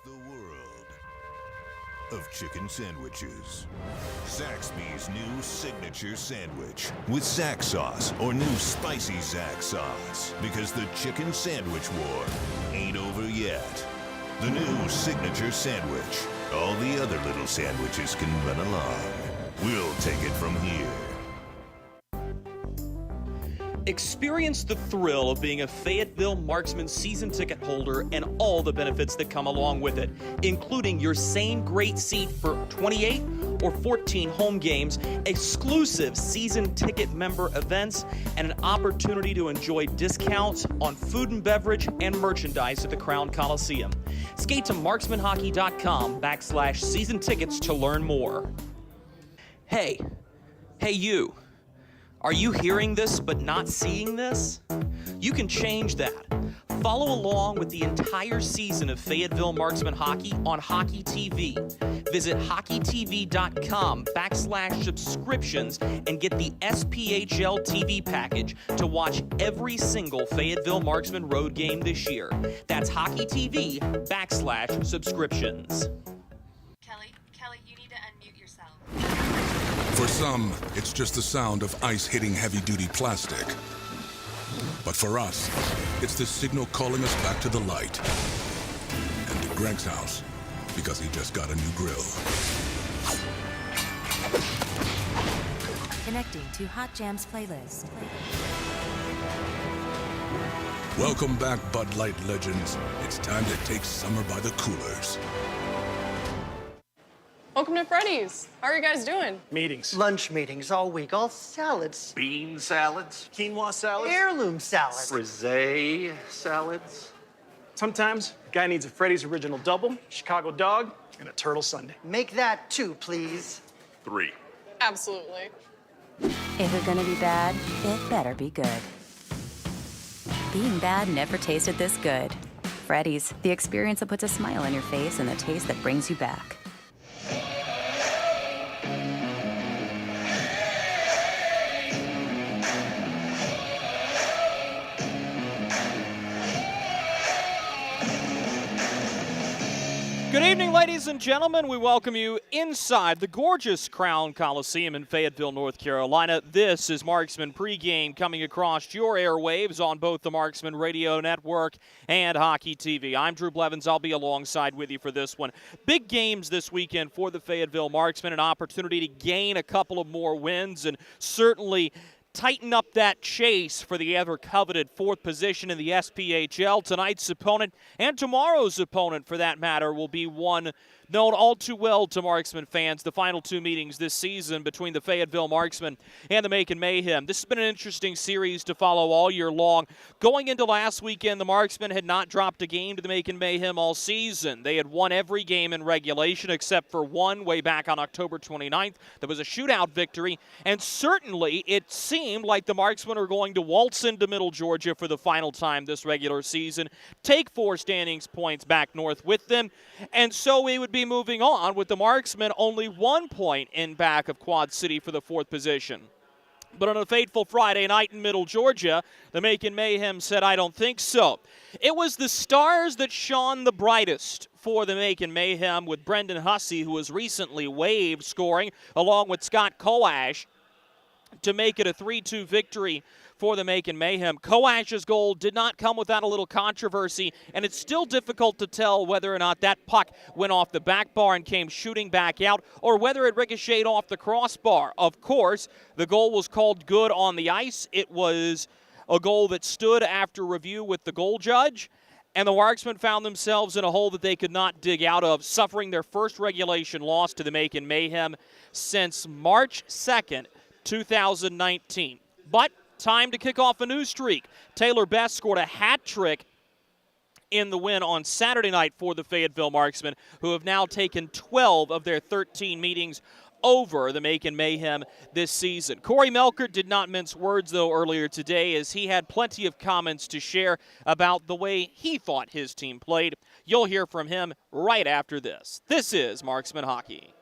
the world of chicken sandwiches. Zaxby's new signature sandwich with Zax sauce or new spicy Zax sauce, because the chicken sandwich war ain't over yet. The new signature sandwich. All the other little sandwiches can run along. We'll take it from here. Experience the thrill of being a Fayetteville Marksmen season ticket holder and all the benefits that come along with it, including your same great seat for 28 or 14 home games, exclusive season ticket member events, and an opportunity to enjoy discounts on food and beverage and merchandise at the Crown Coliseum. Skate to marksmanhockey.com/season tickets to learn more. Hey you. Are you hearing this but not seeing this? You can change that. Follow along with the entire season of Fayetteville Marksmen hockey on Hockey TV. Visit hockeytv.com/subscriptions and get the SPHL TV package to watch every single Fayetteville Marksmen road game this year. That's hockeytv.com/subscriptions. Kelly, you need to unmute yourself. For some, it's just the sound of ice hitting heavy-duty plastic. But for us, it's the signal calling us back to the light. And to Greg's house, because he just got a new grill. Connecting to Hot Jams playlist. Welcome back, Bud Light legends. It's time to take summer by the coolers. Welcome to Freddy's. How are you guys doing? Meetings. Lunch meetings all week, all salads. Bean salads. Quinoa salads. Heirloom salads. Frisee salads. Sometimes a guy needs a Freddy's Original Double, Chicago Dog, and a Turtle Sundae. Make that 2, please. 3. Absolutely. If we're gonna be bad, it better be good. Being bad never tasted this good. Freddy's, the experience that puts a smile on your face and the taste that brings you back. Good evening, ladies and gentlemen. We welcome you inside the gorgeous Crown Coliseum in Fayetteville, North Carolina. This is Marksman Pregame coming across your airwaves on both the Marksman Radio Network and Hockey TV. I'm Drew Blevins. I'll be alongside with you for this one. Big games this weekend for the Fayetteville Marksmen, an opportunity to gain a couple of more wins and certainly tighten up that chase for the ever-coveted 4th position in the SPHL. Tonight's opponent, and tomorrow's opponent for that matter, will be one known all too well to Marksman fans. The final 2 meetings this season between the Fayetteville Marksmen and the Macon Mayhem. This has been an interesting series to follow all year long. Going into last weekend, the Marksmen had not dropped a game to the Macon Mayhem all season. They had won every game in regulation except for one way back on October 29th. There was a shootout victory, and certainly it seemed like the Marksmen are going to waltz into Middle Georgia for the final time this regular season, take 4 standings points back north with them, and so we would be moving on with the Marksmen only 1 point in back of Quad City for the 4th position. But on a fateful Friday night in Middle Georgia, the Macon Mayhem said, I don't think so. It was the stars that shone the brightest for the Macon Mayhem, with Brendan Hussey, who was recently waived, scoring, along with Scott Coash, to make it a 3-2 victory for the Macon Mayhem. Coash's goal did not come without a little controversy, and it's still difficult to tell whether or not that puck went off the back bar and came shooting back out, or whether it ricocheted off the crossbar. Of course, the goal was called good on the ice. It was a goal that stood after review with the goal judge, and the Marksmen found themselves in a hole that they could not dig out of, suffering their first regulation loss to the Macon Mayhem since March 2nd, 2019. But time to kick off a new streak. Taylor Best scored a hat trick in the win on Saturday night for the Fayetteville Marksmen, who have now taken 12 of their 13 meetings over the Macon Mayhem this season. Corey Melkert did not mince words, though, earlier today, as he had plenty of comments to share about the way he thought his team played. You'll hear from him right after this. This is Marksman Hockey.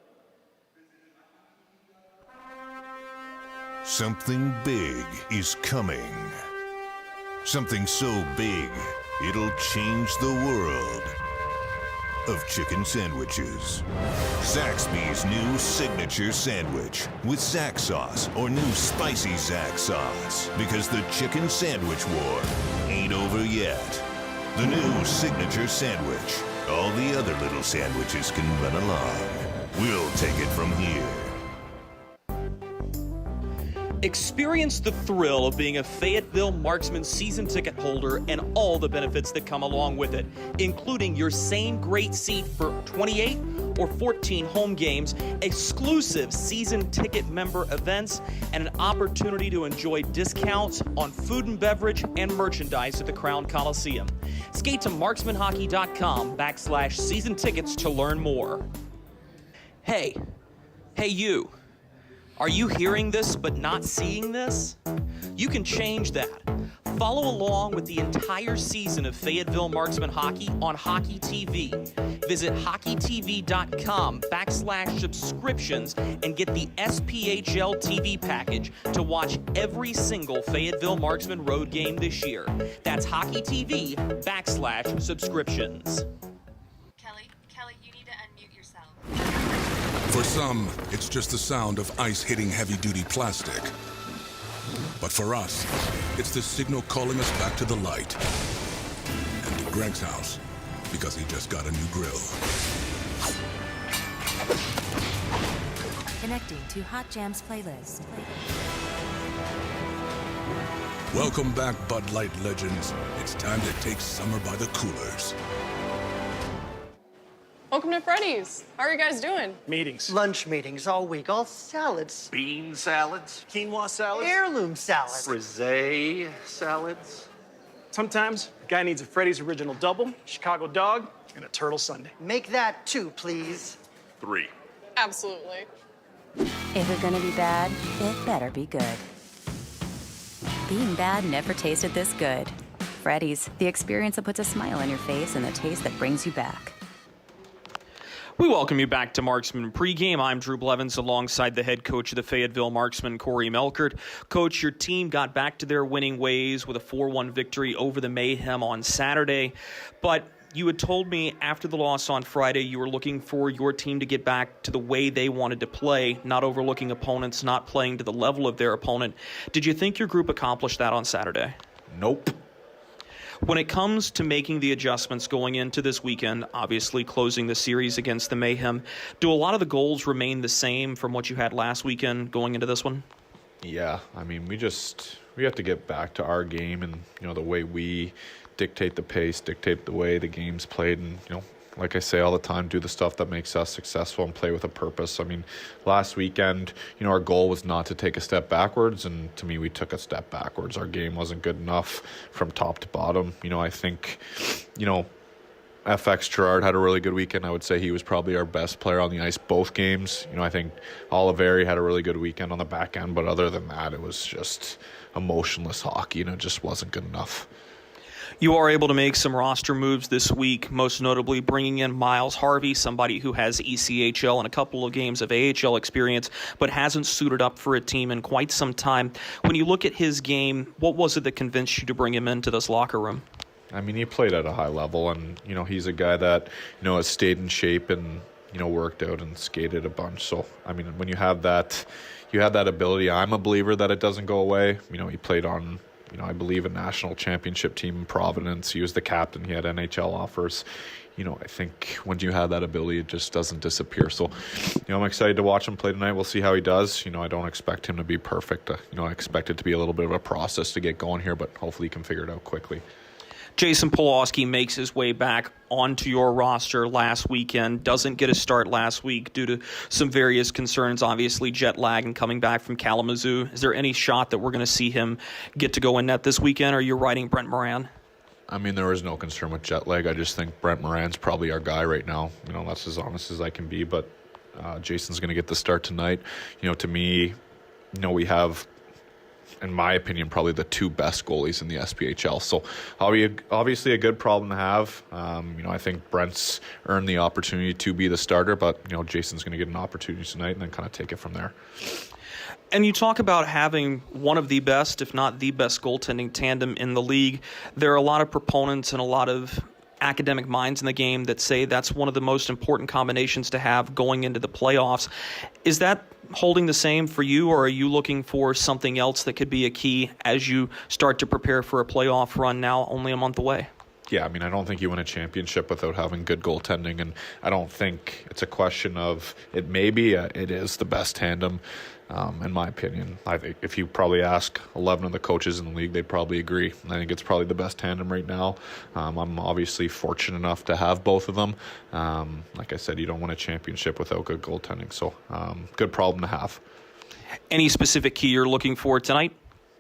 Something big is coming. Something so big, it'll change the world. of chicken sandwiches. Zaxby's new signature sandwich with Zax sauce or new spicy Zax sauce. Because the chicken sandwich war ain't over yet. The new signature sandwich. All the other little sandwiches can run along. We'll take it from here. Experience the thrill of being a Fayetteville Marksmen season ticket holder and all the benefits that come along with it, including your same great seat for 28 or 14 home games, exclusive season ticket member events, and an opportunity to enjoy discounts on food and beverage and merchandise at the Crown Coliseum. Skate to marksmanhockey.com/season tickets to learn more. Hey you. Are you hearing this but not seeing this? You can change that. Follow along with the entire season of Fayetteville Marksmen hockey on Hockey TV. Visit hockeytv.com/subscriptions and get the SPHL TV package to watch every single Fayetteville Marksmen road game this year. That's hockeytv.com/subscriptions. Kelly, you need to unmute yourself. For some, it's just the sound of ice hitting heavy-duty plastic. But for us, it's the signal calling us back to the light. And to Greg's house, because he just got a new grill. Connecting to Hot Jams playlist. Welcome back, Bud Light legends. It's time to take summer by the coolers. Welcome to Freddy's. How are you guys doing? Meetings. Lunch meetings all week, all salads. Bean salads. Quinoa salads. Heirloom salads. Frisee salads. Sometimes a guy needs a Freddy's original double, Chicago dog, and a turtle sundae. Make that 2, please. 3. Absolutely. If it's gonna be bad, it better be good. Being bad never tasted this good. Freddy's, the experience that puts a smile on your face and the taste that brings you back. We welcome you back to Marksman Pregame. I'm Drew Blevins alongside the head coach of the Fayetteville Marksmen, Corey Melkert. Coach, your team got back to their winning ways with a 4-1 victory over the Mayhem on Saturday. But you had told me after the loss on Friday you were looking for your team to get back to the way they wanted to play, not overlooking opponents, not playing to the level of their opponent. Did you think your group accomplished that on Saturday? Nope. When it comes to making the adjustments going into this weekend, obviously closing the series against the Mayhem, do a lot of the goals remain the same from what you had last weekend going into this one? Yeah, I mean, we have to get back to our game and, the way we dictate the pace, dictate the way the game's played, and, like I say all the time, do the stuff that makes us successful and play with a purpose. I mean, last weekend, our goal was not to take a step backwards, and to me, we took a step backwards. Our game wasn't good enough from top to bottom. I think, FX Gerard had a really good weekend. I would say he was probably our best player on the ice both games. I think Oliveri had a really good weekend on the back end, but other than that, it was just emotionless hockey, it just wasn't good enough. You are able to make some roster moves this week, most notably bringing in Miles Harvey, somebody who has ECHL and a couple of games of AHL experience, but hasn't suited up for a team in quite some time. When you look at his game, what was it that convinced you to bring him into this locker room? I mean, he played at a high level, and, he's a guy that, has stayed in shape and, worked out and skated a bunch. So, I mean, when you have that ability, I'm a believer that it doesn't go away. He played on, I believe a national championship team in Providence. He was the captain. He had NHL offers. I think when you have that ability, it just doesn't disappear. So, I'm excited to watch him play tonight. We'll see how he does. I don't expect him to be perfect. I expect it to be a little bit of a process to get going here, but hopefully he can figure it out quickly. Jason Polowski makes his way back onto your roster last weekend, doesn't get a start last week due to some various concerns, obviously jet lag and coming back from Kalamazoo. Is there any shot that we're going to see him get to go in net this weekend, or are you riding Brent Moran? I mean, there is no concern with jet lag. I just think Brent Moran's probably our guy right now. That's as honest as I can be, but Jason's going to get the start tonight. To me, we have, in my opinion, probably the 2 best goalies in the SPHL. So obviously a good problem to have. I think Brent's earned the opportunity to be the starter, but, Jason's going to get an opportunity tonight and then kind of take it from there. And you talk about having one of the best, if not the best, goaltending tandem in the league. There are a lot of proponents and a lot of academic minds in the game that say that's one of the most important combinations to have going into the playoffs. Is that holding the same for you, or are you looking for something else that could be a key as you start to prepare for a playoff run now only a month away? Yeah, I mean, I don't think you win a championship without having good goaltending, and I don't think it's a question of it it is the best tandem, in my opinion. I think if you probably ask 11 of the coaches in the league, they'd probably agree. I think it's probably the best tandem right now. I'm obviously fortunate enough to have both of them. Like I said, you don't win a championship without good goaltending, so good problem to have. Any specific key you're looking for tonight?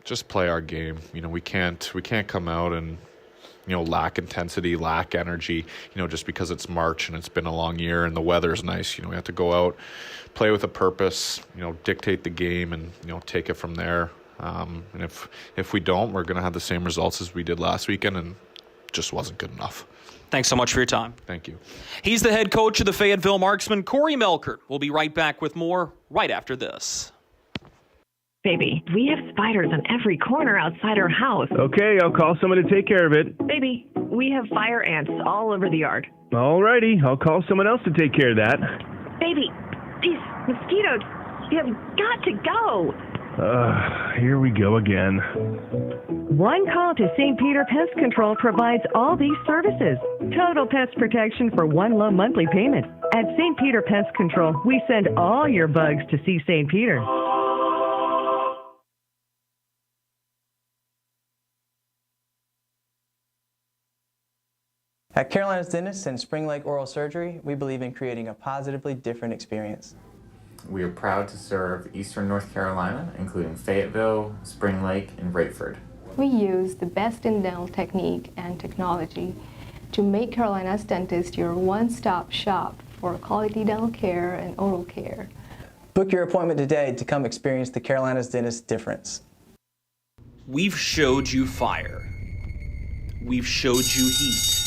Just play our game. We can't come out and lack intensity, lack energy, just because it's March and it's been a long year and the weather's nice. We have to go out, play with a purpose, dictate the game and, take it from there. And if we don't, we're going to have the same results as we did last weekend, and just wasn't good enough. Thanks so much for your time. Thank you. He's the head coach of the Fayetteville Marksmen, Corey Melkert. We'll be right back with more right after this. Baby, we have spiders on every corner outside our house. Okay, I'll call someone to take care of it. Baby, we have fire ants all over the yard. Alrighty, I'll call someone else to take care of that. Baby, these mosquitoes, you have got to go. Here we go again. One call to St. Peter Pest Control provides all these services. Total pest protection for one low monthly payment. At St. Peter Pest Control, we send all your bugs to see St. Peter. At Carolina's Dentists and Spring Lake Oral Surgery, we believe in creating a positively different experience. We are proud to serve Eastern North Carolina, including Fayetteville, Spring Lake, and Raeford. We use the best in dental technique and technology to make Carolina's Dentist your one-stop shop for quality dental care and oral care. Book your appointment today to come experience the Carolina's Dentist difference. We've showed you fire. We've showed you heat.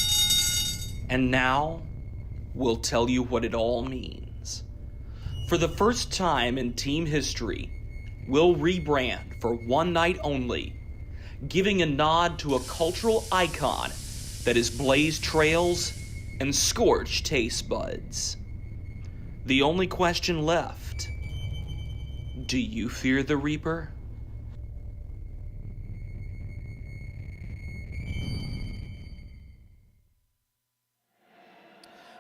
And now, we'll tell you what it all means. For the first time in team history, we'll rebrand for one night only, giving a nod to a cultural icon that has blazed trails and scorched taste buds. The only question left, do you fear the Reaper?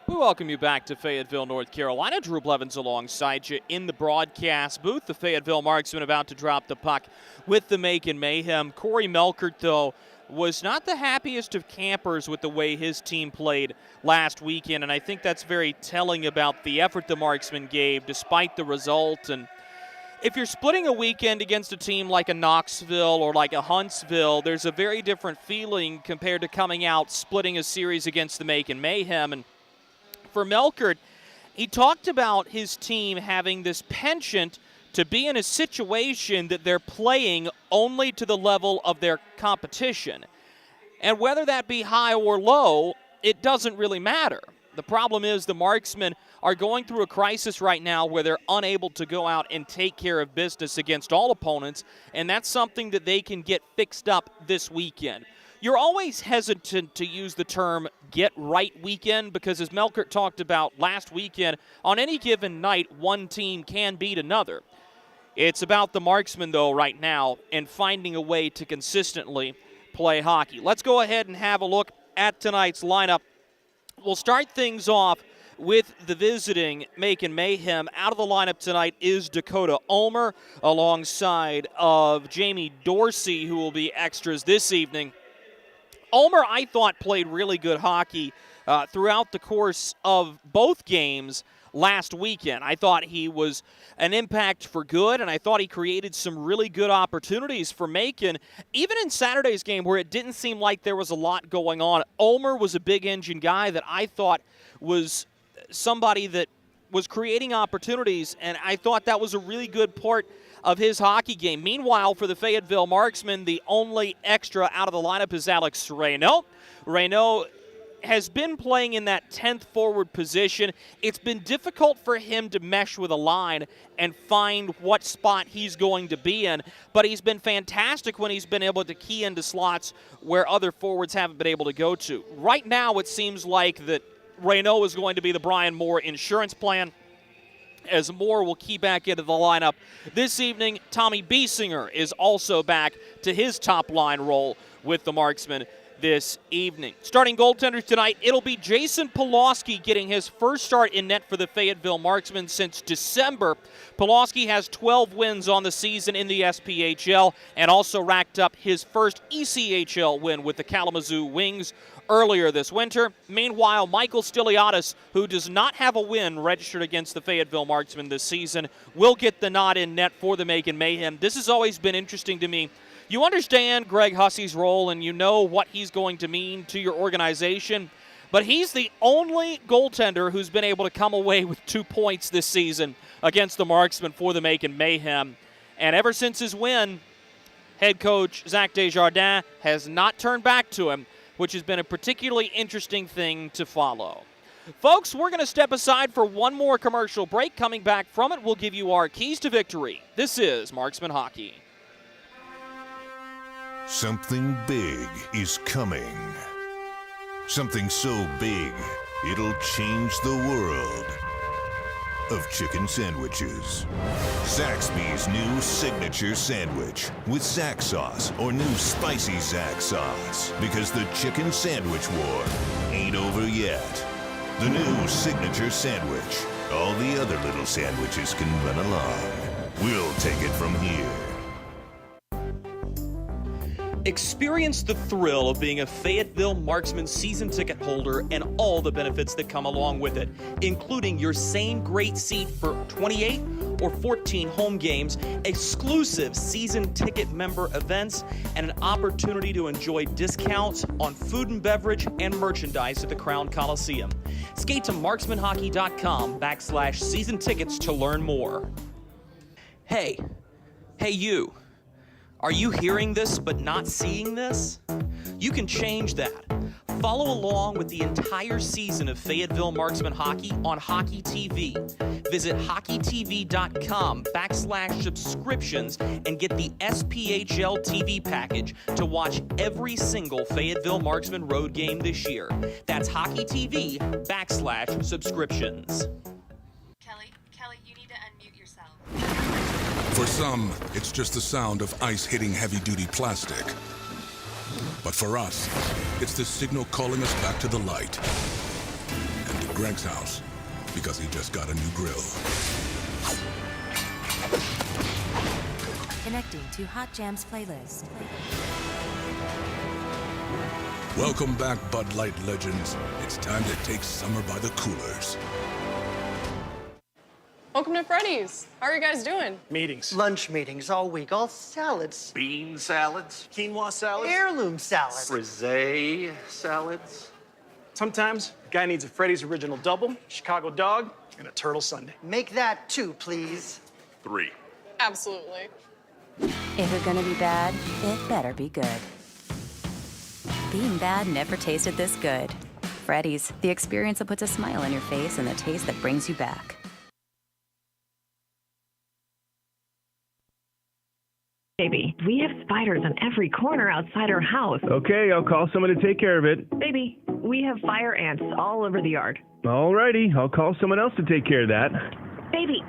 We welcome you back to Fayetteville, North Carolina. Drew Blevins alongside you in the broadcast booth. The Fayetteville Marksmen about to drop the puck with the Macon Mayhem. Corey Melkert, though, was not the happiest of campers with the way his team played last weekend, and I think that's very telling about the effort the Marksmen gave despite the result. And if you're splitting a weekend against a team like a Knoxville or like a Huntsville, there's a very different feeling compared to coming out splitting a series against the Macon Mayhem. And for Melkert, he talked about his team having this penchant to be in a situation that they're playing only to the level of their competition. And whether that be high or low, it doesn't really matter. The problem is the Marksmen are going through a crisis right now where they're unable to go out and take care of business against all opponents, and that's something that they can get fixed up this weekend. You're always hesitant to use the term get right weekend because, as Melkert talked about last weekend, on any given night, one team can beat another. It's about the Marksmen, though, right now, and finding a way to consistently play hockey. Let's go ahead and have a look at tonight's lineup. We'll start things off with the visiting Macon Mayhem. Out of the lineup tonight is Dakota Ulmer alongside of Jamie Dorsey, who will be extras this evening. Ulmer, I thought, played really good hockey throughout the course of both games last weekend. I thought he was an impact for good, and I thought he created some really good opportunities for Macon. Even in Saturday's game where it didn't seem like there was a lot going on, Ulmer was a big engine guy that I thought was somebody that was creating opportunities, and I thought that was a really good part of his hockey game. Meanwhile, for the Fayetteville Marksmen, the only extra out of the lineup is Alex Sereno. Sereno has been playing in that 10th forward position. It's been difficult for him to mesh with a line and find what spot he's going to be in, but he's been fantastic when he's been able to key into slots where other forwards haven't been able to go to. Right now, it seems like that Sereno is going to be the Brian Moore insurance plan, as Moore will key back into the lineup. This evening, Tommy Biesinger is also back to his top line role with the Marksmen this evening. Starting goaltenders tonight, it'll be Jason Polowski getting his first start in net for the Fayetteville Marksmen since December. Polowski has 12 wins on the season in the SPHL and also racked up his first ECHL win with the Kalamazoo Wings earlier this winter. Meanwhile, Michael Stiliadis, who does not have a win registered against the Fayetteville Marksmen this season, will get the nod in net for the Macon Mayhem. This has always been interesting to me. You understand Greg Hussey's role and you know what he's going to mean to your organization, but he's the only goaltender who's been able to come away with 2 points this season against the Marksmen for the Macon Mayhem. And ever since his win, head coach Zach Desjardins has not turned back to him, which has been a particularly interesting thing to follow. Folks, we're going to step aside for one more commercial break. Coming back from it, we'll give you our keys to victory. This is Marksman Hockey. Something big is coming. Something so big, it'll change the world of chicken sandwiches. Zaxby's new signature sandwich with Zax sauce or new spicy Zax sauce. Because the chicken sandwich war ain't over yet. The new signature sandwich. All the other little sandwiches can run along. We'll take it from here. Experience the thrill of being a Fayetteville Marksmen season ticket holder and all the benefits that come along with it, including your same great seat for 28 or 14 home games, exclusive season ticket member events, and an opportunity to enjoy discounts on food and beverage and merchandise at the Crown Coliseum. Skate to marksmanhockey.com/season tickets to learn more. Hey you. Are you hearing this but not seeing this? You can change that. Follow along with the entire season of Fayetteville Marksmen Hockey on Hockey TV. Visit hockeytv.com/subscriptions and get the SPHL TV package to watch every single Fayetteville Marksmen road game this year. That's hockeytv.com/subscriptions. Kelly, you need to unmute yourself. For some, it's just the sound of ice hitting heavy-duty plastic. But for us, it's the signal calling us back to the light. And to Greg's house, because he just got a new grill. Connecting to Hot Jams playlist. Welcome back, Bud Light legends. It's time to take summer by the coolers. Welcome to Freddy's. How are you guys doing? Meetings. Lunch meetings all week, all salads. Bean salads. Quinoa salads. Heirloom salads. Frisee salads. Sometimes a guy needs a Freddy's Original Double, Chicago Dog, and a Turtle Sundae. Make that 2, please. 3. Absolutely. If you're gonna be bad, it better be good. Being bad never tasted this good. Freddy's, the experience that puts a smile on your face and the taste that brings you back. Baby, we have spiders on every corner outside our house. Okay, I'll call someone to take care of it. Baby, we have fire ants all over the yard. Alrighty, I'll call someone else to take care of that. Baby,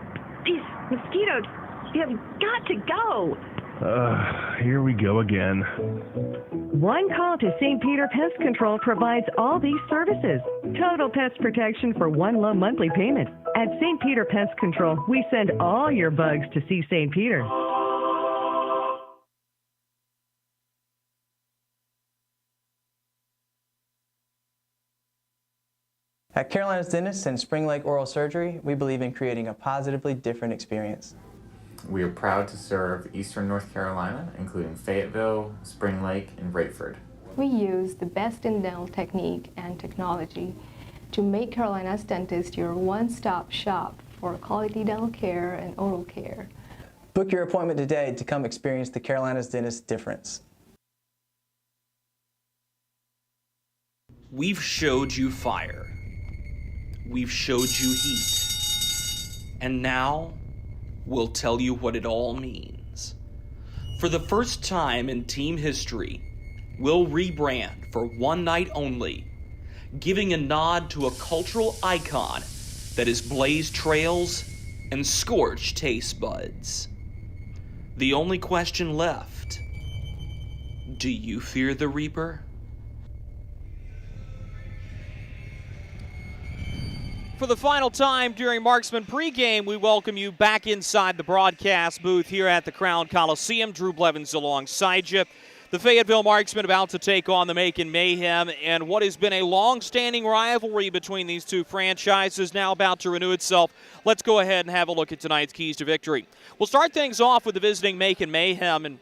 these mosquitoes, you have got to go. Here we go again. One call to St. Peter Pest Control provides all these services. Total pest protection for one low monthly payment. At St. Peter Pest Control, we send all your bugs to see St. Peter. At Carolina's Dentist and Spring Lake Oral Surgery, we believe in creating a positively different experience. We are proud to serve Eastern North Carolina, including Fayetteville, Spring Lake, and Rayford. We use the best in dental technique and technology to make Carolina's Dentist your one-stop shop for quality dental care and oral care. Book your appointment today to come experience the Carolina's Dentist difference. We've showed you fire. We've showed you heat. And now, we'll tell you what it all means. For the first time in team history, we'll rebrand for one night only, giving a nod to a cultural icon that has blazed trails and scorched taste buds. The only question left, do you fear the Reaper? For the final time during Marksman pregame, we welcome you back inside the broadcast booth here at the Crown Coliseum. Drew Blevins alongside you. The Fayetteville Marksmen about to take on the Macon Mayhem, and what has been a long-standing rivalry between these two franchises now about to renew itself. Let's go ahead and have a look at tonight's keys to victory. We'll start things off with the visiting Macon Mayhem, and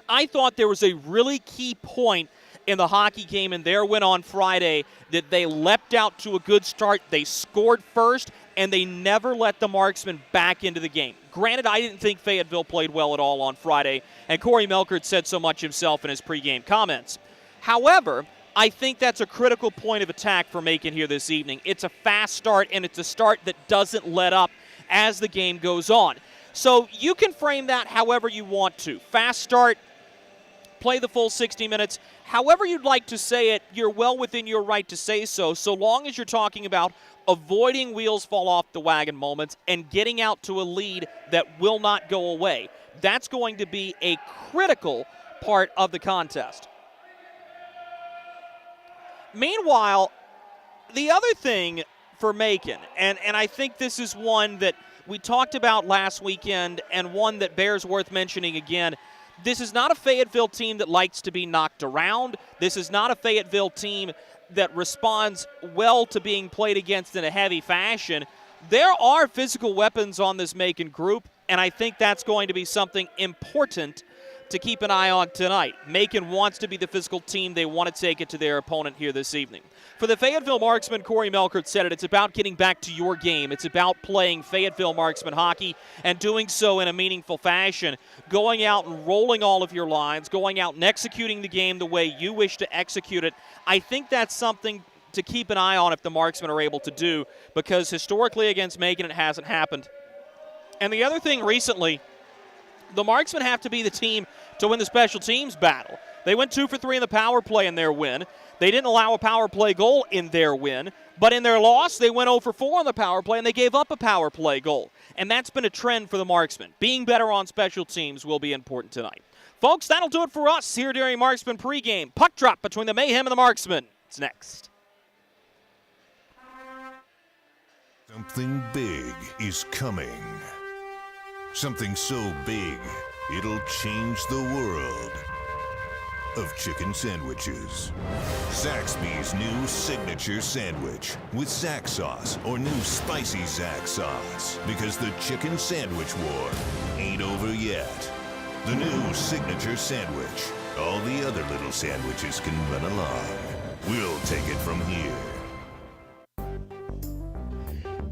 I thought there was a really key point in the hockey game in their win on Friday that they leapt out to a good start. They scored first, and they never let the Marksmen back into the game. Granted, I didn't think Fayetteville played well at all on Friday, and Corey Melkert said so much himself in his pregame comments. However, I think that's a critical point of attack for Macon here this evening. It's a fast start, and it's a start that doesn't let up as the game goes on. So you can frame that however you want to. Fast start, play the full 60 minutes. However you'd like to say it, you're well within your right to say so long as you're talking about avoiding wheels fall off the wagon moments and getting out to a lead that will not go away. That's going to be a critical part of the contest. Meanwhile, the other thing for Macon, and I think this is one that we talked about last weekend and one that bears worth mentioning again. This is not a Fayetteville team that likes to be knocked around. This is not a Fayetteville team that responds well to being played against in a heavy fashion. There are physical weapons on this Macon group, and I think that's going to be something important to keep an eye on tonight. Macon wants to be the physical team. They want to take it to their opponent here this evening. For the Fayetteville Marksmen, Corey Melkert said it, it's about getting back to your game. It's about playing Fayetteville Marksmen hockey and doing so in a meaningful fashion, going out and rolling all of your lines, going out and executing the game the way you wish to execute it. I think that's something to keep an eye on if the Marksmen are able to do, because historically against Macon it hasn't happened. And the other thing recently, the Marksmen have to be the team to win the special teams battle. They went 2 for 3 in the power play in their win. They didn't allow a power play goal in their win, but in their loss, they went 0 for 4 on the power play, and they gave up a power play goal. And that's been a trend for the Marksmen. Being better on special teams will be important tonight. Folks, that'll do it for us here during Marksman pregame. Puck drop between the Mayhem and the Marksmen. It's next. Something big is coming. Something so big, it'll change the world of chicken sandwiches. Zaxby's new signature sandwich with Zax sauce or new spicy Zax sauce, because the chicken sandwich war ain't over yet. The new signature sandwich. All the other little sandwiches can run along. We'll take it from here.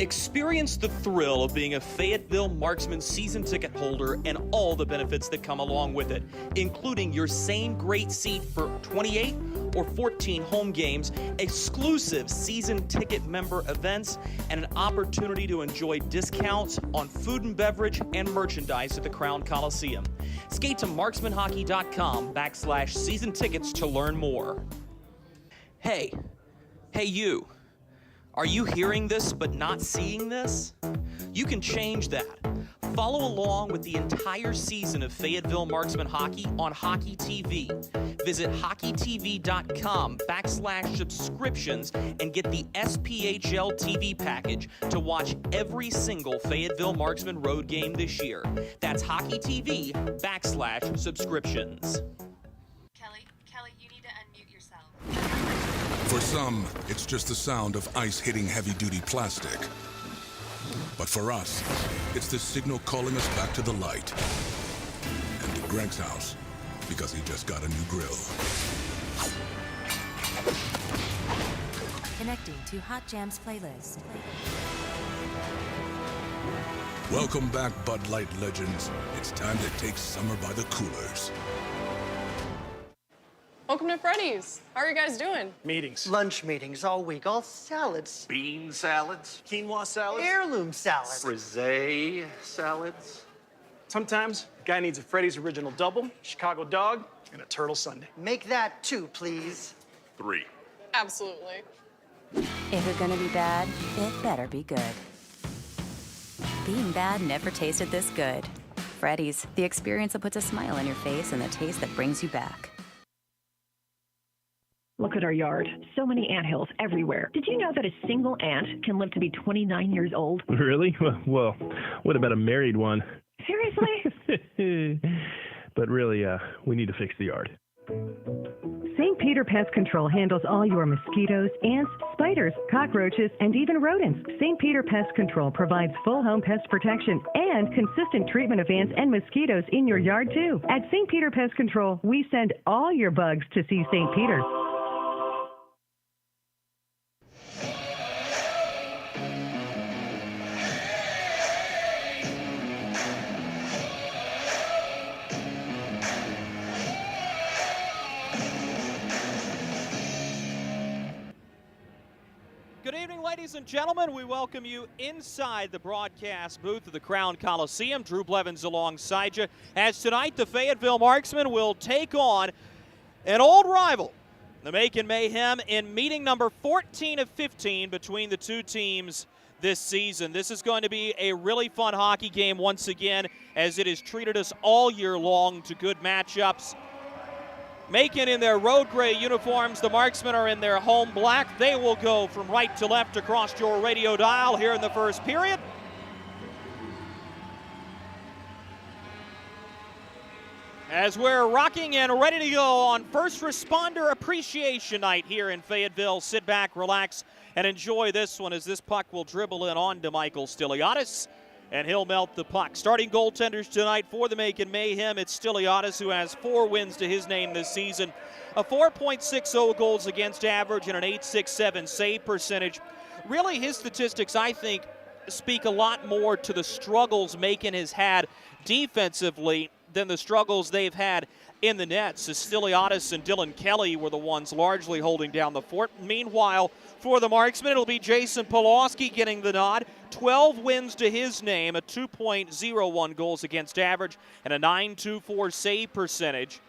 Experience the thrill of being a Fayetteville Marksman season ticket holder and all the benefits that come along with it, including your same great seat for 28 or 14 home games, exclusive season ticket member events, and an opportunity to enjoy discounts on food and beverage and merchandise at the Crown Coliseum. Skate to marksmanhockey.com/season tickets to learn more. Hey you. Are you hearing this but not seeing this? You can change that. Follow along with the entire season of Fayetteville Marksmen hockey on Hockey TV. Visit hockeytv.com/subscriptions and get the SPHL TV package to watch every single Fayetteville Marksmen road game this year. That's hockeytv.com/subscriptions. Kelly, you need to unmute yourself. For some, it's just the sound of ice hitting heavy-duty plastic. But for us, it's the signal calling us back to the light. And to Greg's house, because he just got a new grill. Connecting to Hot Jams playlist. Welcome back, Bud Light legends. It's time to take summer by the coolers. Welcome to Freddy's. How are you guys doing? Meetings. Lunch meetings all week, all salads. Bean salads. Quinoa salads. Heirloom salads. Frisee salads. Sometimes a guy needs a Freddy's original double, Chicago dog, and a turtle sundae. Make that 2, please. 3. Absolutely. If you're gonna be bad, it better be good. Being bad never tasted this good. Freddy's, the experience that puts a smile on your face and the taste that brings you back. Look at our yard. So many anthills everywhere. Did you know that a single ant can live to be 29 years old? Really? Well, what about a married one? Seriously? But really, we need to fix the yard. St. Peter Pest Control handles all your mosquitoes, ants, spiders, cockroaches, and even rodents. St. Peter Pest Control provides full home pest protection and consistent treatment of ants and mosquitoes in your yard, too. At St. Peter Pest Control, we send all your bugs to see St. Peter. Good evening, ladies and gentlemen. We welcome you inside the broadcast booth of the Crown Coliseum. Drew Blevins alongside you. As tonight, the Fayetteville Marksmen will take on an old rival, the Macon Mayhem, in meeting number 14 of 15 between the two teams this season. This is going to be a really fun hockey game once again, as it has treated us all year long to good matchups. Macon in their road gray uniforms. The Marksmen are in their home black. They will go from right to left across your radio dial here in the first period. As we're rocking and ready to go on First Responder Appreciation Night here in Fayetteville. Sit back, relax, and enjoy this one as this puck will dribble in onto Michael Stiliadis, and he'll melt the puck. Starting goaltenders tonight for the Macon Mayhem, it's Stiliadis, who has 4 wins to his name this season, a 4.60 goals against average and an .867 save percentage. Really, his statistics, I think, speak a lot more to the struggles Macon has had defensively than the struggles they've had in the nets, as Stiliadis and Dylan Kelly were the ones largely holding down the fort. Meanwhile, for the Marksmen, it'll be Jason Polowski getting the nod. 12 wins to his name, a 2.01 goals against average, and a .924 save percentage.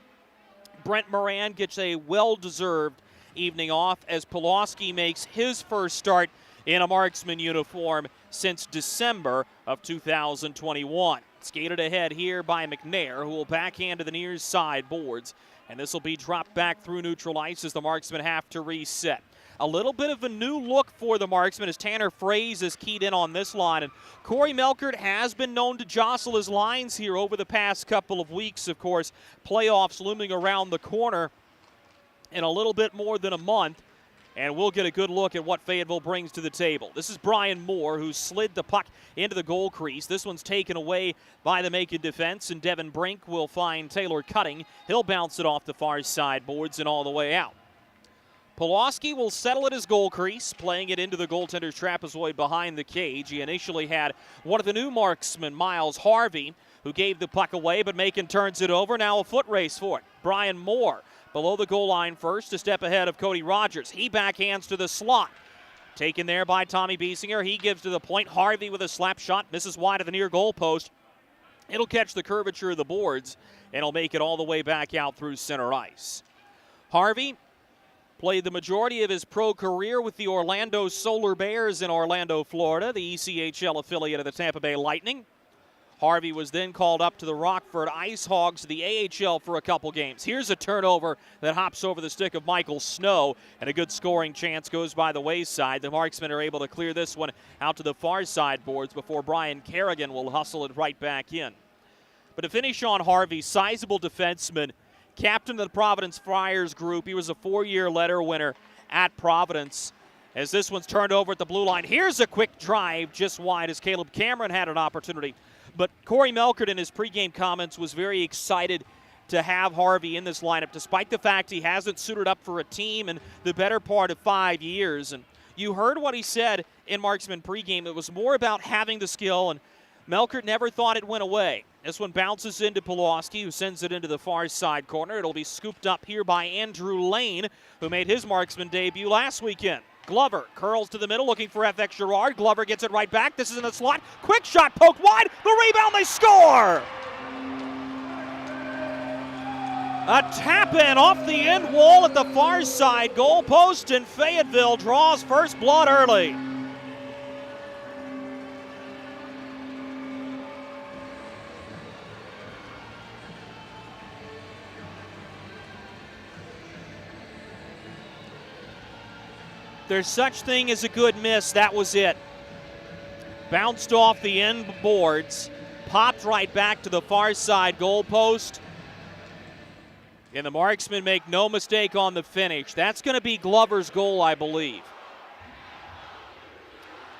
Brent Moran gets a well-deserved evening off as Polowski makes his first start in a Marksman uniform since December of 2021. Skated ahead here by McNair, who will backhand to the near side boards. And this will be dropped back through neutral ice as the Marksmen have to reset. A little bit of a new look for the Marksmen as Tanner Fraze is keyed in on this line. And Corey Melkert has been known to jostle his lines here over the past couple of weeks, of course. Playoffs looming around the corner in a little bit more than a month. And we'll get a good look at what Fayetteville brings to the table. This is Brian Moore, who slid the puck into the goal crease. This one's taken away by the Macon defense, and Devin Brink will find Taylor Cutting. He'll bounce it off the far side boards and all the way out. Polowski will settle at his goal crease, playing it into the goaltender's trapezoid behind the cage. He initially had one of the new marksmen, Miles Harvey, who gave the puck away, but Macon turns it over. Now a foot race for it. Brian Moore below the goal line first, a step ahead of Cody Rogers. He backhands to the slot. Taken there by Tommy Biesinger. He gives to the point. Harvey with a slap shot, misses wide of the near goal post. It'll catch the curvature of the boards, and it'll make it all the way back out through center ice. Harvey played the majority of his pro career with the Orlando Solar Bears in Orlando, Florida, the ECHL affiliate of the Tampa Bay Lightning. Harvey was then called up to the Rockford Ice Hogs, the AHL, for a couple games. Here's a turnover that hops over the stick of Michael Snow, and a good scoring chance goes by the wayside. The Marksmen are able to clear this one out to the far side boards before Brian Kerrigan will hustle it right back in. But to finish on Harvey, sizable defenseman, captain of the Providence Friars group. He was a 4-year letter winner at Providence. As this one's turned over at the blue line, here's a quick drive just wide as Caleb Cameron had an opportunity. But Corey Melkert in his pregame comments was very excited to have Harvey in this lineup, despite the fact he hasn't suited up for a team in the better part of 5 years. And you heard what he said in Marksman pregame. It was more about having the skill and Melkert never thought it went away. This one bounces into Polowski, who sends it into the far side corner. It'll be scooped up here by Andrew Lane, who made his marksman debut last weekend. Glover curls to the middle, looking for FX Girard. Glover gets it right back. This is in the slot. Quick shot, poked wide. The rebound, they score! A tap-in off the end wall at the far side goal post, and Fayetteville draws first blood early. There's such thing as a good miss. That was it. Bounced off the end boards, popped right back to the far side goal post. And the Marksmen make no mistake on the finish. That's going to be Glover's goal, I believe.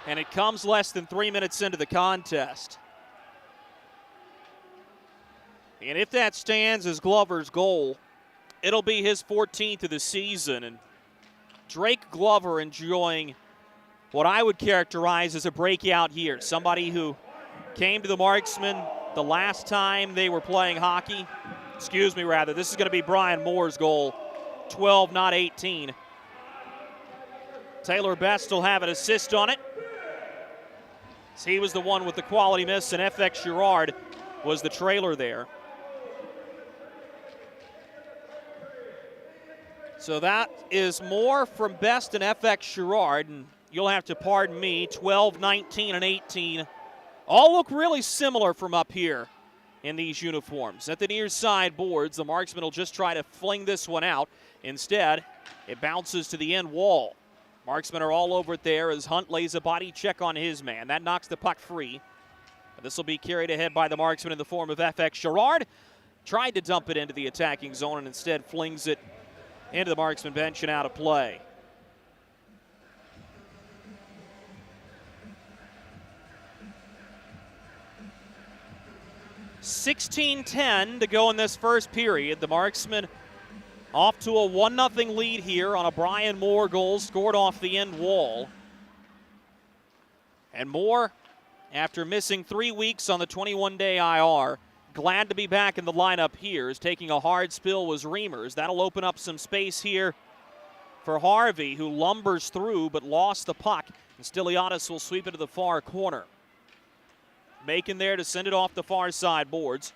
And it comes less than 3 minutes into the contest. And if that stands as Glover's goal, it'll be his 14th of the season. And Drake Glover enjoying what I would characterize as a breakout year. Somebody who came to the Marksmen the last time they were playing hockey. Excuse me, rather. This is going to be Brian Moore's goal. 12, not 18. Taylor Best will have an assist on it. He was the one with the quality miss, and FX Girard was the trailer there. So that is Moore from Best and FX Girard, and you'll have to pardon me, 12, 19, and 18 all look really similar from up here in these uniforms. At the near side boards, the Marksmen will just try to fling this one out. Instead, it bounces to the end wall. Marksmen are all over it there as Hunt lays a body check on his man. That knocks the puck free. This will be carried ahead by the Marksmen in the form of FX Girard. Tried to dump it into the attacking zone and instead flings it into the Marksman bench and out of play. .16:10 to go in this first period. The Marksmen off to a 1-0 lead here on a Brian Moore goal scored off the end wall. And Moore, after missing 3 weeks on the 21-day IR, glad to be back in the lineup here, as taking a hard spill was Reimers. That'll open up some space here for Harvey, who lumbers through but lost the puck. And Stiliadis will sweep it to the far corner. Macon there to send it off the far side boards.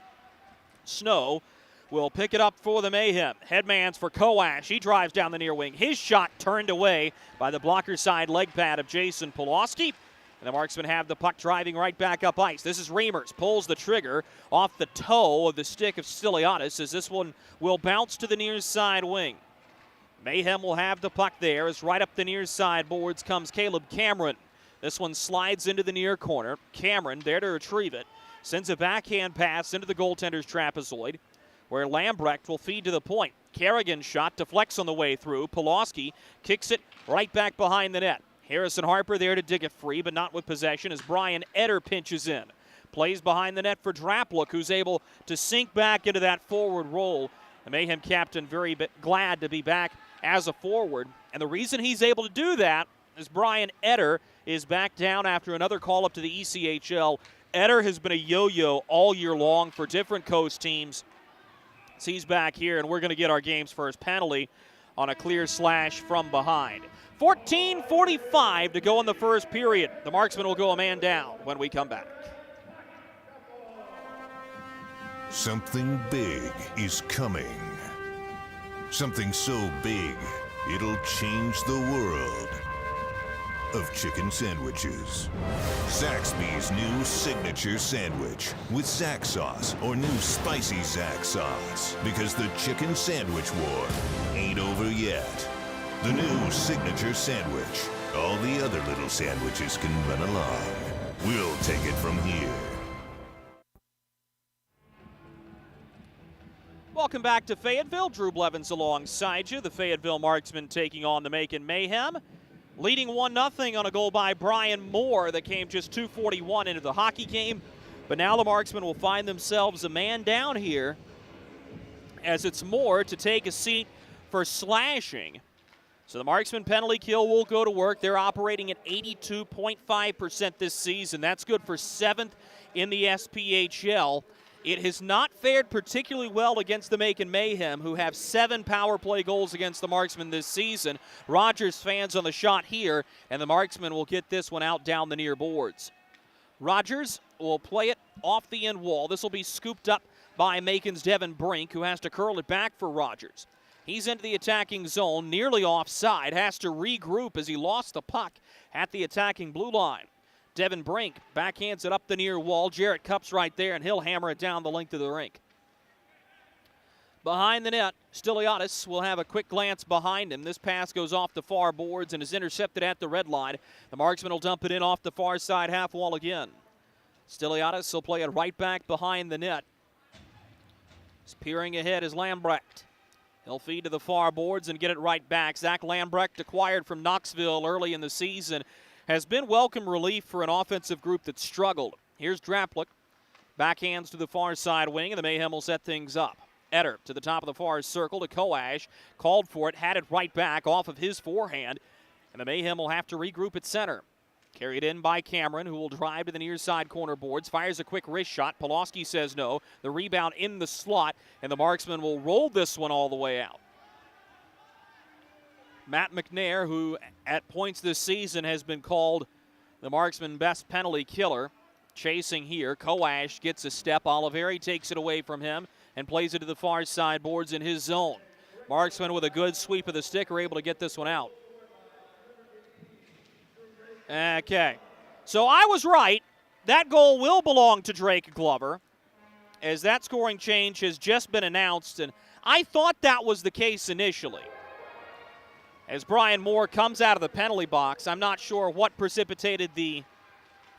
Snow will pick it up for the Mayhem. Headman's for Koash. He drives down the near wing. His shot turned away by the blocker side leg pad of Jason Polowski. And the Marksmen have the puck driving right back up ice. This is Reimers. Pulls the trigger off the toe of the stick of Stiliadis as this one will bounce to the near side wing. Mayhem will have the puck there as right up the near side boards comes Caleb Cameron. This one slides into the near corner. Cameron there to retrieve it. Sends a backhand pass into the goaltender's trapezoid, where Lambrecht will feed to the point. Kerrigan's shot deflects on the way through. Polowski kicks it right back behind the net. Harrison Harper there to dig it free, but not with possession as Brian Eder pinches in. Plays behind the net for Drapluk, who's able to sink back into that forward role. The Mayhem captain very glad to be back as a forward. And the reason he's able to do that is Brian Eder is back down after another call up to the ECHL. Eder has been a yo-yo all year long for different coast teams. So he's back here, and we're going to get our game's first penalty on a clear slash from behind. 14:45 to go in the first period. The Marksmen will go a man down when we come back. Something big is coming. Something so big, it'll change the world of chicken sandwiches. Zaxby's new signature sandwich with Zax sauce or new spicy Zax sauce, because the chicken sandwich war ain't over yet. The new signature sandwich. All the other little sandwiches can run along. We'll take it from here. Welcome back to Fayetteville. Drew Blevins alongside you. The Fayetteville Marksmen taking on the Macon Mayhem. Leading 1-0 on a goal by Brian Moore that came just 2:41 into the hockey game. But now the Marksmen will find themselves a man down here, as it's Moore to take a seat for slashing. So the Marksman penalty kill will go to work. They're operating at 82.5% this season. That's good for 7th in the SPHL. It has not fared particularly well against the Macon Mayhem, who have 7 power play goals against the Marksmen this season. Rogers fans on the shot here, and the Marksmen will get this one out down the near boards. Rogers will play it off the end wall. This will be scooped up by Macon's Devin Brink, who has to curl it back for Rogers. He's into the attacking zone, nearly offside, has to regroup as he lost the puck at the attacking blue line. Devin Brink backhands it up the near wall. Jarrett Cups right there, and he'll hammer it down the length of the rink. Behind the net, Stiliadis will have a quick glance behind him. This pass goes off the far boards and is intercepted at the red line. The Marksman will dump it in off the far side half wall again. Stiliadis will play it right back behind the net. Peering ahead is Lambrecht. He'll feed to the far boards and get it right back. Zach Lambrecht, acquired from Knoxville early in the season, has been welcome relief for an offensive group that struggled. Here's Draplik. Backhands to the far side wing, and the Mayhem will set things up. Etter to the top of the far circle to Koash. Called for it, had it right back off of his forehand, and the Mayhem will have to regroup at center. Carried in by Cameron, who will drive to the near side corner boards. Fires a quick wrist shot. Polowski says no. The rebound in the slot, and the Marksman will roll this one all the way out. Matt McNair, who at points this season has been called the Marksman best penalty killer, chasing here. Koash gets a step. Oliveri takes it away from him and plays it to the far side boards in his zone. Marksman with a good sweep of the stick are able to get this one out. Okay, so I was right. That goal will belong to Drake Glover, as that scoring change has just been announced, and I thought that was the case initially. As Brian Moore comes out of the penalty box, I'm not sure what precipitated the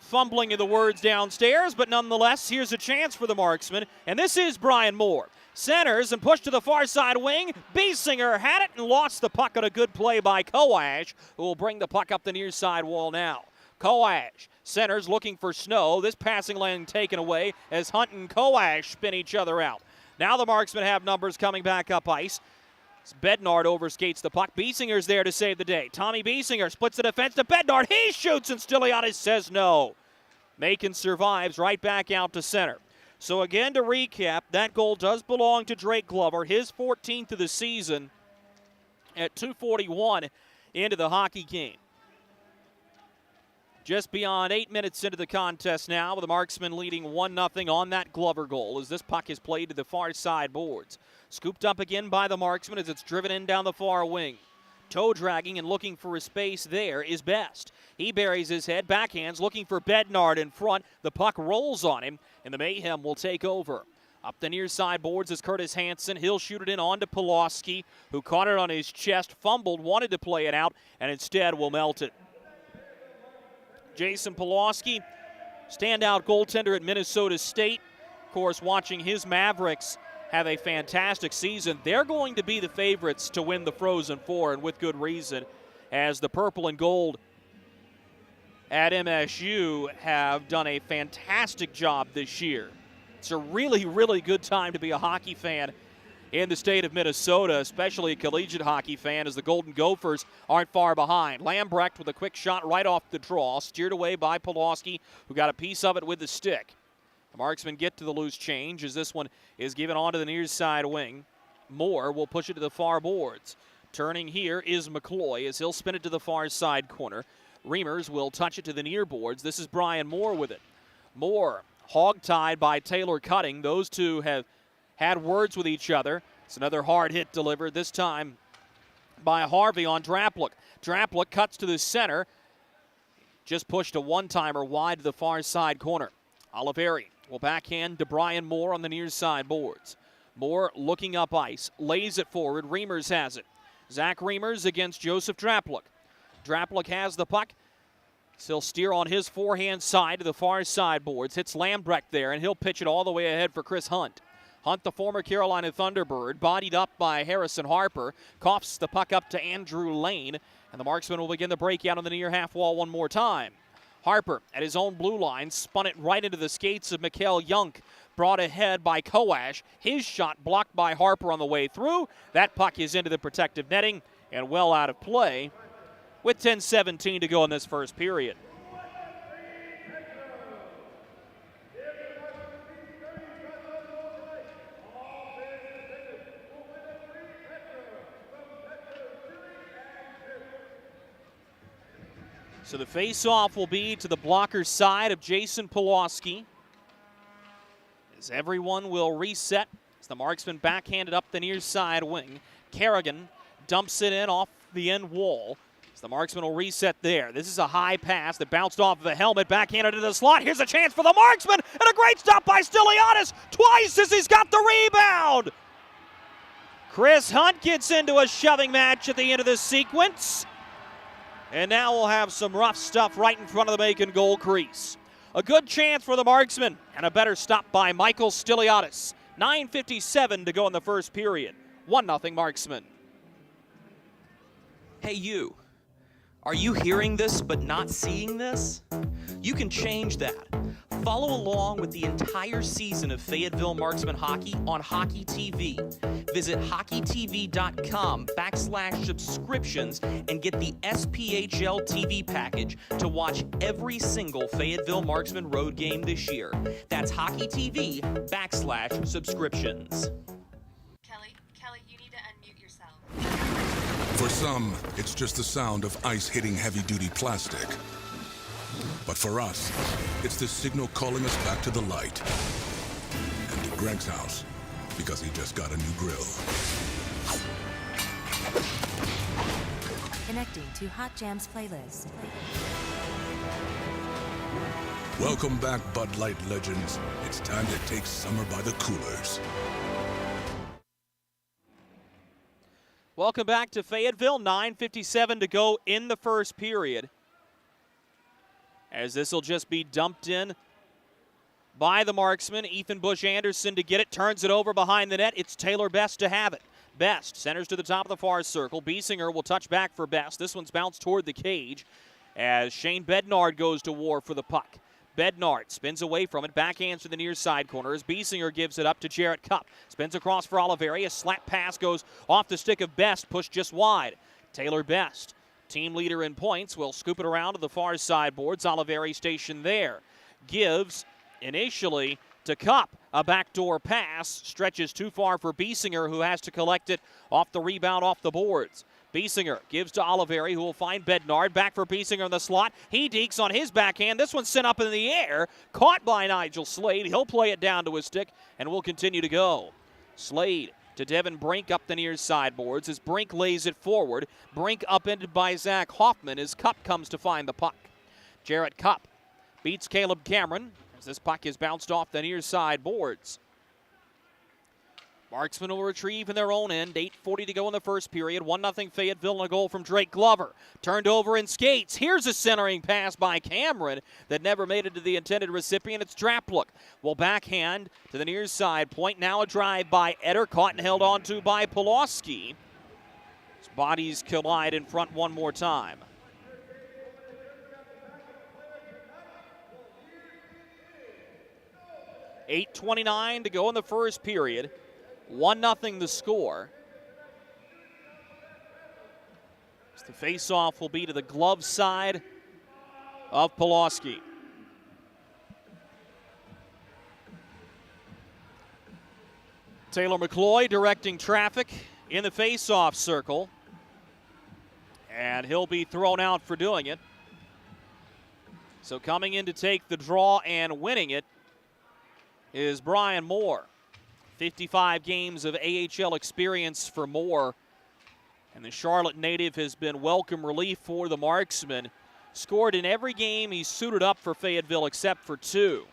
fumbling of the words downstairs, but nonetheless, here's a chance for the Marksman, and this is Brian Moore. Centers and pushed to the far side wing. Biesinger had it and lost the puck on a good play by Koash, who will bring the puck up the near side wall now. Koash centers looking for Snow. This passing lane taken away as Hunt and Koash spin each other out. Now the Marksmen have numbers coming back up ice. Bednard overskates the puck. Biesinger's there to save the day. Tommy Biesinger splits the defense to Bednard. He shoots and Stiliadis says no. Macon survives right back out to center. So again, to recap, that goal does belong to Drake Glover, his 14th of the season at 2:41 into the hockey game. Just beyond 8 minutes into the contest now, with the Marksmen leading 1-0 on that Glover goal as this puck is played to the far side boards. Scooped up again by the Marksmen as it's driven in down the far wing. Toe dragging and looking for a space there is Best. He buries his head, backhands, looking for Bednard in front. The puck rolls on him, and the Mayhem will take over. Up the near side boards is Curtis Hansen. He'll shoot it in on to Polowski, who caught it on his chest, fumbled, wanted to play it out, and instead will melt it. Jason Polowski, standout goaltender at Minnesota State. Of course, watching his Mavericks have a fantastic season. They're going to be the favorites to win the Frozen Four, and with good reason, as the purple and gold at MSU have done a fantastic job this year. It's a really, really good time to be a hockey fan in the state of Minnesota, especially a collegiate hockey fan, as the Golden Gophers aren't far behind. Lambrecht with a quick shot right off the draw, steered away by Polowski, who got a piece of it with the stick. The Marksmen get to the loose change as this one is given onto the near side wing. Moore will push it to the far boards. Turning here is Mccloy as he'll spin it to the far side corner. Reimers will touch it to the near boards. This is Brian Moore with it. Moore hog-tied by Taylor Cutting. Those two have had words with each other. It's another hard hit delivered, this time by Harvey on Draplik. Draplik cuts to the center. Just pushed a one-timer wide to the far side corner. Oliveri will backhand to Brian Moore on the near side boards. Moore looking up ice, lays it forward. Reimers has it. Zach Reimers against Joseph Draplik. Draplik has the puck. He'll steer on his forehand side to the far side boards. Hits Lambrecht there, and he'll pitch it all the way ahead for Chris Hunt. Hunt, the former Carolina Thunderbird, bodied up by Harrison Harper, coughs the puck up to Andrew Lane, and the Marksman will begin the breakout on the near half wall one more time. Harper at his own blue line, spun it right into the skates of Mikael Junk, brought ahead by Koash. His shot blocked by Harper on the way through. That puck is into the protective netting, and well out of play with 10:17 to go in this first period. So the face-off will be to the blocker side of Jason Polowski, as everyone will reset as the marksman backhanded up the near side wing. Kerrigan dumps it in off the end wall. So the marksman will reset there. This is a high pass that bounced off of a helmet, backhanded to the slot. Here's a chance for the marksman, and a great stop by Stiliadis twice as he's got the rebound. Chris Hunt gets into a shoving match at the end of this sequence. And now we'll have some rough stuff right in front of the Macon goal crease. A good chance for the marksman, and a better stop by Michael Stiliadis. 9:57 to go in the first period. 1-0 marksman. Hey you, are you hearing this but not seeing this? You can change that. Follow along with the entire season of Fayetteville Marksmen hockey on Hockey TV. Visit hockeytv.com/subscriptions and get the SPHL TV package to watch every single Fayetteville Marksmen road game this year. That's hockeytv.com/subscriptions. Kelly, you need to unmute yourself. For some, it's just the sound of ice hitting heavy-duty plastic. But for us, it's the signal calling us back to the light. And to Greg's house, because he just got a new grill. Connecting to Hot Jams playlist. Welcome back, Bud Light legends. It's time to take summer by the coolers. Welcome back to Fayetteville. 9:57 to go in the first period, as this will just be dumped in by the marksman. Ethan Bush Anderson to get it, turns it over behind the net. It's Taylor Best to have it. Best centers to the top of the far circle. Biesinger will touch back for Best. This one's bounced toward the cage as Shane Bednard goes to war for the puck. Bednard spins away from it, backhands to the near side corner as Biesinger gives it up to Jarrett Cupp. Spins across for Oliveri. A slap pass goes off the stick of Best, pushed just wide. Taylor Best, team leader in points, will scoop it around to the far side boards. Oliveri stationed there. Gives initially to Cupp. A backdoor pass stretches too far for Biesinger, who has to collect it off the rebound off the boards. Biesinger gives to Oliveri, who will find Bednard. Back for Biesinger in the slot. He dekes on his backhand. This one's sent up in the air. Caught by Nigel Slade. He'll play it down to his stick and will continue to go. Slade to Devin Brink up the near sideboards as Brink lays it forward. Brink upended by Zach Hoffman as Cupp comes to find the puck. Jarrett Cupp beats Caleb Cameron as this puck is bounced off the near side boards. Marksmen will retrieve in their own end. 8:40 to go in the first period. 1-0 Fayetteville and a goal from Drake Glover. Turned over in skates. Here's a centering pass by Cameron that never made it to the intended recipient. It's Drapluk. Will backhand to the near side point. Now a drive by Eder. Caught and held onto by Polowski. His bodies collide in front one more time. $8:29 to go in the first period. 1-0 the score. The face-off will be to the glove side of Polowski. Taylor Mccloy directing traffic in the face-off circle. And he'll be thrown out for doing it. So coming in to take the draw and winning it is Brian Moore. 55 games of AHL experience for Moore. And the Charlotte native has been welcome relief for the Marksmen. Scored in every game he's suited up for Fayetteville except for 2.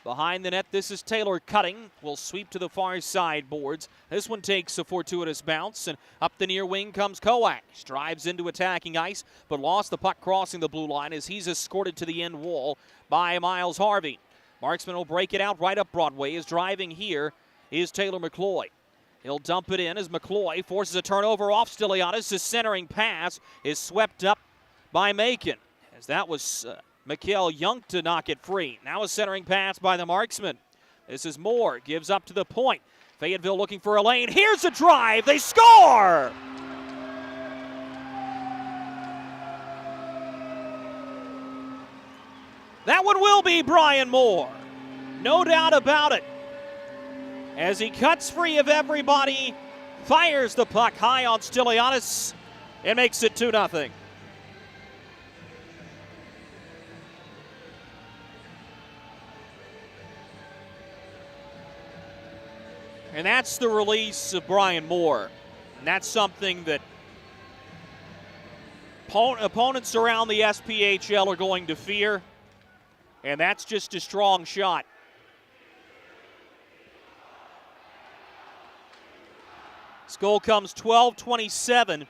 Behind the net, this is Taylor Cutting. Will sweep to the far side boards. This one takes a fortuitous bounce, and up the near wing comes Kovacs. Drives into attacking ice, but lost the puck crossing the blue line as he's escorted to the end wall by Miles Harvey. Marksman will break it out right up Broadway. Is driving here is Taylor Mccloy. He'll dump it in as Mccloy forces a turnover off Stiliadis. His centering pass is swept up by Macon, as that was Mikael Young to knock it free. Now a centering pass by the Marksman. This is Moore, gives up to the point. Fayetteville looking for a lane. Here's a drive. They score! That one will be Brian Moore. No doubt about it. As he cuts free of everybody, fires the puck high on Stylianis, and makes it 2-0. And that's the release of Brian Moore. And that's something that opponents around the SPHL are going to fear. And that's just a strong shot. This goal comes 12:27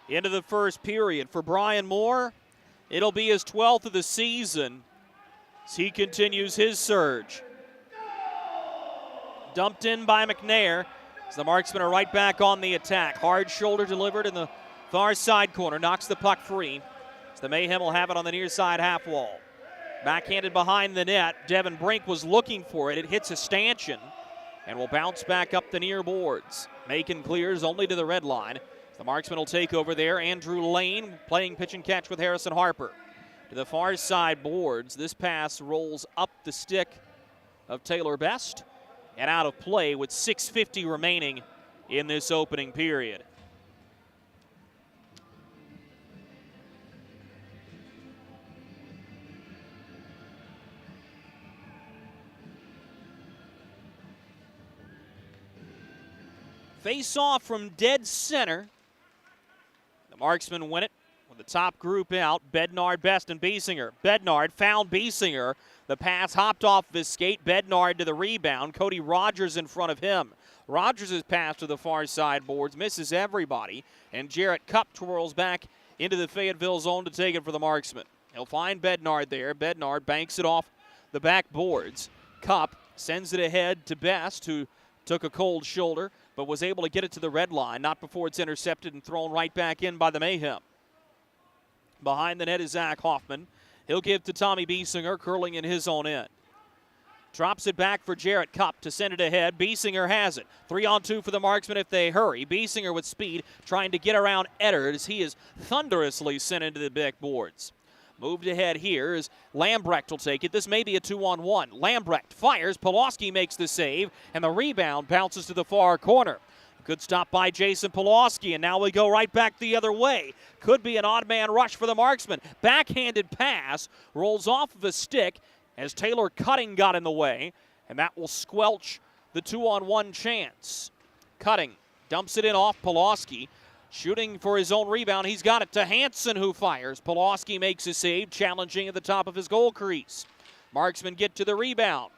into the first period. For Brian Moore, it'll be his 12th of the season as he continues his surge. Dumped in by McNair as the Marksmen are right back on the attack. Hard shoulder delivered in the far side corner. Knocks the puck free as the Mayhem will have it on the near side half wall. Backhanded behind the net. Devin Brink was looking for it. It hits a stanchion and will bounce back up the near boards. Macon clears only to the red line. The Marksmen will take over there. Andrew Lane playing pitch and catch with Harrison Harper. To the far side boards. This pass rolls up the stick of Taylor Best and out of play with 6:50 remaining in this opening period. Face off from dead center. The Marksmen win it with the top group out. Bednard, Best, and Biesinger. Bednard found Biesinger. The pass hopped off of his skate. Bednard to the rebound. Cody Rogers in front of him. Rogers' pass to the far side boards misses everybody. And Jarrett Cupp twirls back into the Fayetteville zone to take it for the Marksmen. He'll find Bednard there. Bednard banks it off the back boards. Cupp sends it ahead to Best, who took a cold shoulder, but was able to get it to the red line, not before it's intercepted and thrown right back in by the Mayhem. Behind the net is Zach Hoffman. He'll give to Tommy Biesinger, curling in his own end. Drops it back for Jarrett Cupp to send it ahead. Biesinger has it. 3-on-2 for the Marksmen if they hurry. Biesinger with speed, trying to get around Eddard as he is thunderously sent into the back boards. Moved ahead here is Lambrecht will take it. This may be a 2-on-1. Lambrecht fires. Polowski makes the save, and the rebound bounces to the far corner. Good stop by Jason Polowski, and now we go right back the other way. Could be an odd man rush for the Marksmen. Backhanded pass rolls off of a stick as Taylor Cutting got in the way, and that will squelch the 2-on-1 chance. Cutting dumps it in off Polowski. Shooting for his own rebound, he's got it to Hansen, who fires. Polowski makes a save, challenging at the top of his goal crease. Marksmen get to the rebound.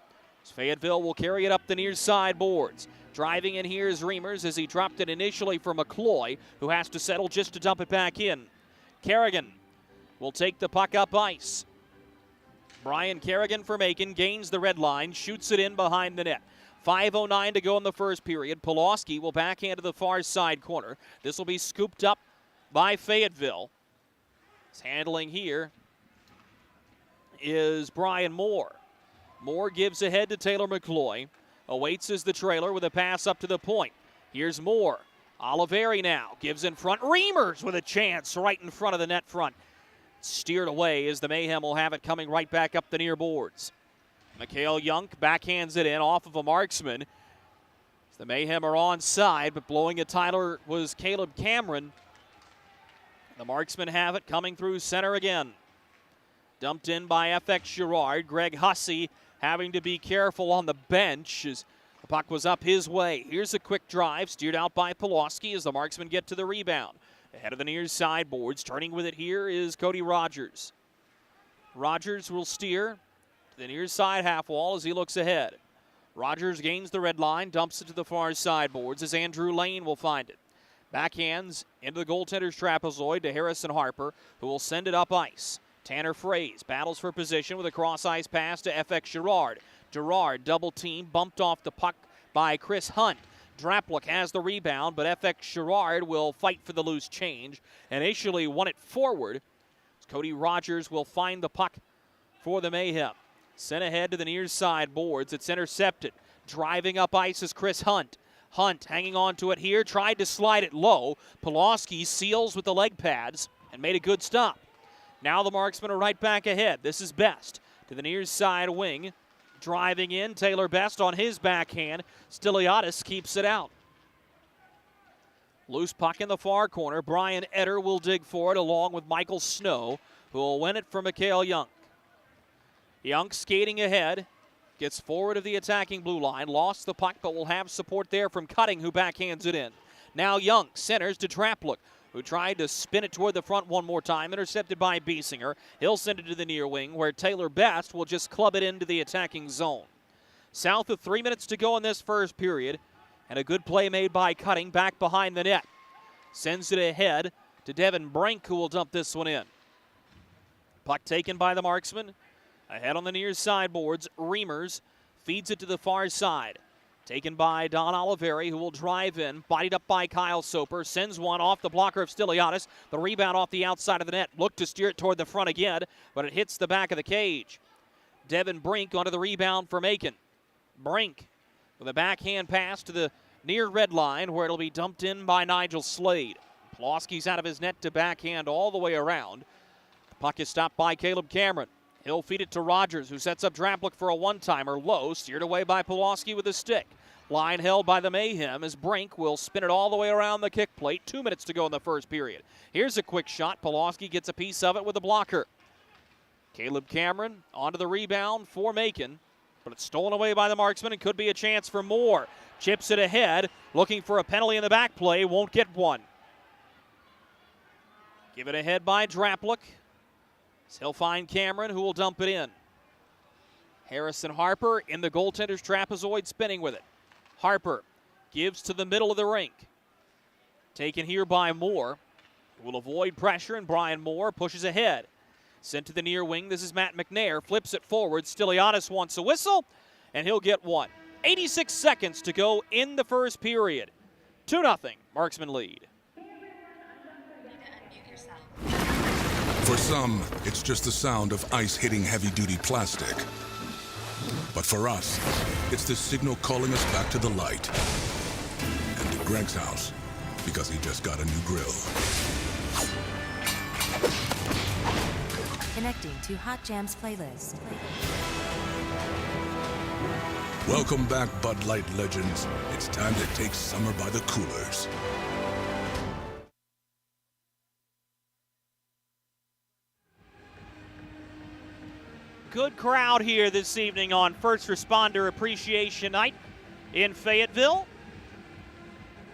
Fayetteville will carry it up the near side boards. Driving in here is Reimers as he dropped it initially for Mccloy, who has to settle just to dump it back in. Kerrigan will take the puck up ice. Brian Kerrigan for Macon gains the red line, shoots it in behind the net. 5:09 to go in the first period. Polowski will backhand to the far side corner. This will be scooped up by Fayetteville. His handling here is Brian Moore. Moore gives ahead to Taylor Mccloy. Awaits as the trailer with a pass up to the point. Here's Moore. Oliveri now gives in front. Reimers with a chance right in front of the net front. Steered away as the Mayhem will have it coming right back up the near boards. Mikhail Yunk backhands it in off of a Marksman. The Mayhem are onside, but blowing a Tyler was Caleb Cameron. The Marksmen have it coming through center again. Dumped in by FX Girard. Greg Hussey having to be careful on the bench as the puck was up his way. Here's a quick drive, steered out by Polowski as the Marksmen get to the rebound. Ahead of the near side boards, turning with it here is Cody Rogers. Rogers will steer the near side half wall as he looks ahead. Rogers gains the red line, dumps it to the far side boards as Andrew Lane will find it. Backhands into the goaltender's trapezoid to Harrison Harper, who will send it up ice. Tanner Fraze battles for position with a cross-ice pass to FX Girard. Girard double team, bumped off the puck by Chris Hunt. Draplik has the rebound, but FX Girard will fight for the loose change and initially won it forward. Cody Rogers will find the puck for the Mayhem. Sent ahead to the near side boards. It's intercepted. Driving up ice is Chris Hunt. Hunt hanging on to it here. Tried to slide it low. Polowski seals with the leg pads and made a good stop. Now the Marksmen are right back ahead. This is Best. to the near side wing. Driving in, Taylor Best on his backhand. Stiliadis keeps it out. Loose puck in the far corner. Brian Etter will dig for it along with Michael Snow, who will win it for Mikhail Young. Young skating ahead. Gets forward of the attacking blue line. Lost the puck, but will have support there from Cutting, who backhands it in. Now Young centers to Trapluk, who tried to spin it toward the front one more time. Intercepted by Biesinger. He'll send it to the near wing, where Taylor Best will just club it into the attacking zone. South of 3 minutes to go in this first period. And a good play made by Cutting back behind the net. Sends it ahead to Devin Brink, who will dump this one in. Puck taken by the Marksmen. Ahead on the near sideboards, Reimers feeds it to the far side. Taken by Don Oliveri, who will drive in. Bodied up by Kyle Soper. Sends one off the blocker of Stiliadis. The rebound off the outside of the net. Looked to steer it toward the front again, but it hits the back of the cage. Devin Brink onto the rebound for Macon. Brink with a backhand pass to the near red line, where it'll be dumped in by Nigel Slade. Polowski's out of his net to backhand all the way around. The puck is stopped by Caleb Cameron. He'll feed it to Rogers, who sets up Draplick for a one-timer. Low, steered away by Polowski with a stick. Line held by the Mayhem as Brink will spin it all the way around the kick plate. 2 minutes to go in the first period. Here's a quick shot. Polowski gets a piece of it with a blocker. Caleb Cameron onto the rebound for Macon, but it's stolen away by the Marksman and could be a chance for more. Chips it ahead, looking for a penalty in the back play, won't get one. Give it ahead by Draplick. He'll find Cameron, who will dump it in. Harrison Harper in the goaltender's trapezoid, spinning with it. Harper gives to the middle of the rink. Taken here by Moore. Will avoid pressure, and Brian Moore pushes ahead. Sent to the near wing. This is Matt McNair. Flips it forward. Stiliadis wants a whistle, and he'll get one. 86 seconds to go in the first period. 2-0, Marksman lead. For some, it's just the sound of ice hitting heavy-duty plastic. But for us, it's the signal calling us back to the light. And to Greg's house, because he just got a new grill. Connecting to Hot Jams playlist. Welcome back, Bud Light legends. It's time to take summer by the coolers. Good crowd here this evening on First Responder Appreciation Night in Fayetteville.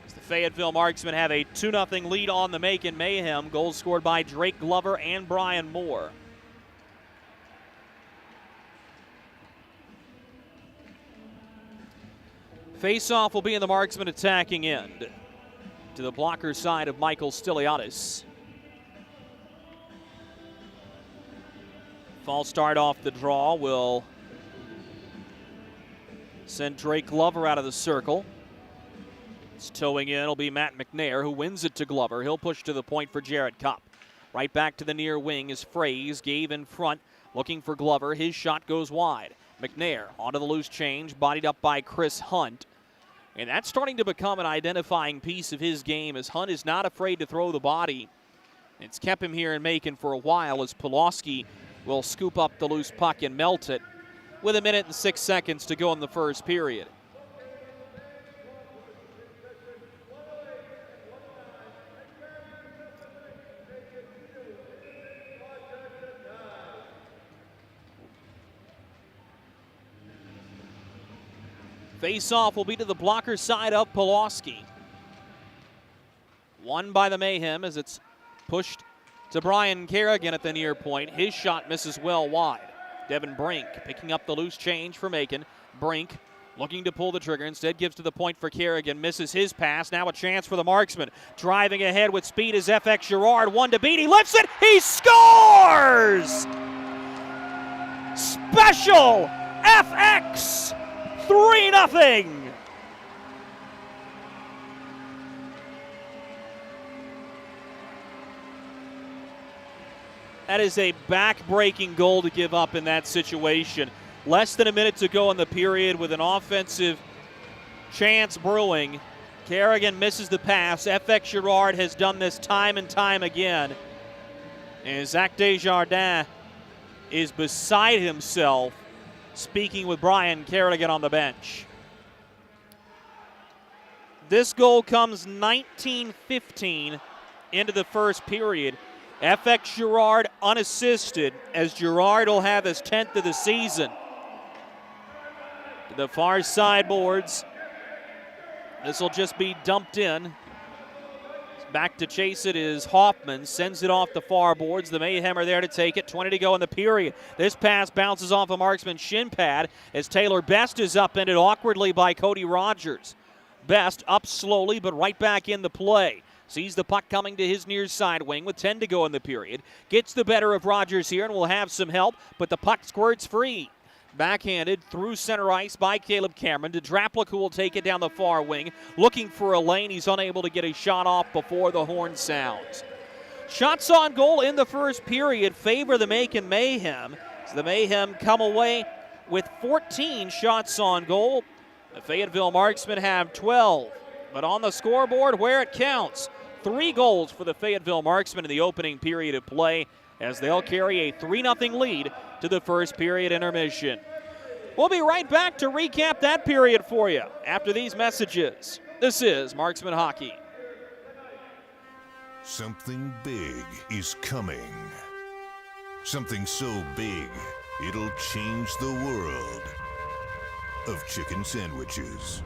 As the Fayetteville Marksmen have a 2-0 lead on the Macon Mayhem. Goals scored by Drake Glover and Brian Moore. Face-off will be in the Marksman attacking end. To the blocker side of Michael Stiliadis. False start off the draw will send Drake Glover out of the circle. It's towing in. It'll be Matt McNair, who wins it to Glover. He'll push to the point for Jared Kopp. Right back to the near wing is Fraze. Gave in front, looking for Glover. His shot goes wide. McNair onto the loose change, bodied up by Chris Hunt. And that's starting to become an identifying piece of his game, as Hunt is not afraid to throw the body. It's kept him here in Macon for a while, as Polowski will scoop up the loose puck and melt it with 1 minute and 6 seconds to go in the first period. Face-off will be to the blocker side of Polowski. Won by the Mayhem as it's pushed to Brian Kerrigan at the near point. His shot misses well wide. Devin Brink picking up the loose change for Macon. Brink looking to pull the trigger. Instead gives to the point for Kerrigan. Misses his pass. Now a chance for the Marksman. Driving ahead with speed is FX Girard. One to beat. He lifts it. He scores! Special FX! 3-0. That is a back-breaking goal to give up in that situation. Less than 1 minute to go in the period with an offensive chance brewing. Kerrigan misses the pass. FX Girard has done this time and time again. And Zach Desjardins is beside himself speaking with Brian Kerrigan on the bench. This goal comes 19-15 into the first period. FX Girard unassisted, as Girard will have his 10th of the season. To the far side boards. This will just be dumped in. Back to chase it is Hoffman, sends it off the far boards. The Mayhem are there to take it, 20 to go in the period. This pass bounces off a Marksman shin pad as Taylor Best is upended awkwardly by Cody Rogers. Best up slowly, but right back in the play. Sees the puck coming to his near side wing with 10 to go in the period. Gets the better of Rogers here and will have some help, but the puck squirts free. Backhanded through center ice by Caleb Cameron to Draplick, who will take it down the far wing. Looking for a lane. He's unable to get a shot off before the horn sounds. Shots on goal in the first period favor the Macon Mayhem. So the Mayhem come away with 14 shots on goal. The Fayetteville Marksmen have 12. But on the scoreboard where it counts, 3 goals for the Fayetteville Marksmen in the opening period of play as they'll carry a 3-0 lead to the first period intermission. We'll be right back to recap that period for you after these messages. This is Marksman Hockey. Something big is coming. Something so big, it'll change the world of chicken sandwiches.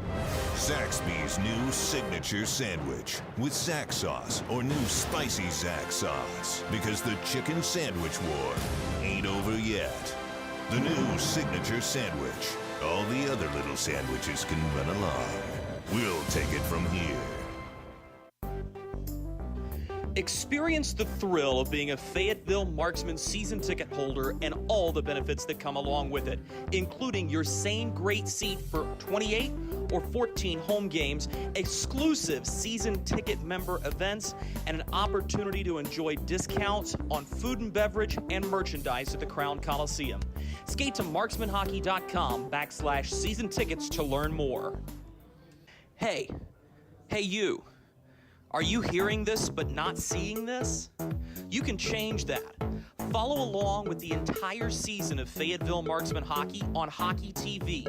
Zaxby's new signature sandwich with Zax sauce or new spicy Zax sauce, because the chicken sandwich war ain't over yet. The new signature sandwich. All the other little sandwiches can run along. We'll take it from here. Experience the thrill of being a Fayetteville Marksmen season ticket holder and all the benefits that come along with it, including your same great seat for 28 or 14 home games, exclusive season ticket member events, and an opportunity to enjoy discounts on food and beverage and merchandise at the Crown Coliseum. Skate to marksmanhockey.com/season tickets to learn more. Hey you. Are you hearing this but not seeing this? You can change that. Follow along with the entire season of Fayetteville Marksmen hockey on Hockey TV.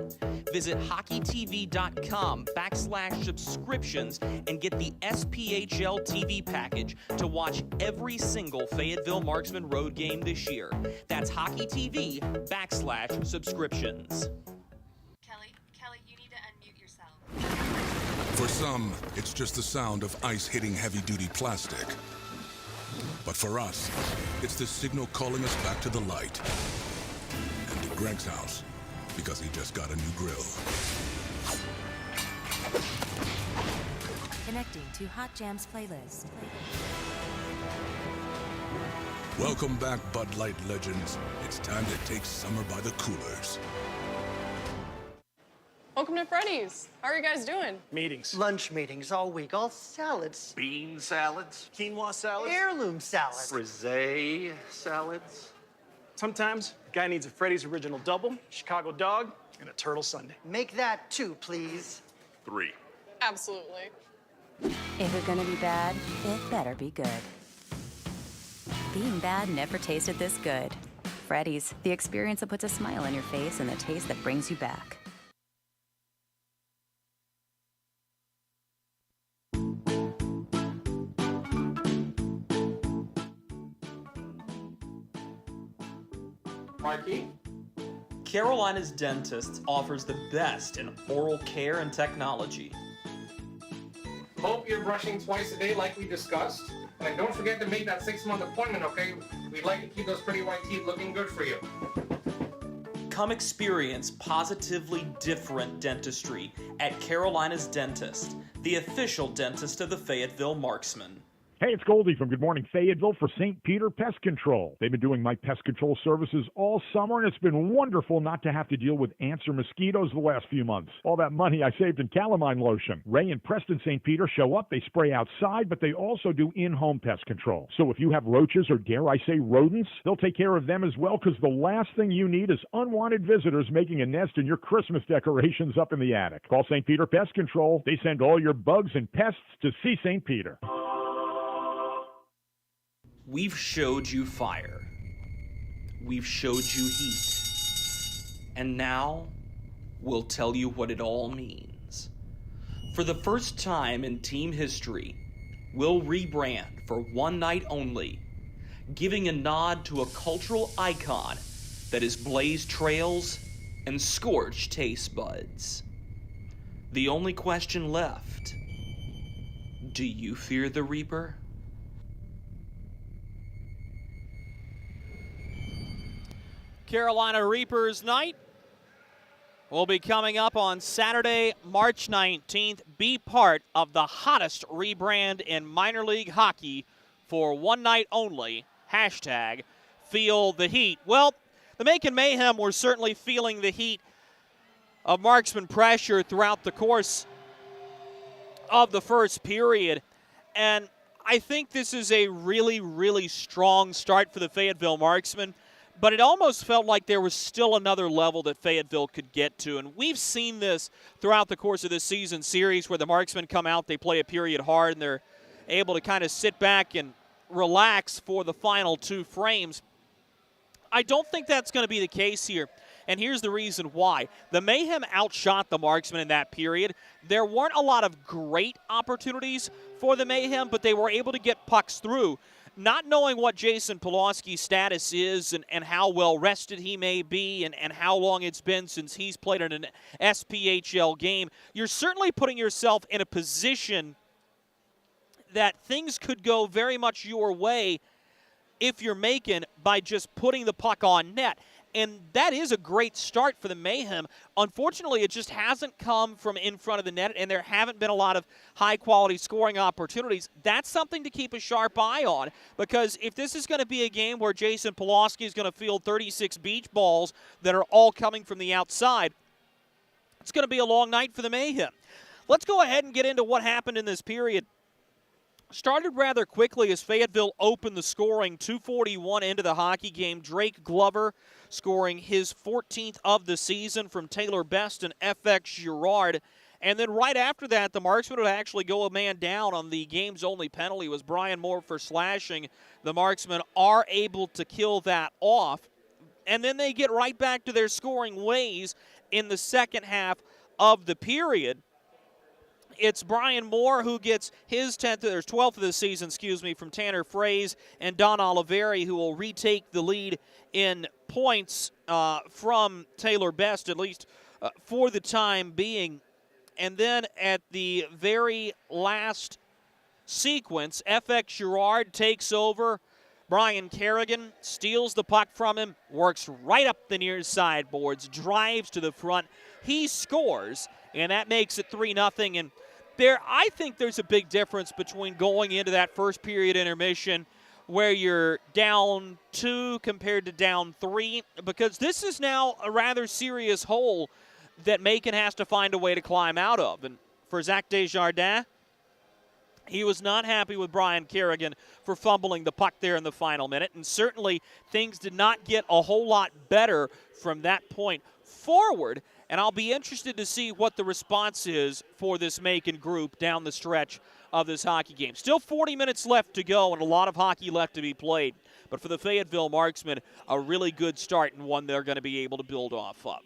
Visit hockeytv.com/subscriptions and get the SPHL TV package to watch every single Fayetteville Marksmen road game this year. That's hockeytv.com/subscriptions. Kelly, you need to unmute yourself. For some, it's just the sound of ice hitting heavy-duty plastic. But for us, it's the signal calling us back to the light. And to Greg's house, because he just got a new grill. Connecting to Hot Jams playlist. Welcome back, Bud Light legends. It's time to take summer by the coolers. Welcome to Freddy's. How are you guys doing? Meetings. Lunch meetings all week, all salads. Bean salads. Quinoa salads. Heirloom salads. Frisee salads. Sometimes a guy needs a Freddy's Original Double, Chicago Dog, and a Turtle Sundae. Make that 2, please. 3. Absolutely. If you're gonna be bad, it better be good. Being bad never tasted this good. Freddy's, the experience that puts a smile on your face and the taste that brings you back. Marky? Carolina's Dentists offers the best in oral care and technology. Hope you're brushing twice a day like we discussed. And don't forget to make that 6-month appointment, okay? We'd like to keep those pretty white teeth looking good for you. Come experience positively different dentistry at Carolina's Dentist, the official dentist of the Fayetteville Marksmen. Hey, it's Goldie from Good Morning Fayetteville for St. Peter Pest Control. They've been doing my pest control services all summer, and it's been wonderful not to have to deal with ants or mosquitoes the last few months. All that money I saved in calamine lotion. Ray and Preston St. Peter show up. They spray outside, but they also do in-home pest control. So if you have roaches or, dare I say, rodents, they'll take care of them as well, because the last thing you need is unwanted visitors making a nest in your Christmas decorations up in the attic. Call St. Peter Pest Control. They send all your bugs and pests to see St. Peter. We've showed you fire. we've showed you heat. And now, we'll tell you what it all means. For the first time in team history, we'll rebrand for one night only, giving a nod to a cultural icon that has blazed trails and scorched taste buds. The only question left, do you fear the Reaper? Carolina Reapers night will be coming up on Saturday, March 19th. Be part of the hottest rebrand in minor league hockey for one night only. Hashtag feel the heat. Well, the Macon Mayhem were certainly feeling the heat of marksman pressure throughout the course of the first period. And I think this is a really, really strong start for the Fayetteville Marksmen. But it almost felt like there was still another level that Fayetteville could get to. And we've seen this throughout the course of this season series where the Marksmen come out, they play a period hard, and they're able to kind of sit back and relax for the final two frames. I don't think that's going to be the case here. And here's the reason why. The Mayhem outshot the Marksmen in that period. There weren't a lot of great opportunities for the Mayhem, but they were able to get pucks through. Not knowing what Jason Polowski's status is and how well rested he may be and how long it's been since he's played in an SPHL game, you're certainly putting yourself in a position that things could go very much your way if you're Macon by just putting the puck on net. And that is a great start for the Mayhem. Unfortunately, it just hasn't come from in front of the net, and there haven't been a lot of high-quality scoring opportunities. That's something to keep a sharp eye on, because if this is going to be a game where Jason Polowski is going to field 36 beach balls that are all coming from the outside, it's going to be a long night for the Mayhem. Let's go ahead and get into what happened in this period. Started rather quickly as Fayetteville opened the scoring, 2:41 into the hockey game. Drake Glover scoring his 14th of the season from Taylor Best and FX Girard. And then right after that, the Marksmen would actually go a man down on the game's only penalty. It was Brian Moore for slashing. The Marksmen are able to kill that off. And then they get right back to their scoring ways in the second half of the period. It's Brian Moore who gets his 12th of the season, from Tanner Fraze, and Don Oliveri, who will retake the lead in points from Taylor Best, at least for the time being. And then at the very last sequence, FX Girard takes over. Brian Kerrigan steals the puck from him, works right up the near side boards, drives to the front. He scores, and that makes it 3-0. And I think there's a big difference between going into that first period intermission where you're down 2 compared to down 3, because this is now a rather serious hole that Macon has to find a way to climb out of. And for Zach Desjardins, he was not happy with Brian Kerrigan for fumbling the puck there in the final minute, and certainly things did not get a whole lot better from that point forward. And I'll be interested to see what the response is for this Macon group down the stretch of this hockey game. Still 40 minutes left to go and a lot of hockey left to be played. But for the Fayetteville Marksmen, a really good start and one they're going to be able to build off of.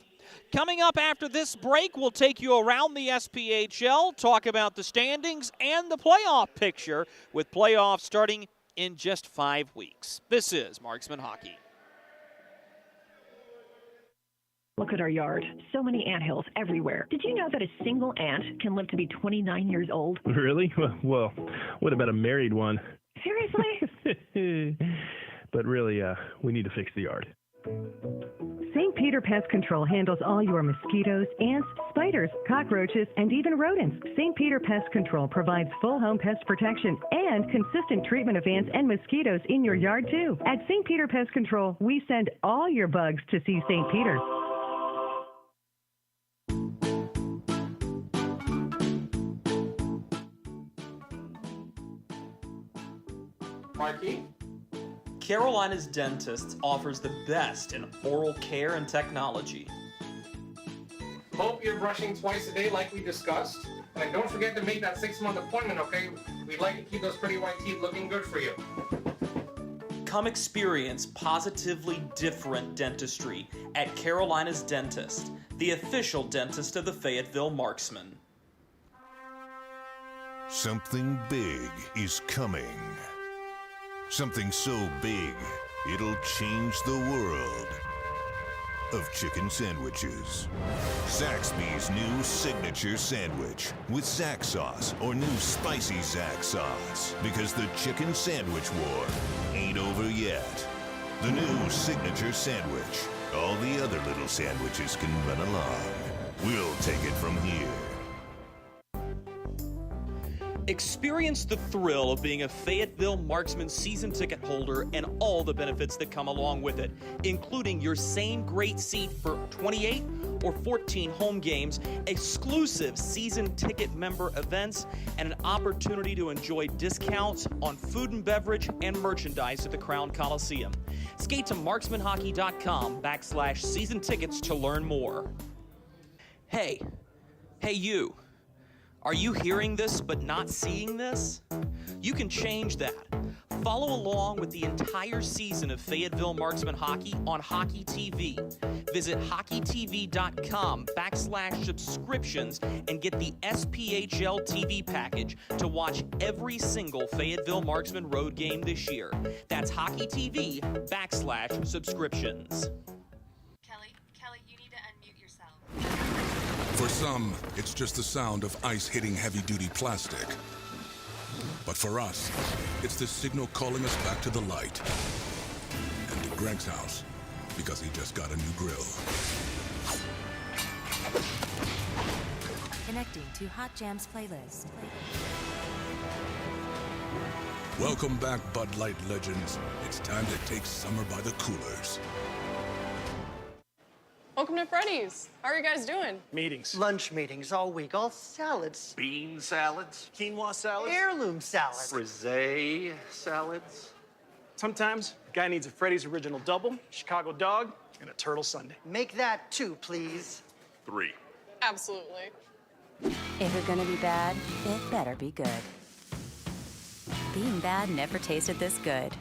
Coming up after this break, we'll take you around the SPHL, talk about the standings and the playoff picture, with playoffs starting in just 5 weeks. This is Marksman Hockey. Look at our yard. So many anthills everywhere. Did you know that a single ant can live to be 29 years old? Really? Well, what about a married one? Seriously? But really, we need to fix the yard. St. Peter Pest Control handles all your mosquitoes, ants, spiders, cockroaches, and even rodents. St. Peter Pest Control provides full home pest protection and consistent treatment of ants and mosquitoes in your yard, too. At St. Peter Pest Control, we send all your bugs to see St. Peter. Marky? Carolina's Dentists offers the best in oral care and technology. Hope you're brushing twice a day like we discussed. And don't forget to make that 6-month appointment, okay? We'd like to keep those pretty white teeth looking good for you. Come experience positively different dentistry at Carolina's Dentist, the official dentist of the Fayetteville Marksmen. Something big is coming. Something so big, it'll change the world of chicken sandwiches. Zaxby's new signature sandwich with Zax sauce or new spicy Zax sauce. Because the chicken sandwich war ain't over yet. The new signature sandwich. All the other little sandwiches can run along. We'll take it from here. Experience the thrill of being a Fayetteville Marksmen season ticket holder and all the benefits that come along with it, including your same great seat for 28 or 14 home games, exclusive season ticket member events, and an opportunity to enjoy discounts on food and beverage and merchandise at the Crown Coliseum. Skate to marksmanhockey.com/season tickets to learn more. Hey you. Are you hearing this but not seeing this? You can change that. Follow along with the entire season of Fayetteville Marksmen hockey on Hockey TV. Visit hockeytv.com/subscriptions and get the SPHL TV package to watch every single Fayetteville Marksmen road game this year. That's hockeytv.com/subscriptions. Kelly, you need to unmute yourself. For some, it's just the sound of ice hitting heavy-duty plastic. But for us, it's the signal calling us back to the light. And to Greg's house, because he just got a new grill. Connecting to Hot Jams playlist. Welcome back, Bud Light legends. It's time to take summer by the coolers. Welcome to Freddy's. How are you guys doing? Meetings. Lunch meetings all week, all salads. Bean salads. Quinoa salads. Heirloom salads. Frisee salads. Sometimes a guy needs a Freddy's Original Double, Chicago Dog, and a Turtle Sundae. Make that 2, please. 3. Absolutely. If you're gonna be bad, it better be good. Being bad never tasted this good.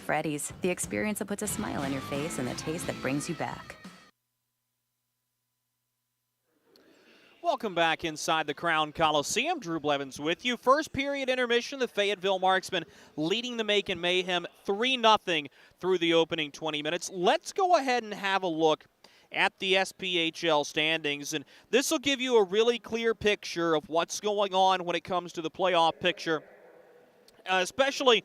Freddy's, the experience that puts a smile on your face and the taste that brings you back. Welcome back inside the Crown Coliseum. Drew Blevins with you. First period intermission, the Fayetteville Marksmen leading the Macon Mayhem 3-0 through the opening 20 minutes. Let's go ahead and have a look at the SPHL standings, and this will give you a really clear picture of what's going on when it comes to the playoff picture, especially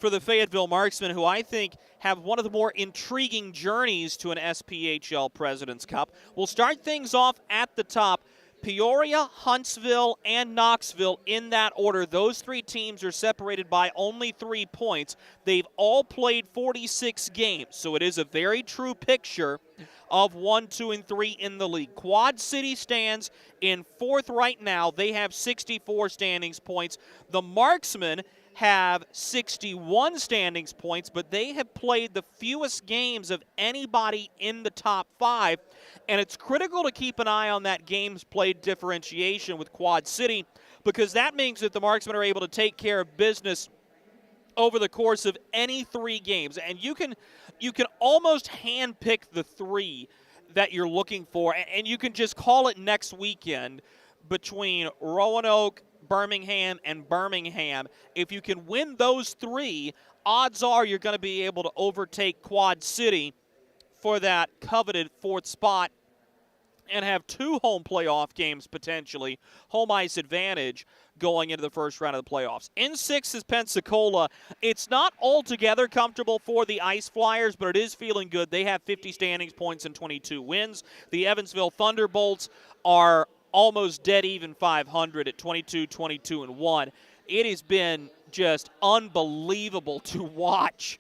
for the Fayetteville Marksmen, who I think have one of the more intriguing journeys to an SPHL President's Cup. We'll start things off at the top. Peoria, Huntsville, and Knoxville in that order. Those three teams are separated by only 3 points. They've all played 46 games, so it is a very true picture of 1, 2, and 3 in the league. Quad City stands in 4th right now. They have 64 standings points. The Marksmen have 61 standings points, but they have played the fewest games of anybody in the top 5, and it's critical to keep an eye on that games played differentiation with Quad City, because that means that the Marksmen are able to take care of business over the course of any 3 games, and you can almost handpick the 3 that you're looking for, and you can just call it next weekend between Roanoke, Birmingham, and Birmingham. If you can win those 3, odds are you're going to be able to overtake Quad City for that coveted 4th spot and have 2 home playoff games potentially, home ice advantage going into the first round of the playoffs. In 6th is Pensacola. It's not altogether comfortable for the Ice Flyers, but it is feeling good. They have 50 standings points and 22 wins. The Evansville Thunderbolts are almost dead even 500 at 22, 22, and 1. It has been just unbelievable to watch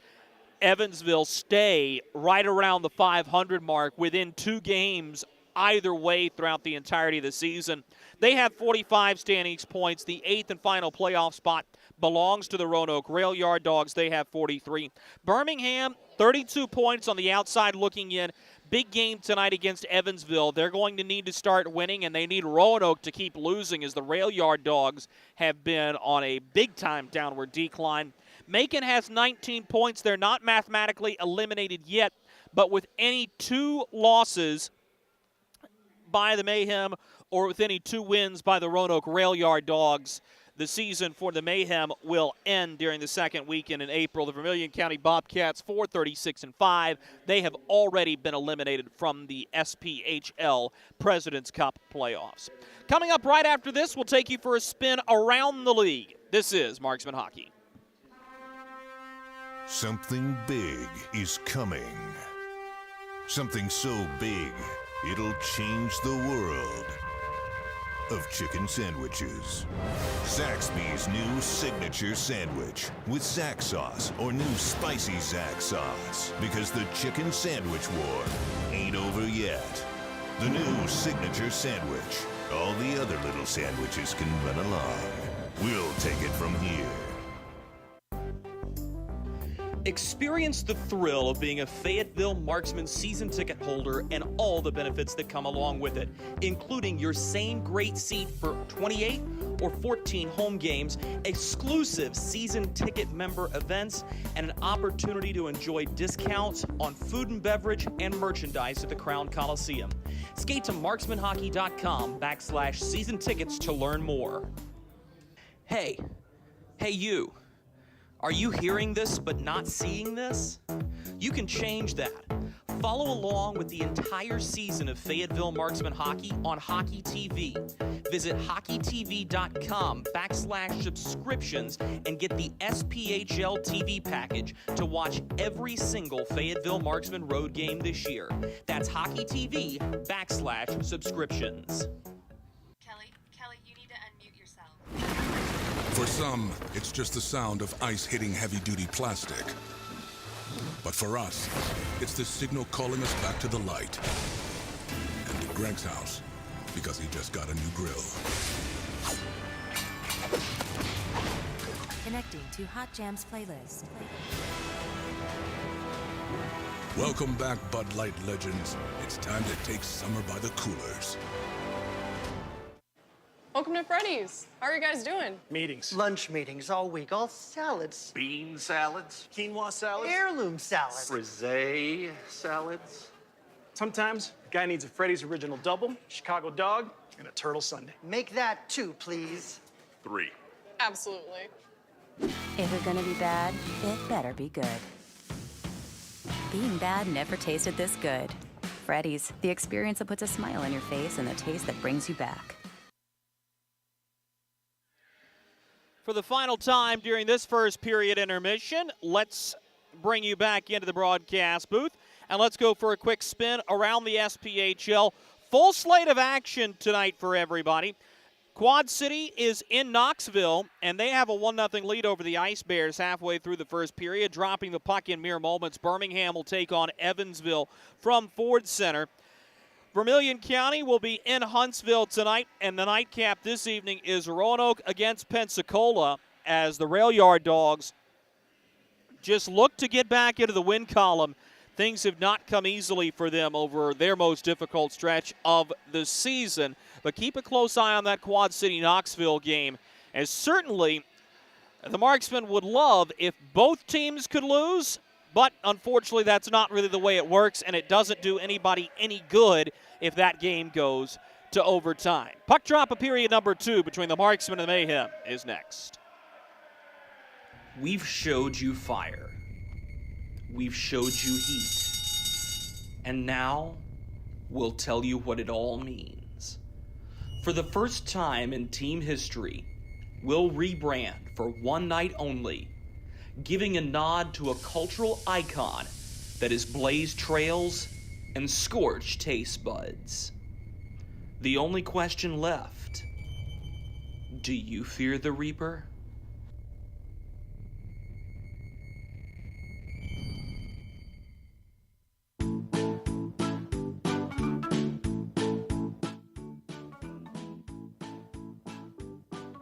Evansville stay right around the 500 mark within 2 games either way throughout the entirety of the season. They have 45 standings points. The 8th and final playoff spot belongs to the Roanoke Rail Yard Dogs. They have 43. Birmingham, 32 points on the outside looking in. Big game tonight against Evansville. They're going to need to start winning, and they need Roanoke to keep losing as the Rail Yard Dogs have been on a big-time downward decline. Macon has 19 points. They're not mathematically eliminated yet, but with any 2 losses by the Mayhem or with any 2 wins by the Roanoke Rail Yard Dogs, the season for the Mayhem will end during the second weekend in April. The Vermilion County Bobcats 4-36-5. They have already been eliminated from the SPHL President's Cup playoffs. Coming up right after this, we'll take you for a spin around the league. This is Marksman Hockey. Something big is coming. Something so big, it'll change the world of chicken sandwiches. Zaxby's new signature sandwich with Zax sauce or new spicy Zax sauce, because the chicken sandwich war ain't over yet. The new signature sandwich. All the other little sandwiches can run along. We'll take it from here. Experience the thrill of being a Fayetteville Marksmen season ticket holder and all the benefits that come along with it, including your same great seat for 28 or 14 home games, exclusive season ticket member events, and an opportunity to enjoy discounts on food and beverage and merchandise at the Crown Coliseum. Skate to marksmanhockey.com/season tickets to learn more. Hey you. Are you hearing this but not seeing this? You can change that. Follow along with the entire season of Fayetteville Marksmen hockey on Hockey TV. Visit hockeytv.com/subscriptions and get the SPHL TV package to watch every single Fayetteville Marksmen road game this year. That's hockeytv.com/subscriptions. Kelly, you need to unmute yourself. For some, it's just the sound of ice hitting heavy-duty plastic. But for us, it's the signal calling us back to the light. And to Greg's house, because he just got a new grill. Connecting to Hot Jams playlist. Welcome back, Bud Light legends. It's time to take summer by the coolers. Welcome to Freddy's. How are you guys doing? Meetings. Lunch meetings all week, all salads. Bean salads. Quinoa salads. Heirloom salads. Frisee salads. Sometimes a guy needs a Freddy's Original Double, Chicago Dog, and a Turtle Sundae. Make that 2, please. 3. Absolutely. If you're gonna be bad, it better be good. Being bad never tasted this good. Freddy's, the experience that puts a smile on your face and the taste that brings you back. For the final time during this first period intermission, let's bring you back into the broadcast booth, and let's go for a quick spin around the SPHL. Full slate of action tonight for everybody. Quad City is in Knoxville, and they have a 1-0 lead over the Ice Bears halfway through the first period, dropping the puck in mere moments. Birmingham will take on Evansville from Ford Center. Vermilion County will be in Huntsville tonight, and the nightcap this evening is Roanoke against Pensacola, as the Rail Yard Dogs just look to get back into the win column. Things have not come easily for them over their most difficult stretch of the season, but keep a close eye on that Quad City-Knoxville game, as certainly the Marksmen would love if both teams could lose, but unfortunately that's not really the way it works, and it doesn't do anybody any good if that game goes to overtime. Puck drop of period number 2 between the Marksmen and the Mayhem is next. We've showed you fire. We've showed you heat. And now, we'll tell you what it all means. For the first time in team history, we'll rebrand for one night only, giving a nod to a cultural icon that has blazed trails and scorched taste buds. The only question left, do you fear the Reaper?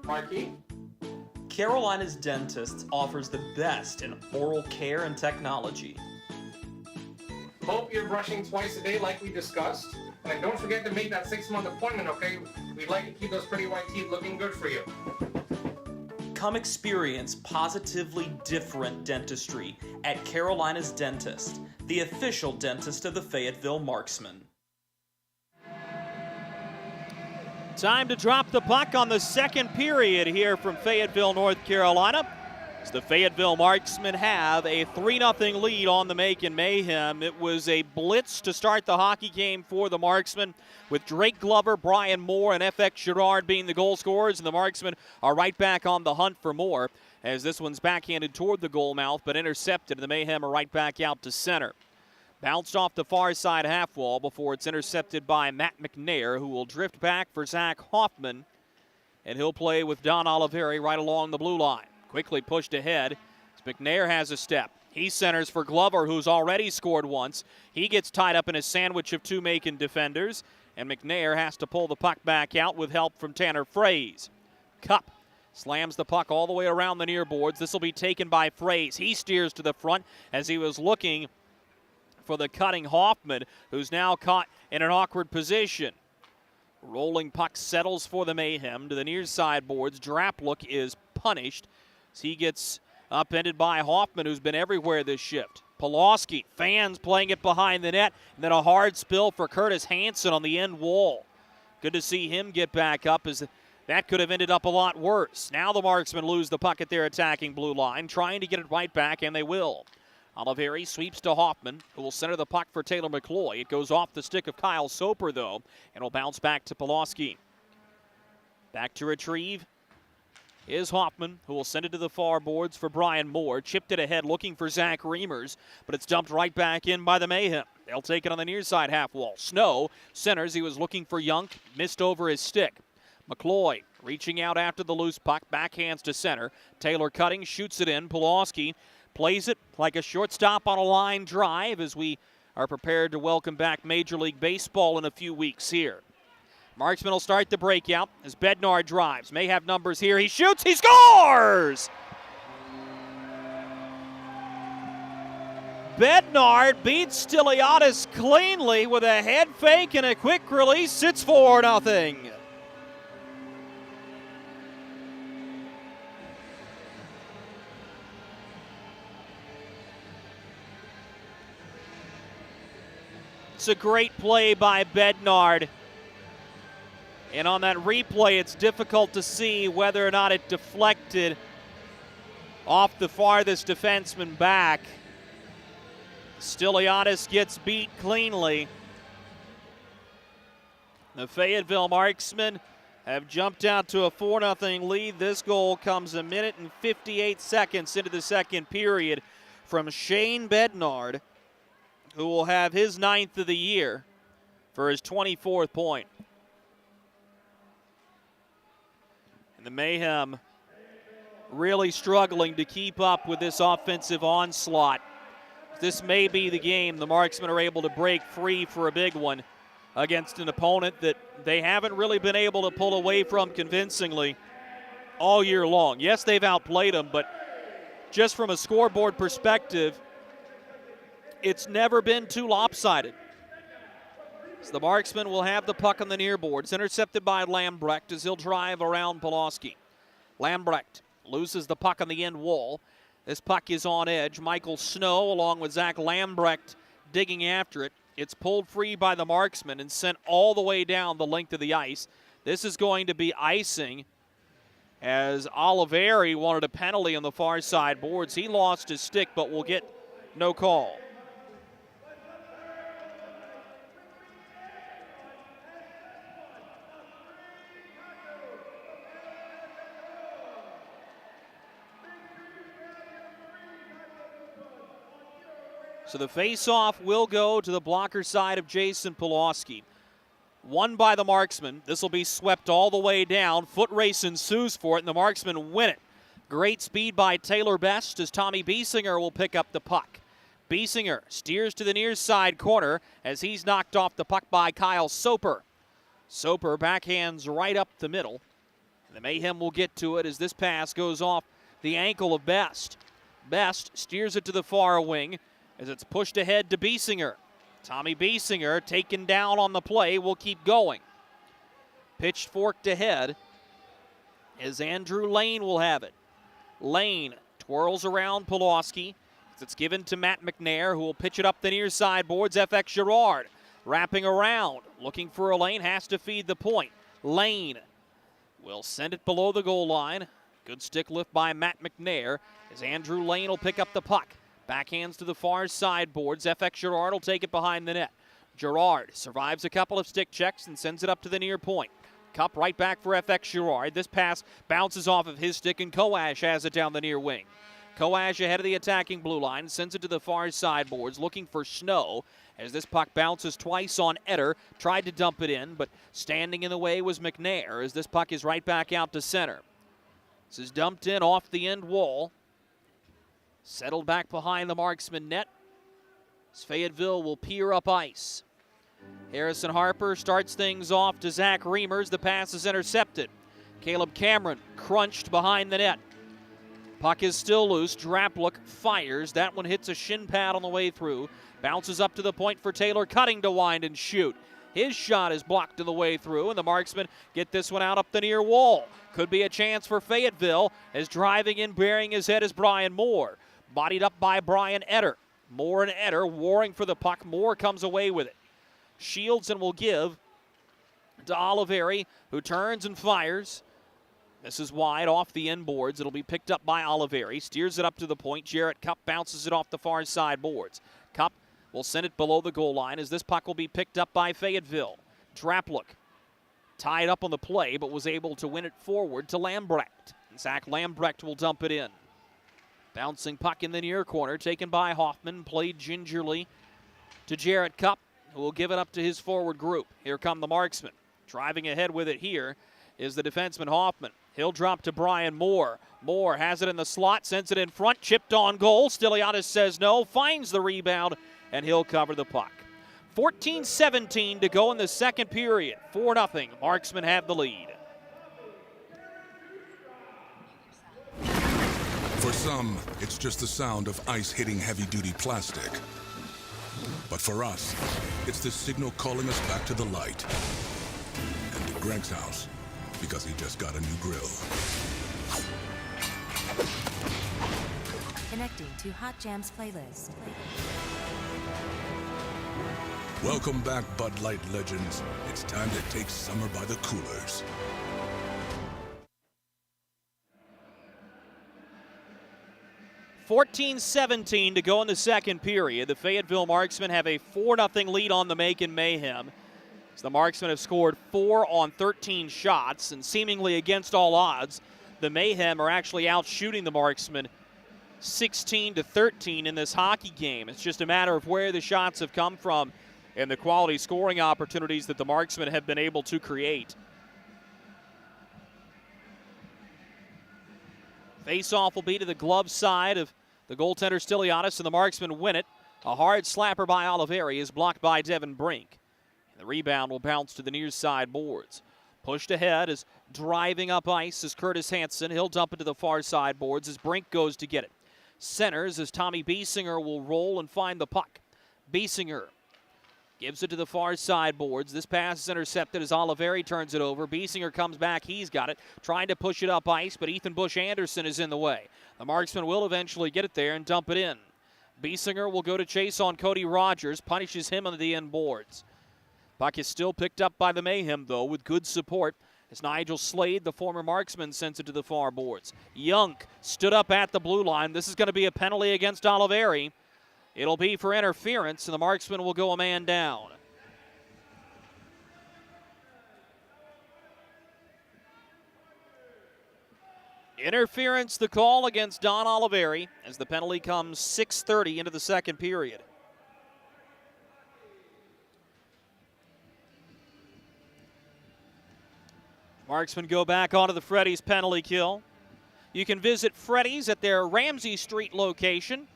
Marky? Carolina's Dentist offers the best in oral care and technology. Hope you're brushing twice a day like we discussed. And don't forget to make that 6-month appointment, okay? We'd like to keep those pretty white teeth looking good for you. Come experience positively different dentistry at Carolina's Dentist, the official dentist of the Fayetteville Marksmen. Time to drop the puck on the second period here from Fayetteville, North Carolina. As the Fayetteville Marksmen have a 3-0 lead on the Macon Mayhem. It was a blitz to start the hockey game for the Marksmen, with Drake Glover, Brian Moore, and FX Girard being the goal scorers, and the Marksmen are right back on the hunt for more, as this one's backhanded toward the goal mouth, but intercepted, and the Mayhem are right back out to center. Bounced off the far side half wall before it's intercepted by Matt McNair, who will drift back for Zach Hoffman, and he'll play with Don Oliveri right along the blue line. Quickly pushed ahead as McNair has a step. He centers for Glover, who's already scored once. He gets tied up in a sandwich of two Macon defenders, and McNair has to pull the puck back out with help from Tanner Fraze. Cup slams the puck all the way around the near boards. This will be taken by Fraze. He steers to the front as he was looking for the cutting Hoffman, who's now caught in an awkward position. Rolling puck settles for the Mayhem to the near side boards. Draplook is punished as he gets upended by Hoffman, who's been everywhere this shift. Polowski, fans playing it behind the net, and then a hard spill for Curtis Hansen on the end wall. Good to see him get back up, as that could have ended up a lot worse. Now the Marksmen lose the puck at their attacking blue line, trying to get it right back, and they will. Oliveri sweeps to Hoffman, who will center the puck for Taylor Mccloy. It goes off the stick of Kyle Soper, though, and will bounce back to Polowski. Back to retrieve is Hoffman, who will send it to the far boards for Brian Moore. Chipped it ahead, looking for Zach Reimers, but it's dumped right back in by the Mayhem. They'll take it on the near side half wall. Snow centers. He was looking for Young, missed over his stick. Mccloy reaching out after the loose puck, backhands to center. Taylor cutting, shoots it in. Polowski plays it like a shortstop on a line drive, as we are prepared to welcome back Major League Baseball in a few weeks here. Marksman will start the breakout as Bednar drives. May have numbers here. He shoots. He scores! Bednar beats Stiliadis cleanly with a head fake and a quick release. It's 4-0. It's a great play by Bednar. And on that replay, it's difficult to see whether or not it deflected off the farthest defenseman back. Stiliadis gets beat cleanly. The Fayetteville Marksmen have jumped out to a 4-0 lead. This goal comes 1 minute and 58 seconds into the second period from Shane Bednar, who will have his 9th of the year for his 24th point. And the Mayhem really struggling to keep up with this offensive onslaught. This may be the game the Marksmen are able to break free for a big one against an opponent that they haven't really been able to pull away from convincingly all year long. Yes, they've outplayed them, but just from a scoreboard perspective, it's never been too lopsided. So the Marksmen will have the puck on the near boards, intercepted by Lambrecht as he'll drive around Polowski. Lambrecht loses the puck on the end wall. This puck is on edge. Michael Snow along with Zach Lambrecht digging after it. It's pulled free by the Marksmen and sent all the way down the length of the ice. This is going to be icing, as Oliveri wanted a penalty on the far side boards. He lost his stick but will get no call. So the face-off will go to the blocker side of Jason Polowski. Won by the Marksmen. This will be swept all the way down. Foot race ensues for it, and the Marksmen win it. Great speed by Taylor Best as Tommy Biesinger will pick up the puck. Biesinger steers to the near side corner as he's knocked off the puck by Kyle Soper. Soper backhands right up the middle. The Mayhem will get to it as this pass goes off the ankle of Best. Best steers it to the far wing as it's pushed ahead to Biesinger. Tommy Biesinger, taken down on the play, will keep going. Pitched forked ahead as Andrew Lane will have it. Lane twirls around Polowski. It's given to Matt McNair, who will pitch it up the near side boards. FX Girard wrapping around, looking for a lane, has to feed the point. Lane will send it below the goal line. Good stick lift by Matt McNair as Andrew Lane will pick up the puck. Backhands to the far side boards. FX Girard will take it behind the net. Girard survives a couple of stick checks and sends it up to the near point. Cup right back for FX Girard. This pass bounces off of his stick and Koash has it down the near wing. Koash ahead of the attacking blue line, sends it to the far sideboards, looking for Snow as this puck bounces twice on Etter. Tried to dump it in, but standing in the way was McNair as this puck is right back out to center. This is dumped in off the end wall. Settled back behind the Marksman net as Fayetteville will peer up ice. Harrison Harper starts things off to Zach Reimers. The pass is intercepted. Caleb Cameron crunched behind the net. Puck is still loose. Draplook fires. That one hits a shin pad on the way through. Bounces up to the point for Taylor Cutting to wind and shoot. His shot is blocked on the way through, and the Marksmen get this one out up the near wall. Could be a chance for Fayetteville as driving in, bearing his head is Brian Moore. Bodied up by Brian Etter. Moore and Etter warring for the puck. Moore comes away with it. Shields and will give to Oliveri, who turns and fires. This is wide off the end boards. It'll be picked up by Oliveri. Steers it up to the point. Jarrett Cup bounces it off the far side boards. Cup will send it below the goal line as this puck will be picked up by Fayetteville. Draplook tied up on the play, but was able to win it forward to Lambrecht. Zach Lambrecht will dump it in. Bouncing puck in the near corner, taken by Hoffman, played gingerly to Jarrett Cup, who will give it up to his forward group. Here come the Marksmen. Driving ahead with it here is the defenseman Hoffman. He'll drop to Brian Moore. Moore has it in the slot, sends it in front, chipped on goal. Stiliadis says no, finds the rebound, and he'll cover the puck. 14-17 to go in the second period. 4-0, Marksmen have the lead. For some, it's just the sound of ice hitting heavy-duty plastic. But for us, it's the signal calling us back to the light. And to Greg's house, because he just got a new grill. Connecting to Hot Jams playlist. Welcome back, Bud Light legends. It's time to take summer by the coolers. $14-17 to go in the second period. The Fayetteville Marksmen have a 4-0 lead on the Macon Mayhem. So the Marksmen have scored 4 on 13 shots, and seemingly against all odds, the Mayhem are actually out shooting the Marksmen 16-13 in this hockey game. It's just a matter of where the shots have come from and the quality scoring opportunities that the Marksmen have been able to create. Face-off will be to the glove side of the goaltender Stiliadis, and the Marksmen win it. A hard slapper by Oliveri is blocked by Devin Brink. And the rebound will bounce to the near side boards. Pushed ahead is driving up ice is Curtis Hansen. He'll dump it to the far side boards as Brink goes to get it. Centers as Tommy Biesinger will roll and find the puck. Biesinger gives it to the far side boards. This pass is intercepted as Oliveri turns it over. Biesinger comes back. He's got it. Trying to push it up ice, but Ethan Bush Anderson is in the way. The Marksman will eventually get it there and dump it in. Biesinger will go to chase on Cody Rogers. Punishes him on the end boards. Puck is still picked up by the Mayhem, though, with good support as Nigel Slade, the former Marksman, sends it to the far boards. Young stood up at the blue line. This is going to be a penalty against Oliveri. It'll be for interference, and the Marksman will go a man down. Interference, the call against Don Oliveri, as the penalty comes 6:30 into the second period. Marksmen go back onto the Freddy's penalty kill. You can visit Freddy's at their Ramsey Street location.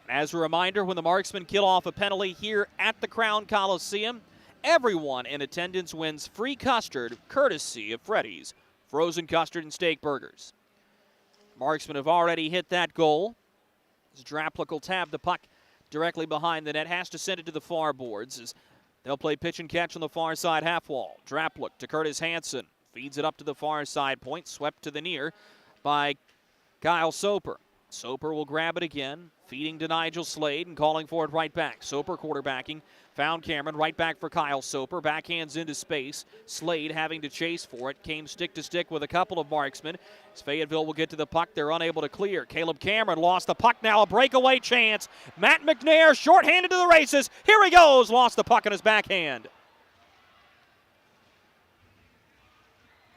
As a reminder, when the Marksmen kill off a penalty here at the Crown Coliseum, everyone in attendance wins free custard courtesy of Freddy's frozen custard and steak burgers. Marksmen have already hit that goal. As Draplook will tab the puck directly behind the net, has to send it to the far boards as they'll play pitch and catch on the far side half wall. Draplook to Curtis Hansen. Feeds it up to the far side point, swept to the near by Kyle Soper. Soper will grab it again, feeding to Nigel Slade and calling for it right back. Soper quarterbacking, found Cameron, right back for Kyle Soper. Backhands into space. Slade having to chase for it. Came stick to stick with a couple of marksmen. As Fayetteville will get to the puck, they're unable to clear. Caleb Cameron lost the puck now, a breakaway chance. Matt McNair shorthanded to the races. Here he goes, lost the puck in his backhand.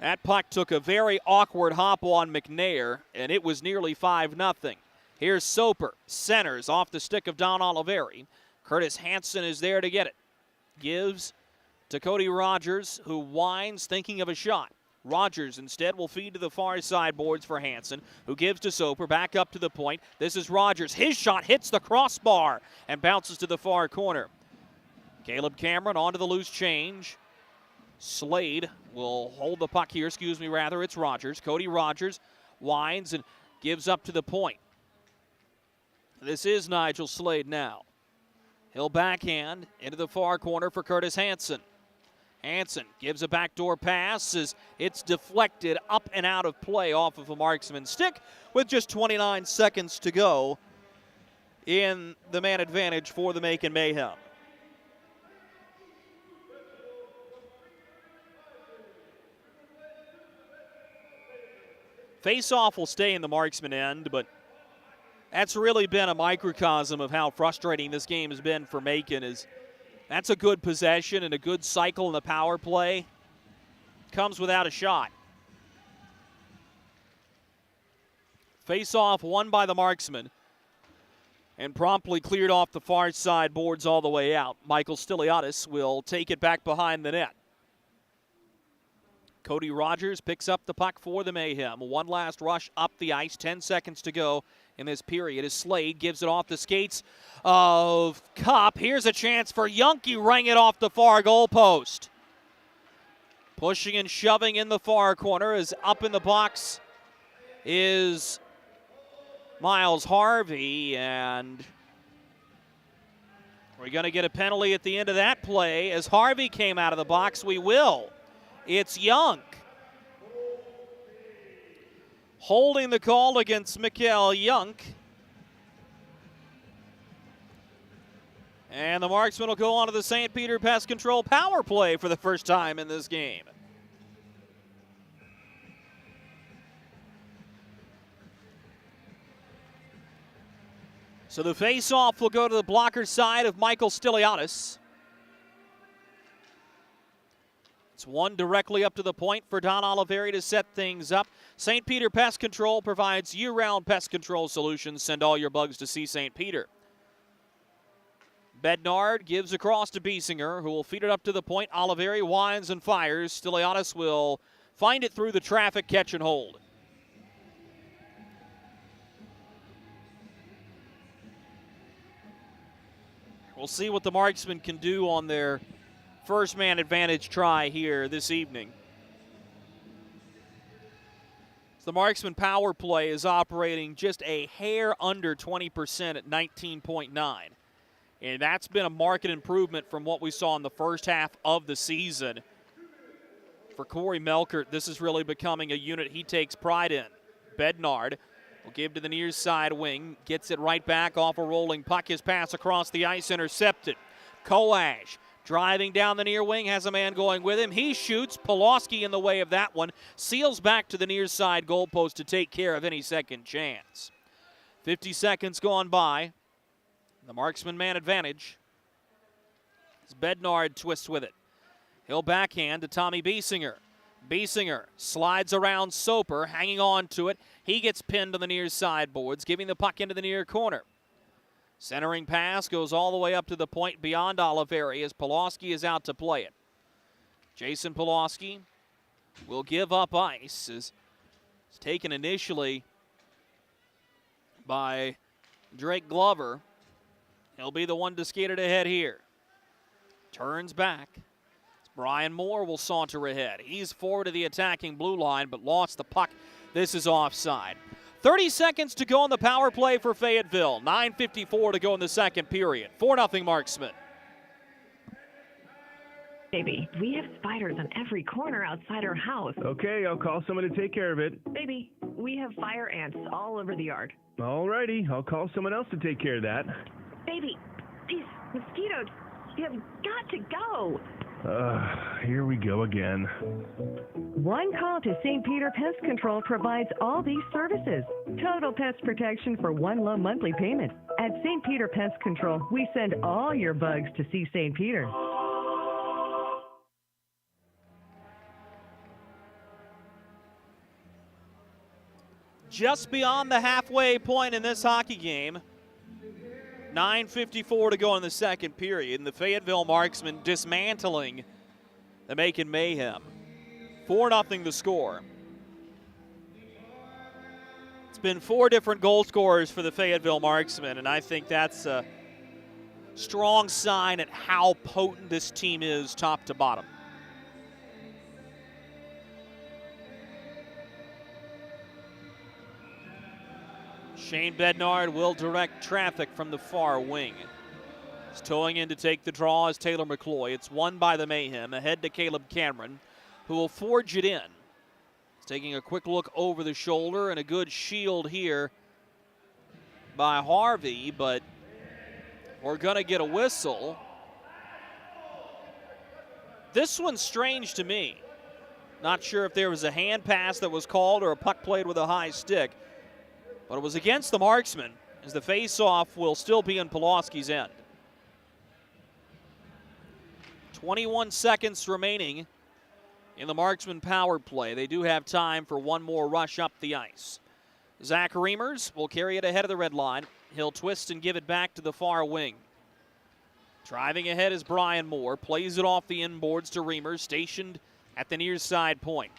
That puck took a very awkward hop on McNair, and it was nearly 5-0. Here's Soper, centers off the stick of Don Oliveri. Curtis Hanson is there to get it. Gives to Cody Rogers, who whines, thinking of a shot. Rogers instead will feed to the far side boards for Hanson, who gives to Soper, back up to the point. This is Rogers. His shot hits the crossbar and bounces to the far corner. Caleb Cameron onto the loose change. Slade will hold the puck here, it's Rogers. Cody Rogers winds and gives up to the point. This is Nigel Slade now. He'll backhand into the far corner for Curtis Hanson. Hanson gives a backdoor pass as it's deflected up and out of play off of a marksman's stick with just 29 seconds to go in the man advantage for the Macon Mayhem. Face-off will stay in the marksman end, but that's really been a microcosm of how frustrating this game has been for Macon. That's a good possession and a good cycle in the power play. Comes without a shot. Face-off won by the marksman and promptly cleared off the far side boards all the way out. Michael Stiliadis will take it back behind the net. Cody Rogers picks up the puck for the Mayhem. One last rush up the ice. 10 seconds to go in this period as Slade gives it off the skates of Cup. Here's a chance for Yunke, rang it off the far goal post. Pushing and shoving in the far corner as up in the box is Miles Harvey, and we're going to get a penalty at the end of that play. As Harvey came out of the box, we will. It's Young holding the call against Mikael Young. And the marksman will go on to the St. Peter Pest Control power play for the first time in this game. So the face-off will go to the blocker side of Michael Stiliadis. It's one directly up to the point for Don Oliveri to set things up. St. Peter Pest Control provides year-round pest control solutions. Send all your bugs to see St. Peter. Bednard gives across to Biesinger, who will feed it up to the point. Oliveri winds and fires. Stiliadis will find it through the traffic, catch and hold. We'll see what the marksmen can do on their first man advantage try here this evening. The marksman power play is operating just a hair under 20% at 19.9. And that's been a marked improvement from what we saw in the first half of the season. For Corey Melkert, this is really becoming a unit he takes pride in. Bednard will give to the near side wing, gets it right back off a rolling puck. His pass across the ice intercepted. Kolash driving down the near wing, has a man going with him. He shoots. Polowski in the way of that one. Seals back to the near side goalpost to take care of any second chance. 50 seconds gone by. The marksman man advantage. As Bednard twists with it. He'll backhand to Tommy Biesinger. Biesinger slides around Soper, hanging on to it. He gets pinned on the near side boards, giving the puck into the near corner. Centering pass goes all the way up to the point beyond Oliveri as Polowski is out to play it. Jason Polowski will give up ice. It's taken initially by Drake Glover. He'll be the one to skate it ahead here. Turns back. Brian Moore will saunter ahead. He's forward to the attacking blue line, but lost the puck. This is offside. 30 seconds to go on the power play for Fayetteville. 9:54 to go in the second period. 4-0 Marksmen. Baby, we have spiders on every corner outside our house. Okay, I'll call someone to take care of it. Baby, We have fire ants all over the yard. All righty, I'll call someone else to take care of that. Baby, these mosquitoes, you have got to go. Here we go again. One call to St. Peter Pest Control provides all these services. Total pest protection for one low monthly payment. At St. Peter Pest Control, we send all your bugs to see St. Peter. Just beyond the halfway point in this hockey game. 9:54 to go in the second period, and the Fayetteville Marksmen dismantling the Macon Mayhem. 4-0 the score. It's been 4 different goal scorers for the Fayetteville Marksmen, and I think that's a strong sign at how potent this team is top to bottom. Shane Bednard will direct traffic from the far wing. He's towing in to take the draw is Taylor Mccloy. It's won by the Mayhem, ahead to Caleb Cameron, who will forge it in. He's taking a quick look over the shoulder and a good shield here by Harvey, but we're going to get a whistle. This one's strange to me. Not sure if there was a hand pass that was called or a puck played with a high stick. But it was against the Marksmen, as the face-off will still be in Polowski's end. 21 seconds remaining in the Marksman power play. They do have time for one more rush up the ice. Zach Reimers will carry it ahead of the red line. He'll twist and give it back to the far wing. Driving ahead is Brian Moore. Plays it off the inboards to Reimers, stationed at the near side point.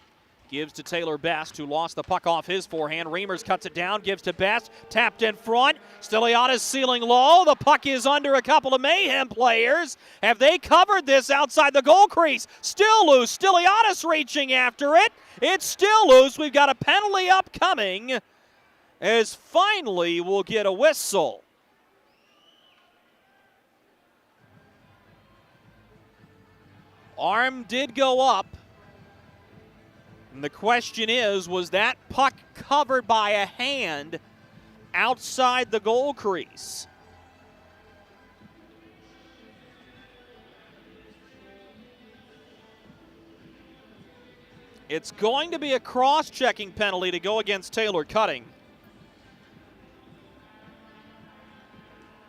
Gives to Taylor Best, who lost the puck off his forehand. Reimers cuts it down, gives to Best, tapped in front. Stiliadis sealing low. The puck is under a couple of Mayhem players. Have they covered this outside the goal crease? Still loose. Stiliadis reaching after it. It's still loose. We've got a penalty upcoming, as finally we'll get a whistle. Arm did go up. And the question is, was that puck covered by a hand outside the goal crease? It's going to be a cross-checking penalty to go against Taylor Cutting.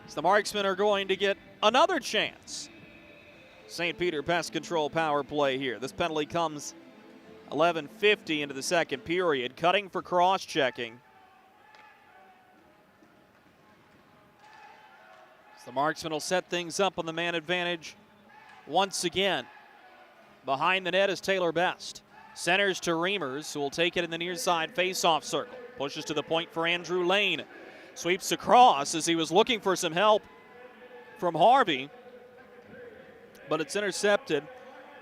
So the Marksmen are going to get another chance. St. Peter Pest Control power play here. This penalty comes 11:50 into the second period. Cutting for cross-checking. So the Marksmen will set things up on the man advantage once again. Behind the net is Taylor Best. Centers to Reimers, who will take it in the near side face-off circle. Pushes to the point for Andrew Lane. Sweeps across as he was looking for some help from Harvey. But it's intercepted,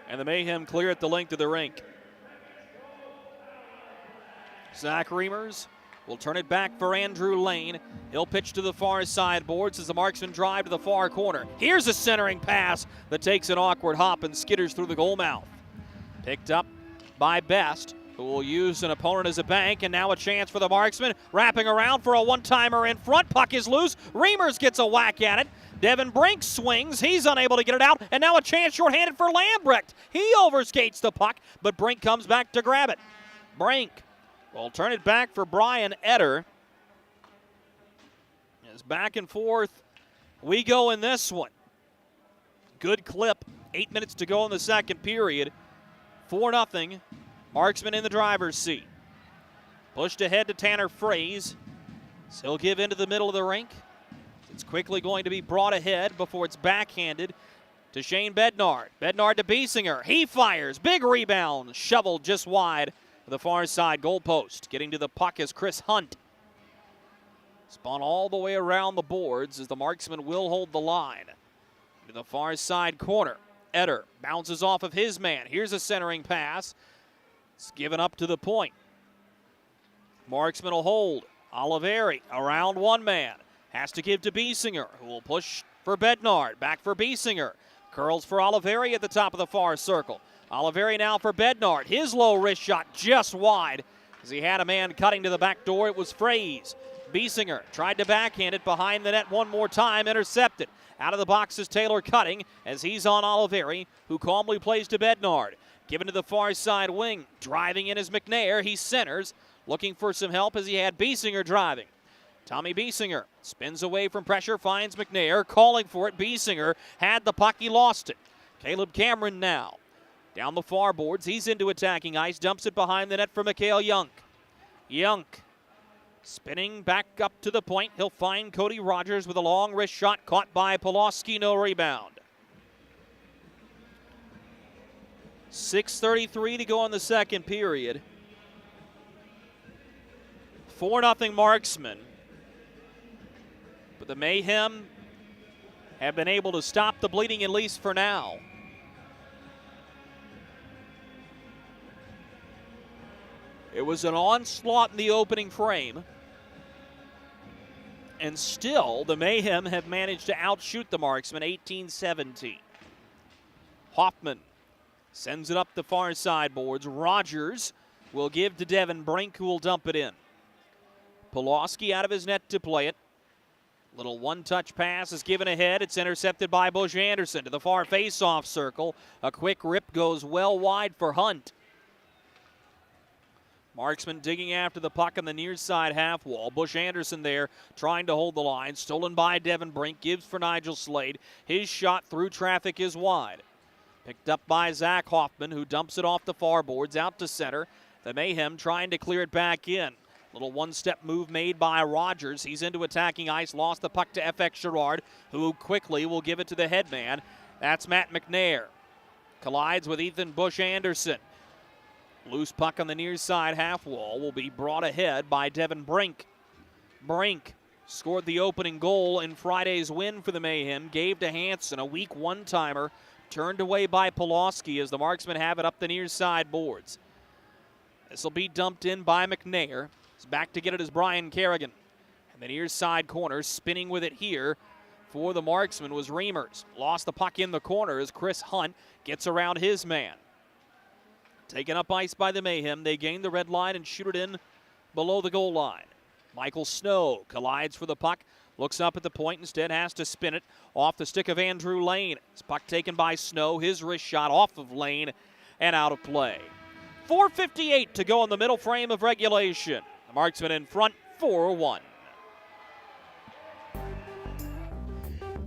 and the Mayhem clear at the length of the rink. Zach Reimers will turn it back for Andrew Lane. He'll pitch to the far side boards as the Marksmen drive to the far corner. Here's a centering pass that takes an awkward hop and skitters through the goal mouth. Picked up by Best, who will use an opponent as a bank, and now a chance for the Marksmen. Wrapping around for a one-timer in front. Puck is loose. Reimers gets a whack at it. Devin Brink swings. He's unable to get it out, and now a chance shorthanded for Lambrecht. He overskates the puck, but Brink comes back to grab it. Brink will turn it back for Brian Etter. As back and forth we go in this one. Good clip. 8 minutes to go in the second period. 4-0. Marksman in the driver's seat. Pushed ahead to Tanner Fraze. So he'll give into the middle of the rink. It's quickly going to be brought ahead before it's backhanded to Shane Bednard. Bednard to Biesinger. He fires. Big rebound. Shoveled just wide. The far side goalpost. Getting to the puck is Chris Hunt. Spun all the way around the boards as the Marksman will hold the line. To the far side corner. Etter bounces off of his man. Here's a centering pass. It's given up to the point. Marksman will hold. Oliveri around one man. Has to give to Biesinger, who will push for Bednard. Back for Biesinger. Curls for Oliveri at the top of the far circle. Oliveri now for Bednard. His low wrist shot just wide. As he had a man cutting to the back door, it was Fraze. Biesinger tried to backhand it behind the net one more time, intercepted. Out of the box is Taylor Cutting as he's on Oliveri, who calmly plays to Bednard. Given to the far side wing. Driving in is McNair. He centers, looking for some help as he had Biesinger driving. Tommy Biesinger spins away from pressure, finds McNair, calling for it. Biesinger had the puck, he lost it. Caleb Cameron now. Down the far boards, he's into attacking ice, dumps it behind the net for Mikhail Yunk. Yunk spinning back up to the point. He'll find Cody Rogers with a long wrist shot caught by Polowski, no rebound. 6:33 to go in the second period. 4-0 Marksmen. But the Mayhem have been able to stop the bleeding, at least for now. It was an onslaught in the opening frame. And still, the Mayhem have managed to outshoot the Marksmen 18-17. Hoffman sends it up the far side boards. Rogers will give to Devin Brink, who will dump it in. Polowski out of his net to play it. Little one-touch pass is given ahead. It's intercepted by Bush Anderson to the far face-off circle. A quick rip goes well wide for Hunt. Marksman digging after the puck on the near side half wall. Bush Anderson there trying to hold the line. Stolen by Devin Brink. Gives for Nigel Slade. His shot through traffic is wide. Picked up by Zach Hoffman, who dumps it off the far boards out to center. The Mayhem trying to clear it back in. Little one-step move made by Rogers. He's into attacking ice. Lost the puck to FX Girard, who quickly will give it to the headman. That's Matt McNair. Collides with Ethan Bush Anderson. Loose puck on the near side half wall will be brought ahead by Devin Brink. Brink scored the opening goal in Friday's win for the Mayhem. Gave to Hansen a weak one-timer. Turned away by Polowski as the Marksmen have it up the near side boards. This will be dumped in by McNair. He's back to get it as Brian Kerrigan. And the near side corner, spinning with it here for the Marksmen was Reimers. Lost the puck in the corner as Chris Hunt gets around his man. Taken up ice by the Mayhem. They gain the red line and shoot it in below the goal line. Michael Snow collides for the puck. Looks up at the point, instead has to spin it off the stick of Andrew Lane. It's puck taken by Snow. His wrist shot off of Lane and out of play. 4:58 to go in the middle frame of regulation. The Marksmen in front 4-1.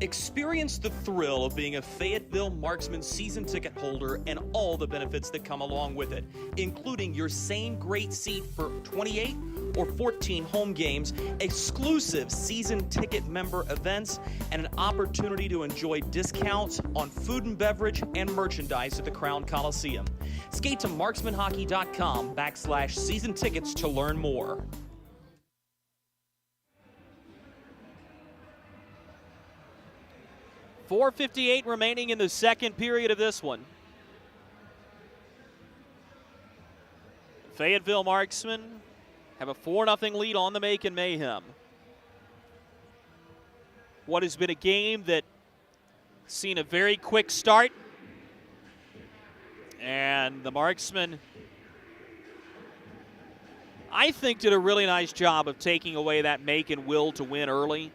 Experience the thrill of being a Fayetteville Marksmen season ticket holder and all the benefits that come along with it, including your same great seat for 28 or 14 home games, exclusive season ticket member events, and an opportunity to enjoy discounts on food and beverage and merchandise at the Crown Coliseum. Skate to marksmanhockey.com/season tickets to learn more. 4:58 remaining in the second period of this one. Fayetteville Marksmen have a 4-0 lead on the Macon Mayhem. What has been a game that seen a very quick start. And the Marksmen, I think, did a really nice job of taking away that Macon will to win early.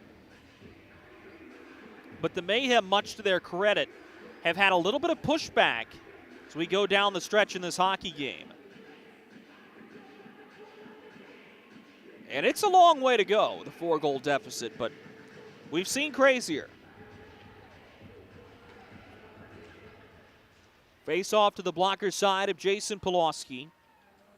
But the Mayhem, much to their credit, have had a little bit of pushback as we go down the stretch in this hockey game. And it's a long way to go with a 4-goal deficit, but we've seen crazier. Face off to the blocker side of Jason Polowski.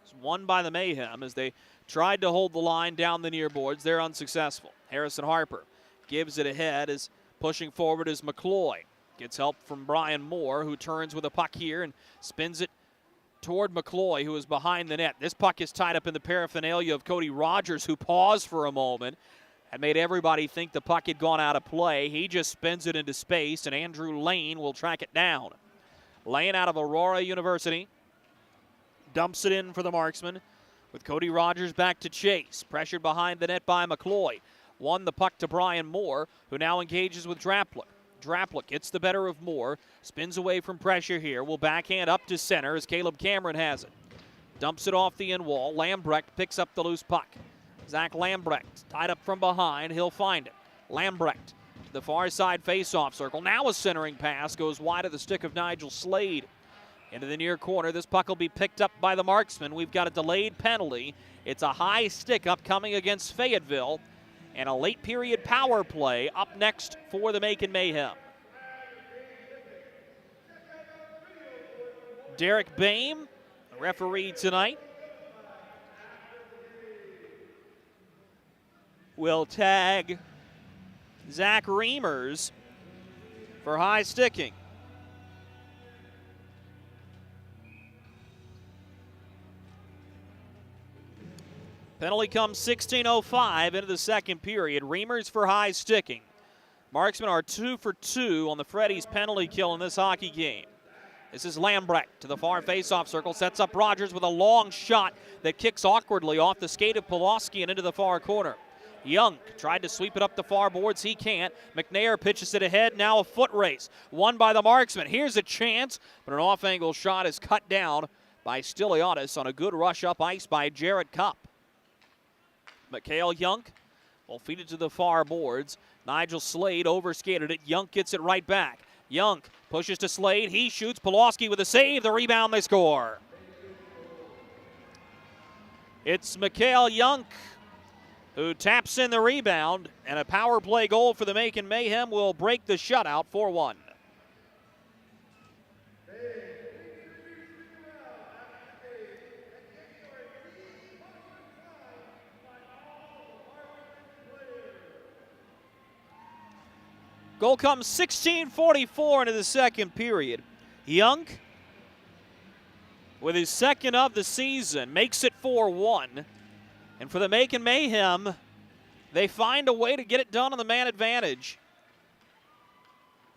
It's won by the Mayhem as they tried to hold the line down the near boards. They're unsuccessful. Harrison Harper gives it ahead as pushing forward is Mccloy. Gets help from Brian Moore, who turns with a puck here and spins it toward Mccloy, who is behind the net. This puck is tied up in the paraphernalia of Cody Rogers, who paused for a moment and made everybody think the puck had gone out of play. He just spins it into space, and Andrew Lane will track it down. Lane out of Aurora University dumps it in for the Marksmen with Cody Rogers back to chase. Pressured behind the net by Mccloy. Won the puck to Brian Moore, who now engages with Draplik. Draplik gets the better of Moore, spins away from pressure here, will backhand up to center as Caleb Cameron has it. Dumps it off the end wall. Lambrecht picks up the loose puck. Zach Lambrecht tied up from behind. He'll find it. Lambrecht to the far side faceoff circle. Now a centering pass goes wide of the stick of Nigel Slade. Into the near corner. This puck will be picked up by the Marksmen. We've got a delayed penalty. It's a high stick upcoming against Fayetteville. And a late period power play up next for the Macon Mayhem. Derek Boehm, the referee tonight, will tag Zach Reimers for high sticking. Penalty comes 16:05 into the second period. Reimers for high sticking. Marksmen are 2 for 2 on the Freddy's penalty kill in this hockey game. This is Lambrecht to the far faceoff circle, sets up Rogers with a long shot that kicks awkwardly off the skate of Polowski and into the far corner. Young tried to sweep it up the far boards. He can't. McNair pitches it ahead. Now a foot race. Won by the Marksmen. Here's a chance, but an off-angle shot is cut down by Stiliadis on a good rush up ice by Jared Cupp. Mikhail Young will feed it to the far boards. Nigel Slade overskated it. Young gets it right back. Young pushes to Slade. He shoots. Polowski with a save. The rebound, they score. It's Mikhail Young who taps in the rebound, and a power play goal for the Macon Mayhem will break the shutout 4-1. Goal comes 16:44 into the second period. Young, with his second of the season, makes it 4-1. And for the Macon Mayhem, they find a way to get it done on the man advantage.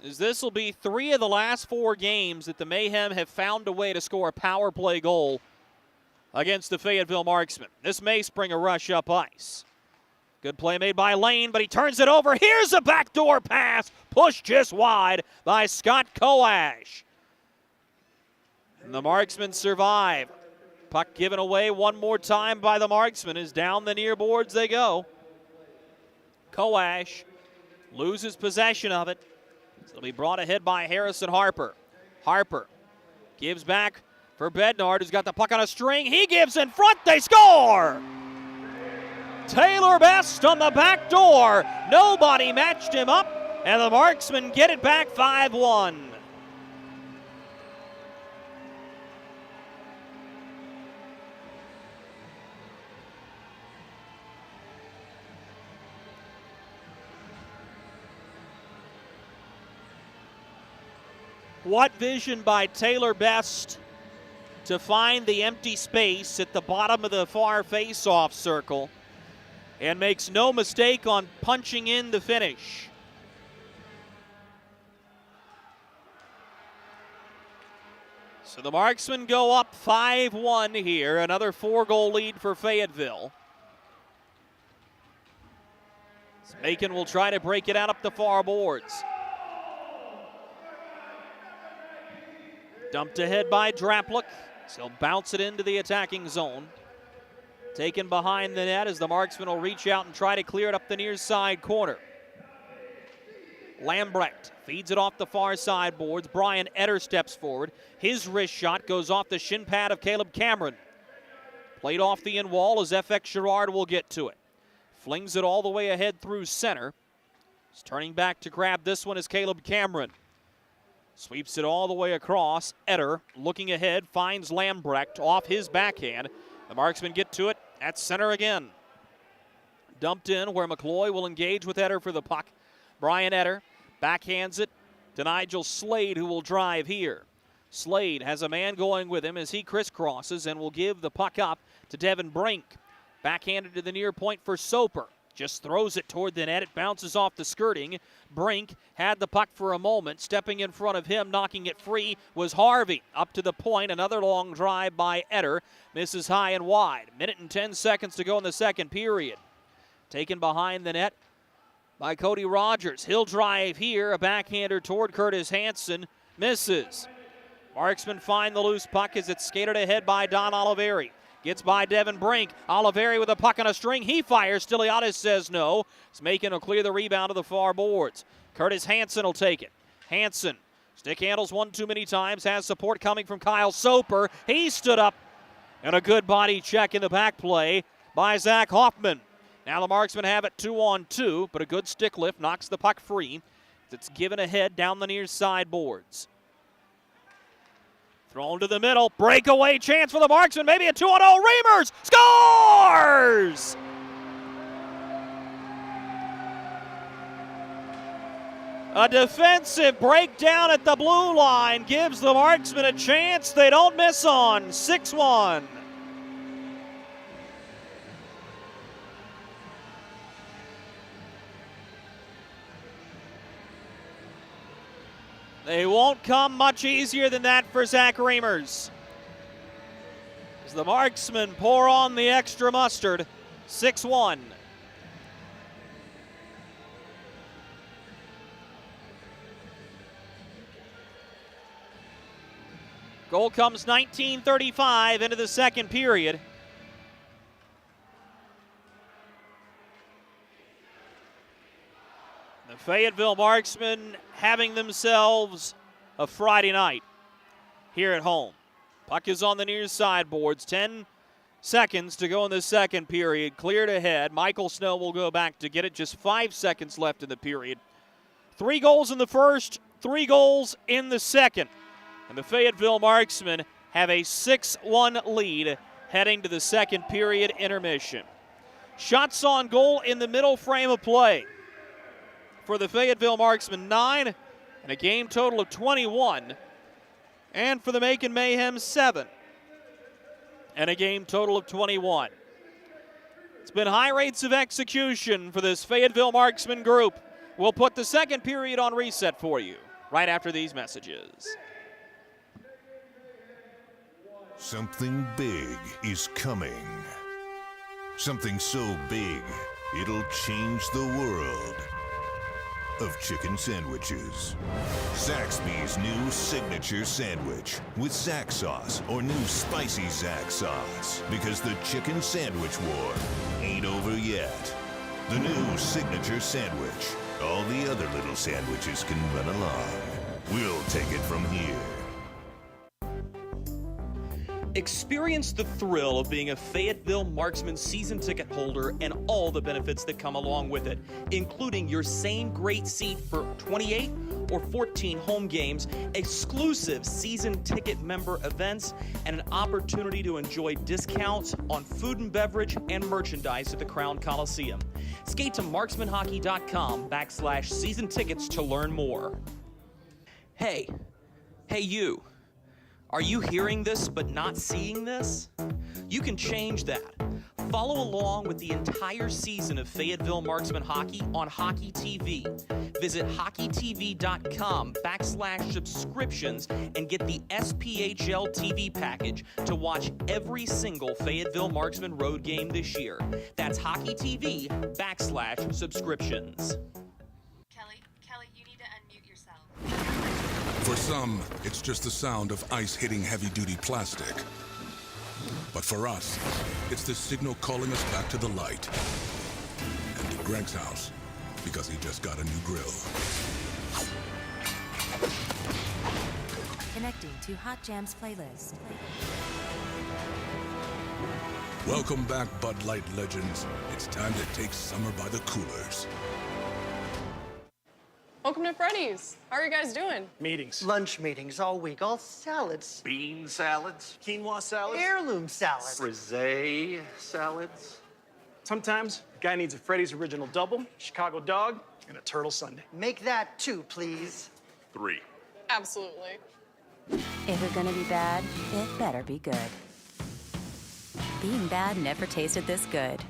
As this will be 3 of the last 4 games that the Mayhem have found a way to score a power play goal against the Fayetteville Marksmen. This may spring a rush up ice. Good play made by Lane, but he turns it over. Here's a backdoor pass, pushed just wide by Scott Koash. And the Marksmen survive. Puck given away one more time by the Marksmen as down the near boards they go. Koash loses possession of it. It'll be brought ahead by Harrison Harper. Harper gives back for Bednard, who's got the puck on a string. He gives in front, they score! Taylor Best on the back door. Nobody matched him up, and the Marksmen get it back 5-1. What vision by Taylor Best to find the empty space at the bottom of the far face-off circle, and makes no mistake on punching in the finish. So the Marksmen go up 5-1 here, another 4-goal lead for Fayetteville. Macon will try to break it out up the far boards. Dumped ahead by Draplik. So he'll bounce it into the attacking zone. Taken behind the net as the Marksmen will reach out and try to clear it up the near side corner. Lambrecht feeds it off the far side boards. Brian Etter steps forward. His wrist shot goes off the shin pad of Caleb Cameron. Played off the end wall as FX Girard will get to it. Flings it all the way ahead through center. He's turning back to grab this one is Caleb Cameron. Sweeps it all the way across. Etter looking ahead, finds Lambrecht off his backhand. The Marksmen get to it at center again. Dumped in where Mccloy will engage with Etter for the puck. Brian Etter backhands it to Nigel Slade, who will drive here. Slade has a man going with him as he crisscrosses and will give the puck up to Devin Brink. Backhanded to the near point for Soper. Just throws it toward the net. It bounces off the skirting. Brink had the puck for a moment. Stepping in front of him, knocking it free, was Harvey. Up to the point, another long drive by Etter. Misses high and wide. Minute and 10 seconds to go in the second period. Taken behind the net by Cody Rogers. He'll drive here. A backhander toward Curtis Hanson. Misses. Marksmen find the loose puck as it's skated ahead by Don Oliveri. Gets by Devin Brink. Oliveri with a puck on a string. He fires. Stiliadis says no. Macon will clear the rebound to the far boards. Curtis Hansen will take it. Hansen, stick handles one too many times. Has support coming from Kyle Soper. He stood up. And a good body check in the back play by Zach Hoffman. Now the Marksmen have it 2-on-2, but a good stick lift knocks the puck free. It's given ahead down the near side boards. Thrown to the middle. Breakaway chance for the Marksmen. Maybe a 2-0. Reimers scores! A defensive breakdown at the blue line gives the Marksmen a chance they don't miss on. 6-1. They won't come much easier than that for Zach Reimers. As the Marksmen pour on the extra mustard, 6-1. Goal comes 19:35 into the second period. The Fayetteville Marksmen having themselves a Friday night here at home. Puck is on the near side boards. 10 seconds to go in the second period. Cleared ahead. Michael Snow will go back to get it. Just 5 seconds left in the period. 3 goals in the first, 3 goals in the second. And the Fayetteville Marksmen have a 6-1 lead heading to the second period intermission. Shots on goal in the middle frame of play. For the Fayetteville Marksmen, 9, and a game total of 21. And for the Macon Mayhem, 7, and a game total of 21. It's been high rates of execution for this Fayetteville Marksmen group. We'll put the second period on reset for you right after these messages. Something big is coming. Something so big, it'll change the world of chicken sandwiches. Zaxby's new signature sandwich with Zax sauce or new spicy Zax sauce, because the chicken sandwich war ain't over yet. The new signature sandwich. All the other little sandwiches can run along. We'll take it from here. Experience the thrill of being a Fayetteville Marksmen season ticket holder and all the benefits that come along with it, including your same great seat for 28 or 14 home games, exclusive season ticket member events, and an opportunity to enjoy discounts on food and beverage and merchandise at the Crown Coliseum. Skate to marksmanhockey.com/season tickets to learn more. Hey you. Are you hearing this but not seeing this? You can change that. Follow along with the entire season of Fayetteville Marksmen hockey on Hockey TV. Visit hockeytv.com/subscriptions and get the SPHL TV package to watch every single Fayetteville Marksmen road game this year. That's hockeytv.com/subscriptions. Kelly, you need to unmute yourself. For some, it's just the sound of ice hitting heavy-duty plastic. But for us, it's the signal calling us back to the light. And to Greg's house, because he just got a new grill. Connecting to Hot Jams playlist. Welcome back, Bud Light legends. It's time to take summer by the coolers. Welcome to Freddy's. How are you guys doing? Meetings. Lunch meetings all week, all salads. Bean salads. Quinoa salads. Heirloom salads. Frisee salads. Sometimes a guy needs a Freddy's Original Double, Chicago Dog, and a Turtle Sundae. Make that 2, please. 3. Absolutely. If you're gonna be bad, it better be good. Being bad never tasted this good.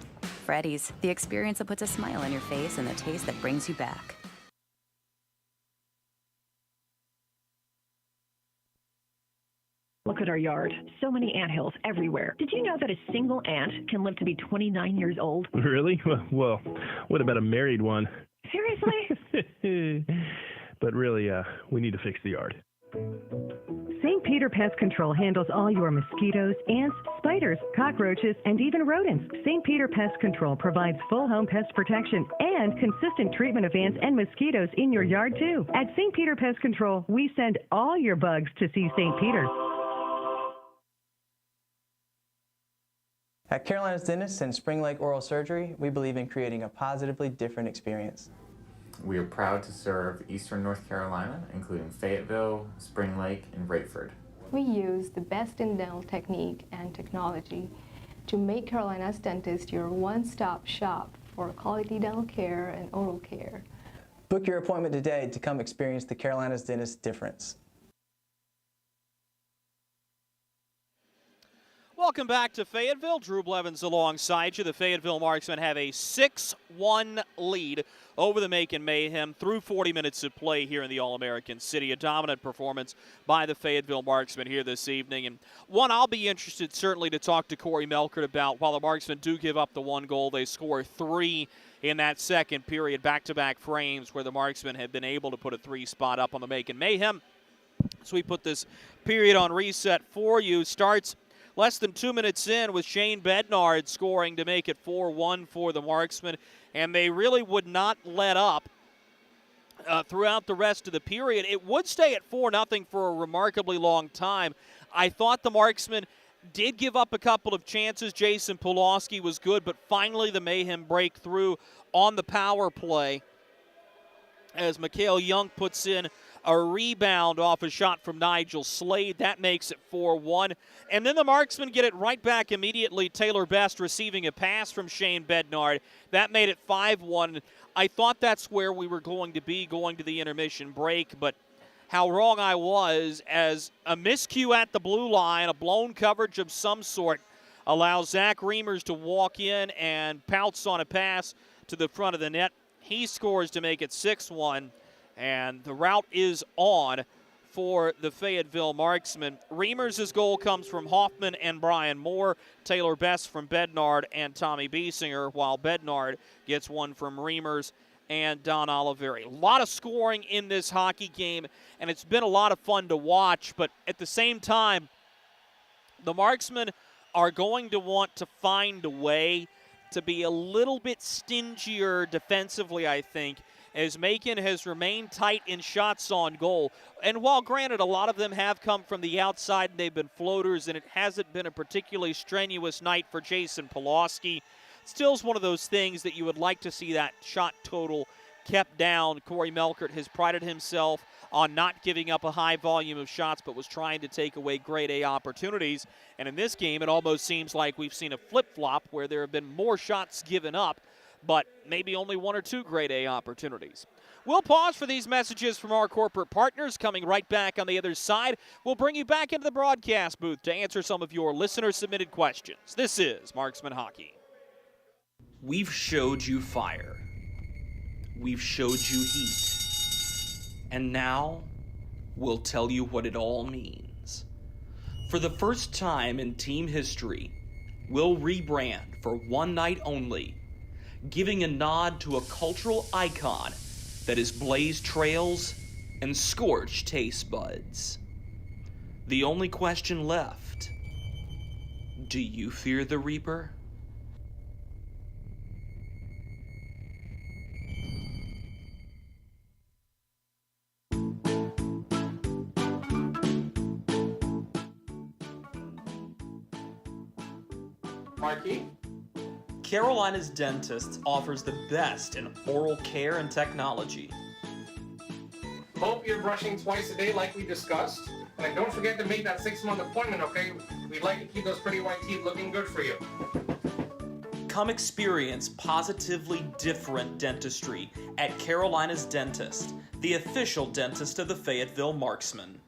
Freddy's, the experience that puts a smile on your face and the taste that brings you back. Look at our yard. So many anthills everywhere. Did you know that a single ant can live to be 29 years old? Really? Well, what about a married one? Seriously? But really, we need to fix the yard. St. Peter Peter Pest Control handles all your mosquitoes, ants, spiders, cockroaches, and even rodents. St. Peter Pest Control provides full home pest protection and consistent treatment of ants and mosquitoes in your yard, too. At St. Peter Pest Control, we send all your bugs to see St. Peter. At Carolina's Dentists and Spring Lake Oral Surgery, we believe in creating a positively different experience. We are proud to serve Eastern North Carolina, including Fayetteville, Spring Lake, and Radford. We use the best in dental technique and technology to make Carolina's Dentist your one-stop shop for quality dental care and oral care. Book your appointment today to come experience the Carolina's Dentist difference. Welcome back to Fayetteville. Drew Blevins alongside you. The Fayetteville Marksmen have a 6-1 lead over the Macon Mayhem through 40 minutes of play here in the All-American City. A dominant performance by the Fayetteville Marksmen here this evening. And one I'll be interested certainly to talk to Corey Melkert about. While the Marksmen do give up the one goal, they score 3 in that second period, back-to-back frames where the Marksmen have been able to put a 3 spot up on the Macon Mayhem. So we put this period on reset for you. Starts less than 2 minutes in with Shane Bednard scoring to make it 4-1 for the Marksmen, and they really would not let up throughout the rest of the period. It would stay at 4-0 for a remarkably long time. I thought the Marksmen did give up a couple of chances. Jason Polowski was good, but finally the Mayhem break through on the power play as Mikhail Young puts in a rebound off a shot from Nigel Slade. That makes it 4-1. And then the Marksmen get it right back immediately. Taylor Best receiving a pass from Shane Bednard. That made it 5-1. I thought that's where we were going to be going to the intermission break, but how wrong I was, as a miscue at the blue line, a blown coverage of some sort, allows Zach Reimers to walk in and pounce on a pass to the front of the net. He scores to make it 6-1. And the route is on for the Fayetteville Marksmen. Reimers' goal comes from Hoffman and Brian Moore, Taylor Best from Bednard and Tommy Biesinger, while Bednard gets one from Reimers and Don Oliveri. A lot of scoring in this hockey game, and it's been a lot of fun to watch, but at the same time, the Marksmen are going to want to find a way to be a little bit stingier defensively, I think, as Macon has remained tight in shots on goal. And while, granted, a lot of them have come from the outside and they've been floaters, and it hasn't been a particularly strenuous night for Jason Polowski, still is one of those things that you would like to see that shot total kept down. Corey Melkert has prided himself on not giving up a high volume of shots, but was trying to take away grade A opportunities. And in this game, it almost seems like we've seen a flip-flop where there have been more shots given up, but maybe only 1 or 2 grade A opportunities. We'll pause for these messages from our corporate partners. Coming right back on the other side, we'll bring you back into the broadcast booth to answer some of your listener-submitted questions. This is Marksman Hockey. We've showed you fire. We've showed you heat. And now, we'll tell you what it all means. For the first time in team history, we'll rebrand for one night only, giving a nod to a cultural icon that has blazed trails and scorched taste buds. The only question left, do you fear the Reaper? Marquis? Carolina's Dentists offers the best in oral care and technology. Hope you're brushing twice a day like we discussed. And don't forget to make that 6-month appointment, okay? We'd like to keep those pretty white teeth looking good for you. Come experience positively different dentistry at Carolina's Dentist, the official dentist of the Fayetteville Marksmen.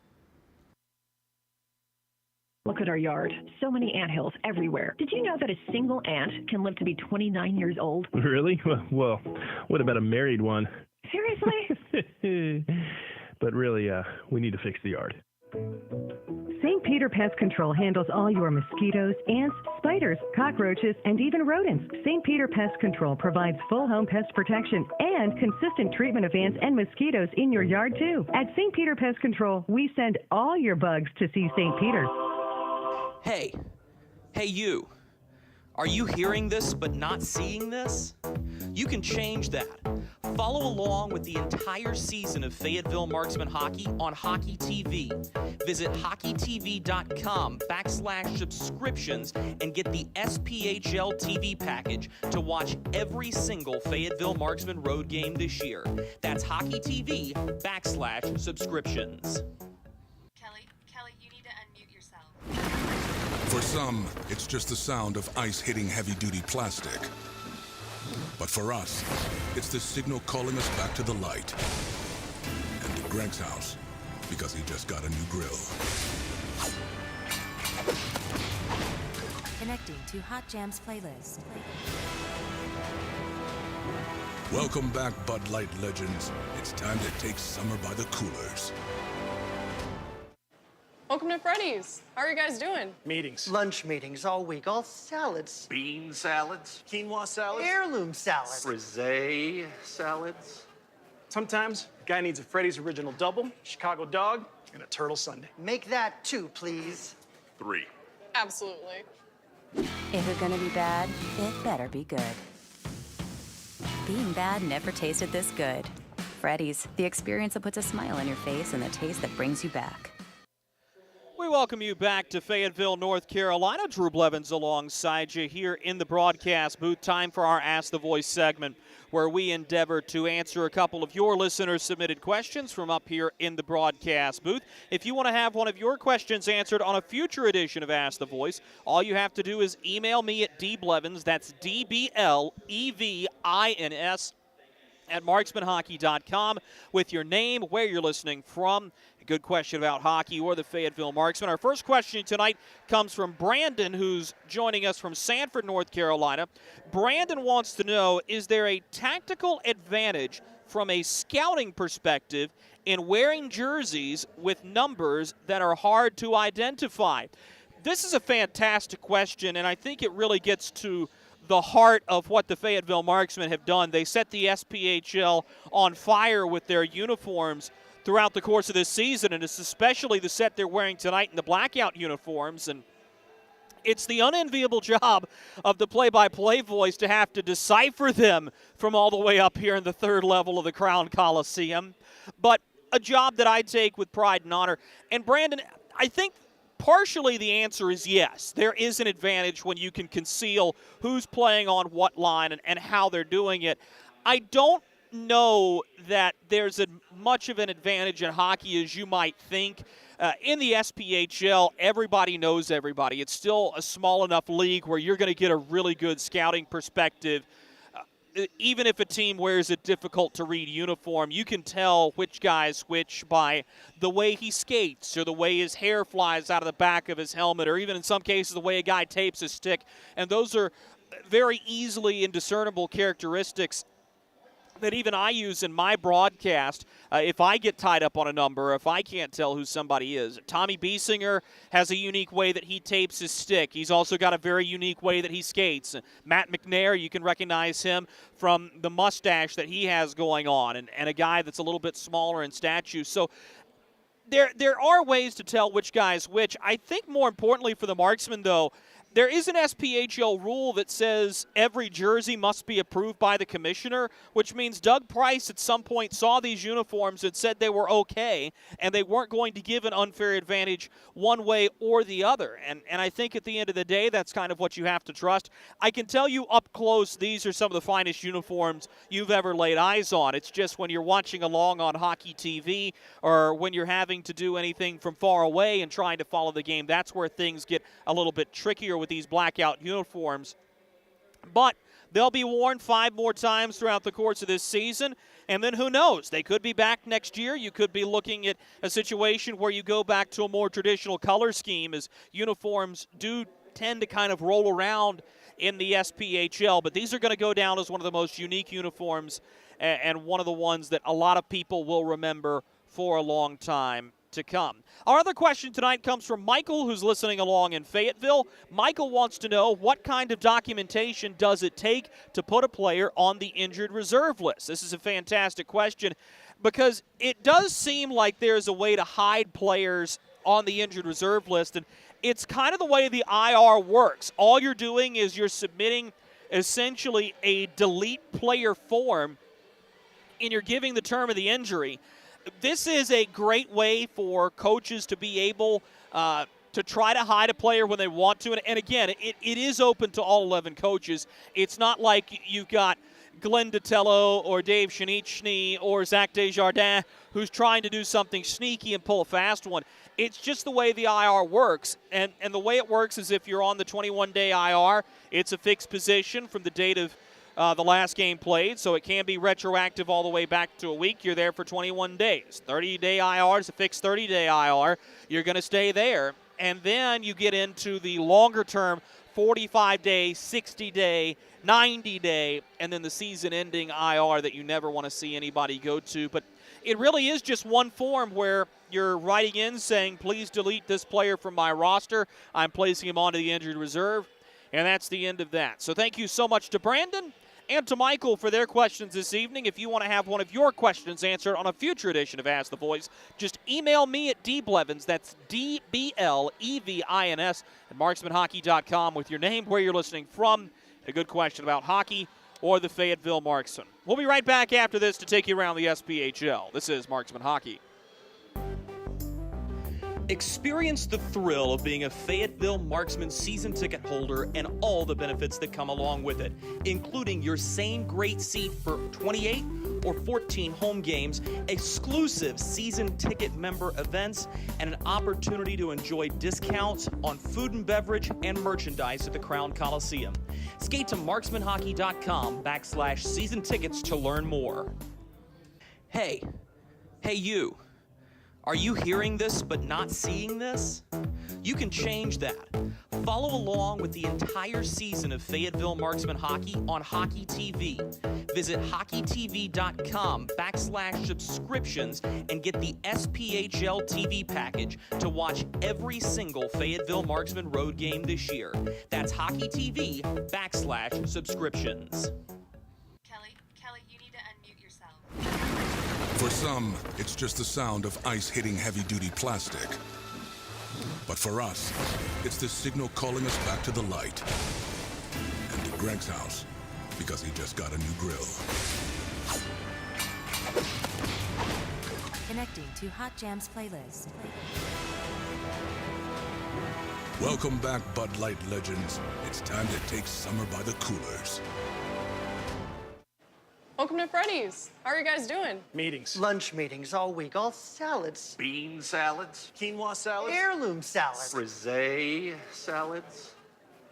Look at our yard. So many anthills everywhere. Did you know that a single ant can live to be 29 years old? Really? Well, what about a married one? Seriously? But really, we need to fix the yard. St. Peter Pest Control handles all your mosquitoes, ants, spiders, spiders, cockroaches, and even rodents. St. Peter Pest Control provides full home pest protection and consistent treatment of ants and mosquitoes in your yard, too. At St. Peter Pest Control, we send all your bugs to see St. Peter. Hey you. Are you hearing this but not seeing this? You can change that. Follow along with the entire season of Fayetteville Marksmen hockey on Hockey TV. Visit hockeytv.com/subscriptions and get the SPHL TV package to watch every single Fayetteville Marksmen road game this year. That's hockeytv.com/subscriptions. Kelly, you need to unmute yourself. For some, it's just the sound of ice hitting heavy-duty plastic. But for us, it's the signal calling us back to the light. And to Greg's house, because he just got a new grill. Connecting to Hot Jams playlist. Welcome back, Bud Light legends. It's time to take summer by the coolers. Welcome to Freddy's. How are you guys doing? Meetings. Lunch meetings all week, all salads. Bean salads. Quinoa salads. Heirloom salads. Frisee salads. Sometimes a guy needs a Freddy's original double, Chicago dog, and a turtle sundae. Make that 2, please. 3. Absolutely. If you're gonna be bad, it better be good. Being bad never tasted this good. Freddy's, the experience that puts a smile on your face and the taste that brings you back. We welcome you back to Fayetteville, North Carolina. Drew Blevins alongside you here in the broadcast booth. Time for our Ask the Voice segment, where we endeavor to answer a couple of your listener-submitted questions from up here in the broadcast booth. If you want to have one of your questions answered on a future edition of Ask the Voice, all you have to do is email me at dblevins, that's DBLEVINS, at marksmanhockey.com with your name, where you're listening from, a good question about hockey or the Fayetteville Marksmen. Our first question tonight comes from Brandon, who's joining us from Sanford, North Carolina. Brandon wants to know, is there a tactical advantage from a scouting perspective in wearing jerseys with numbers that are hard to identify? This is a fantastic question, and I think it really gets to the heart of what the Fayetteville Marksmen have done. They set the SPHL on fire with their uniforms throughout the course of this season, and it's especially the set they're wearing tonight in the blackout uniforms. And it's the unenviable job of the play-by-play voice to have to decipher them from all the way up here in the third level of the Crown Coliseum. But a job that I take with pride and honor. And Brandon, I think partially the answer is yes. There is an advantage when you can conceal who's playing on what line and how they're doing it. I don't know that there's as much of an advantage in hockey as you might think. In the SPHL, everybody knows everybody. It's still a small enough league where you're going to get a really good scouting perspective. Even if a team wears a difficult-to-read uniform, you can tell which guy's which by the way he skates or the way his hair flies out of the back of his helmet, or even in some cases the way a guy tapes his stick. And those are very easily indiscernible characteristics that even I use in my broadcast if I get tied up on a number, if I can't tell who somebody is. Tommy Biesinger has a unique way that he tapes his stick. He's also got a very unique way that he skates. Matt McNair, you can recognize him from the mustache that he has going on, and a guy that's a little bit smaller in stature. So there are ways to tell which guy's which. I think more importantly for the Marksmen, though, there is an SPHL rule that says every jersey must be approved by the commissioner, which means Doug Price at some point saw these uniforms and said they were okay, and they weren't going to give an unfair advantage one way or the other. And I think at the end of the day, that's kind of what you have to trust. I can tell you up close, these are some of the finest uniforms you've ever laid eyes on. It's just when you're watching along on Hockey TV or when you're having to do anything from far away and trying to follow the game, that's where things get a little bit trickier with these blackout uniforms. But they'll be worn 5 more times throughout the course of this season, and then who knows? They could be back next year. You could be looking at a situation where you go back to a more traditional color scheme, as uniforms do tend to kind of roll around in the SPHL. But these are going to go down as one of the most unique uniforms and one of the ones that a lot of people will remember for a long time. to come. Our other question tonight comes from Michael, who's listening along in Fayetteville. Michael wants to know, what kind of documentation does it take to put a player on the injured reserve list? This is a fantastic question because it does seem like there's a way to hide players on the injured reserve list, and it's kind of the way the IR works. All you're doing is you're submitting essentially a delete player form, and you're giving the term of the injury. This is a great way for coaches to be able to try to hide a player when they want to. And again, it is open to all 11 coaches. It's not like you've got Glenn Ditello or Dave Shanichny or Zach Desjardins who's trying to do something sneaky and pull a fast one. It's just the way the IR works. And the way it works is if you're on the 21-day IR, it's a fixed position from the date of the last game played, so it can be retroactive all the way back to a week. You're there for 21 days. 30-day IR is a fixed 30-day IR. You're going to stay there. And then you get into the longer-term 45-day, 60-day, 90-day, and then the season-ending IR that you never want to see anybody go to. But it really is just one form where you're writing in saying, please delete this player from my roster. I'm placing him onto the injured reserve. And that's the end of that. So thank you so much to Brandon and to Michael for their questions this evening. If you want to have one of your questions answered on a future edition of Ask the Voice, just email me at dblevins, that's DBLEVINS, at marksmanhockey.com with your name, where you're listening from, a good question about hockey, or the Fayetteville Marksmen. We'll be right back after this to take you around the SPHL. This is Marksman Hockey. Experience the thrill of being a Fayetteville Marksmen season ticket holder and all the benefits that come along with it, including your same great seat for 28 or 14 home games, exclusive season ticket member events, and an opportunity to enjoy discounts on food and beverage and merchandise at the Crown Coliseum. Skate to marksmanhockey.com/season tickets to learn more. Hey you. Are you hearing this but not seeing this? You can change that. Follow along with the entire season of Fayetteville Marksmen hockey on Hockey TV. Visit hockeytv.com/subscriptions and get the SPHL TV package to watch every single Fayetteville Marksmen road game this year. That's hockeytv.com/subscriptions. Kelly, you need to unmute yourself. For some, it's just the sound of ice hitting heavy-duty plastic. But for us, it's the signal calling us back to the light. And to Greg's house, because he just got a new grill. Connecting to Hot Jams playlist. Welcome back, Bud Light legends. It's time to take summer by the coolers. Welcome to Freddy's. How are you guys doing? Meetings. Lunch meetings all week, all salads. Bean salads. Quinoa salads. Heirloom salads. Frisee salads.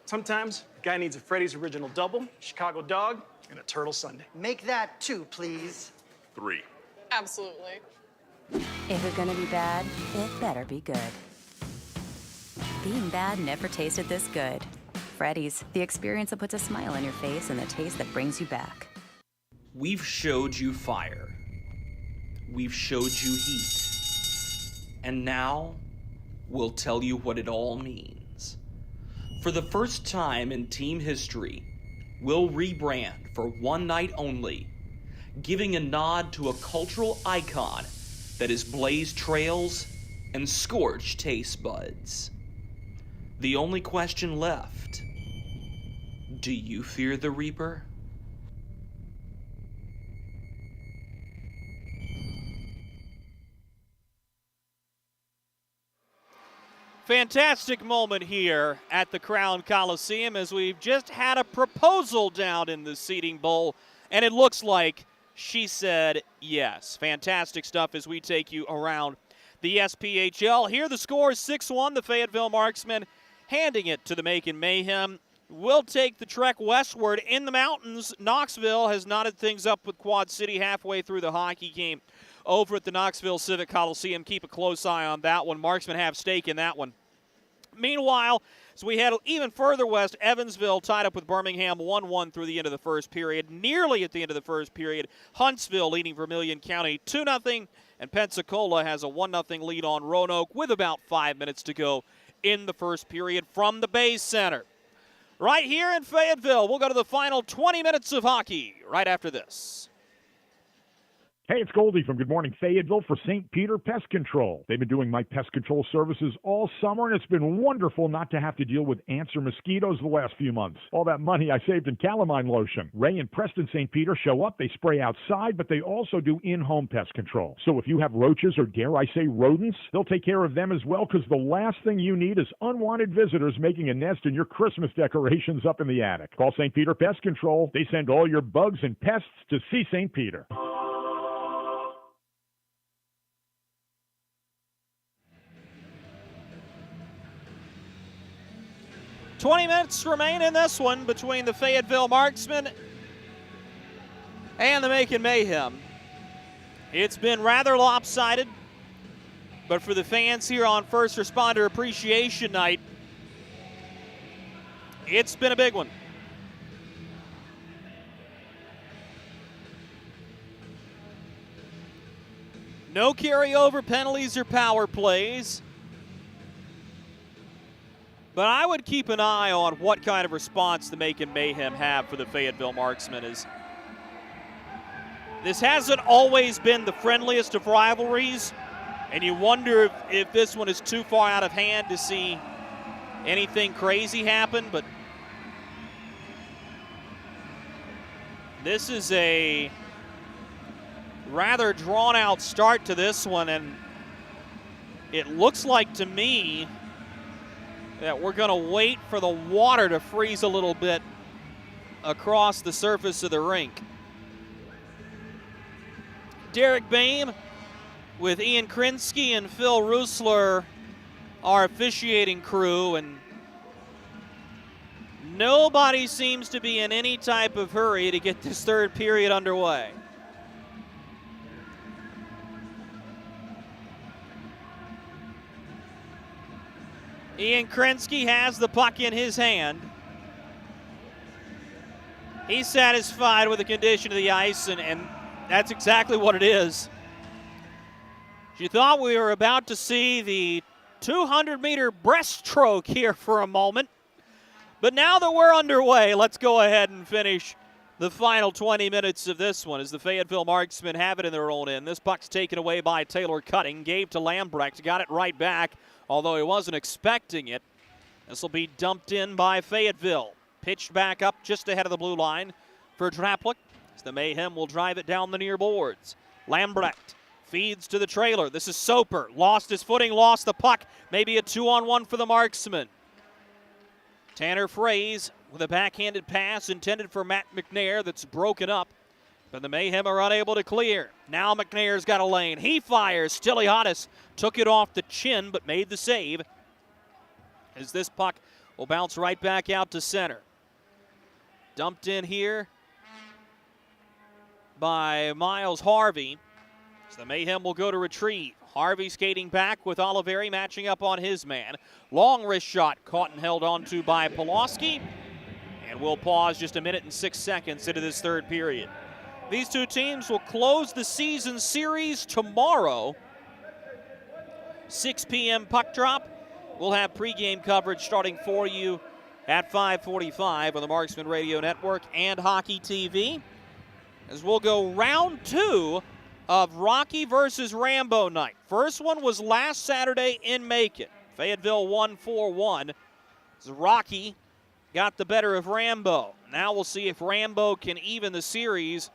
Sometimes a guy needs a Freddy's Original Double, Chicago Dog, and a Turtle Sundae. Make that 2, please. 3. Absolutely. If it's gonna be bad, it better be good. Being bad never tasted this good. Freddy's, the experience that puts a smile on your face and the taste that brings you back. We've showed you fire. We've showed you heat. And now, we'll tell you what it all means. For the first time in team history, we'll rebrand for one night only, giving a nod to a cultural icon that has blazed trails and scorched taste buds. The only question left, do you fear the Reaper? Fantastic moment here at the Crown Coliseum as we've just had a proposal down in the seating bowl, and it looks like she said yes. Fantastic stuff as we take you around the SPHL. Here the score is 6-1. The Fayetteville Marksmen handing it to the Macon Mayhem. We'll take the trek westward in the mountains. Knoxville has knotted things up with Quad City halfway through the hockey game over at the Knoxville Civic Coliseum. Keep a close eye on that one. Marksmen have stake in that one. Meanwhile, as we head even further west, Evansville tied up with Birmingham 1-1 through the end of the first period. Nearly at the end of the first period, Huntsville leading Vermilion County 2-0 And Pensacola has a 1-0 lead on Roanoke with about 5 minutes to go in the first period from the Bay Center. Right here in Fayetteville, we'll go to the final 20 minutes of hockey right after this. Hey, it's Goldie from Good Morning Fayetteville for St. Peter Pest Control. They've been doing my pest control services all summer, and it's been wonderful not to have to deal with ants or mosquitoes the last few months. All that money I saved in calamine lotion. Ray and Preston St. Peter show up, they spray outside, but they also do in-home pest control. So if you have roaches or, dare I say, rodents, they'll take care of them as well, because the last thing you need is unwanted visitors making a nest in your Christmas decorations up in the attic. Call St. Peter Pest Control. They send all your bugs and pests to see St. Peter. 20 minutes remain in this one between the Fayetteville Marksmen and the Macon Mayhem. It's been rather lopsided, but for the fans here on First Responder Appreciation Night, it's been a big one. No carryover penalties or power plays. But I would keep an eye on what kind of response the Macon Mayhem have for the Fayetteville Marksmen. This hasn't always been the friendliest of rivalries, and you wonder if this one is too far out of hand to see anything crazy happen, but this is a rather drawn-out start to this one, and it looks like to me that we're going to wait for the water to freeze a little bit across the surface of the rink. Derek Boehm with Ian Krinsky and Phil Roosler, our officiating crew, and nobody seems to be in any type of hurry to get this third period underway. Ian Krinsky has the puck in his hand. He's satisfied with the condition of the ice, and that's exactly what it is. You thought we were about to see the 200-meter breaststroke here for a moment, but now that we're underway, let's go ahead and finish the final 20 minutes of this one as the Fayetteville Marksmen have it in their own end. This puck's taken away by Taylor Cutting, gave to Lambrecht, got it right back, although he wasn't expecting it. This will be dumped in by Fayetteville. Pitched back up just ahead of the blue line for Draplick. As the Mayhem will drive it down the near boards. Lambrecht feeds to the trailer. This is Soper. Lost his footing, lost the puck. Maybe a 2-on-1 for the Marksmen. Tanner Fraze with a backhanded pass intended for Matt McNair that's broken up. But the Mayhem are unable to clear. Now McNair's got a lane. He fires. Stiliadis took it off the chin but made the save. As this puck will bounce right back out to center. Dumped in here by Miles Harvey. So the Mayhem will go to retrieve. Harvey skating back with Oliveri matching up on his man. Long wrist shot caught and held onto by Polowski. And we'll pause just a minute and 6 seconds into this third period. These two teams will close the season series tomorrow. 6 p.m. puck drop. We'll have pregame coverage starting for you at 5:45 on the Marksman Radio Network and Hockey TV. As we'll go round 2 of Rocky versus Rambo night. First one was last Saturday in Macon. Fayetteville won 4-1. As Rocky got the better of Rambo. Now we'll see if Rambo can even the series,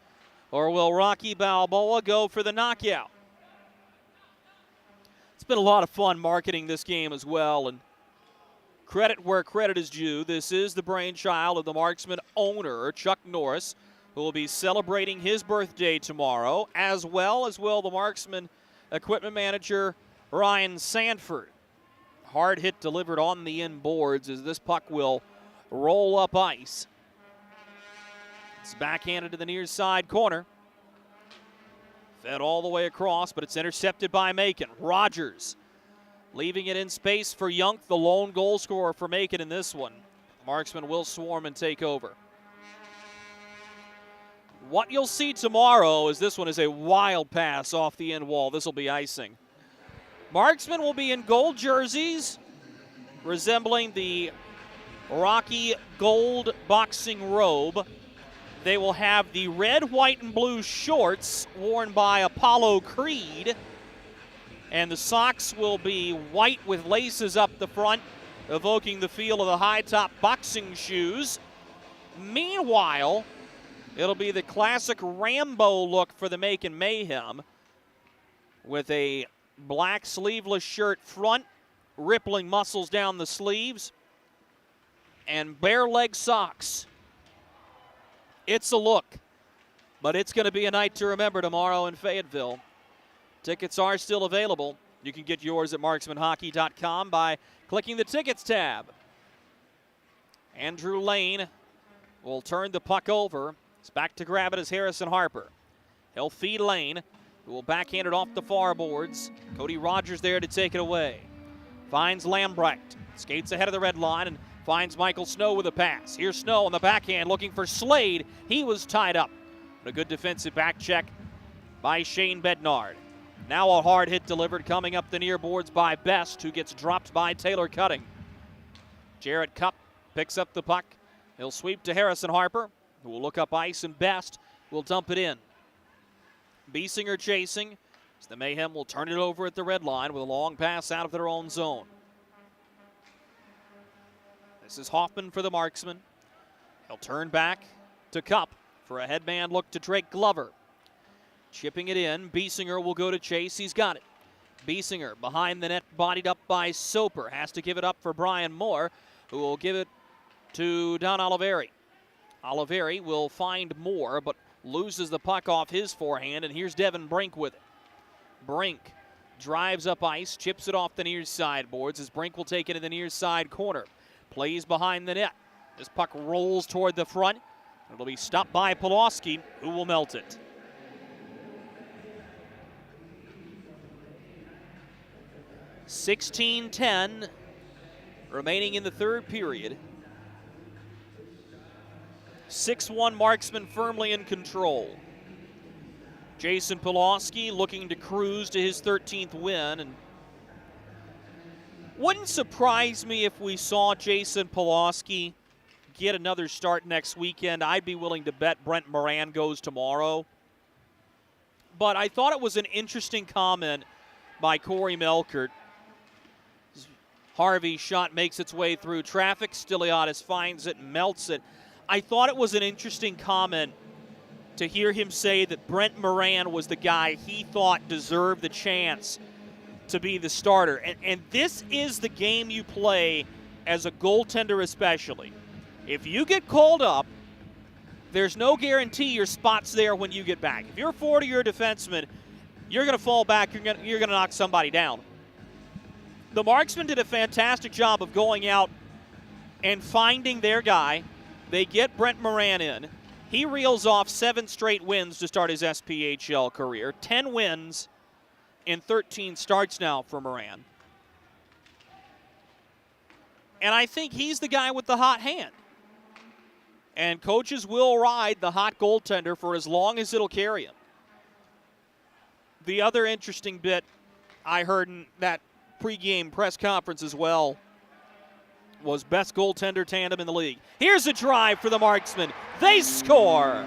or will Rocky Balboa go for the knockout? It's been a lot of fun marketing this game as well, and credit where credit is due. This is the brainchild of the Marksman owner, Chuck Norris, who will be celebrating his birthday tomorrow, as well as will the Marksman equipment manager, Ryan Sanford. Hard hit delivered on the inboards as this puck will roll up ice. It's backhanded to the near side corner. Fed all the way across, but it's intercepted by Macon. Rogers leaving it in space for Yunk, the lone goal scorer for Macon in this one. Marksman will swarm and take over. What you'll see tomorrow is this one is a wild pass off the end wall. This will be icing. Marksmen will be in gold jerseys, resembling the Rocky gold boxing robe. They will have the red, white, and blue shorts worn by Apollo Creed. And the socks will be white with laces up the front, evoking the feel of the high-top boxing shoes. Meanwhile, it'll be the classic Rambo look for the Macon Mayhem, with a black sleeveless shirt front, rippling muscles down the sleeves, and bare leg socks. It's a look, but it's going to be a night to remember tomorrow in Fayetteville. Tickets are still available. You can get yours at marksmanhockey.com by clicking the Tickets tab. Andrew Lane will turn the puck over. It's back to grab it as Harrison Harper. He'll feed Lane, who will backhand it off the far boards. Cody Rogers there to take it away. Finds Lambrecht. Skates ahead of the red line and finds Michael Snow with a pass. Here's Snow on the backhand looking for Slade. He was tied up. But a good defensive back check by Shane Bednard. Now a hard hit delivered coming up the near boards by Best, who gets dropped by Taylor Cutting. Jarrett Cupp picks up the puck. He'll sweep to Harrison Harper, who will look up ice, and Best will dump it in. Biesinger chasing, as the Mayhem will turn it over at the red line with a long pass out of their own zone. This is Hoffman for the Marksmen. He'll turn back to Cupp for a headman look to Drake Glover. Chipping it in, Biesinger will go to chase. He's got it. Biesinger behind the net, bodied up by Soper. Has to give it up for Brian Moore, who will give it to Don Oliveri. Oliveri will find Moore, but loses the puck off his forehand, and here's Devin Brink with it. Brink drives up ice, chips it off the near side boards as Brink will take it in the near side corner. Plays behind the net. This puck rolls toward the front. It'll be stopped by Polowski, who will melt it. .16-10 remaining in the third period. 6-1 Marksmen firmly in control. Jason Polowski looking to cruise to his 13th win, and wouldn't surprise me if we saw Jason Polowski get another start next weekend. I'd be willing to bet Brent Moran goes tomorrow. But I thought it was an interesting comment by Corey Melkert. Harvey shot makes its way through traffic. Stiliadis finds it and melts it. I thought it was an interesting comment to hear him say that Brent Moran was the guy he thought deserved the chance to be the starter. And this is the game you play as a goaltender especially. If you get called up, there's no guarantee your spot's there when you get back. If you're a forward or you're a defenseman, you're going to fall back, you're going to knock somebody down. The Marksmen did a fantastic job of going out and finding their guy. They get Brent Moran in. He reels off 7 straight wins to start his SPHL career. 10 wins in 13 starts now for Moran. And I think he's the guy with the hot hand. And coaches will ride the hot goaltender for as long as it'll carry him. The other interesting bit I heard in that pregame press conference as well was best goaltender tandem in the league. Here's a drive for the Marksmen. They score.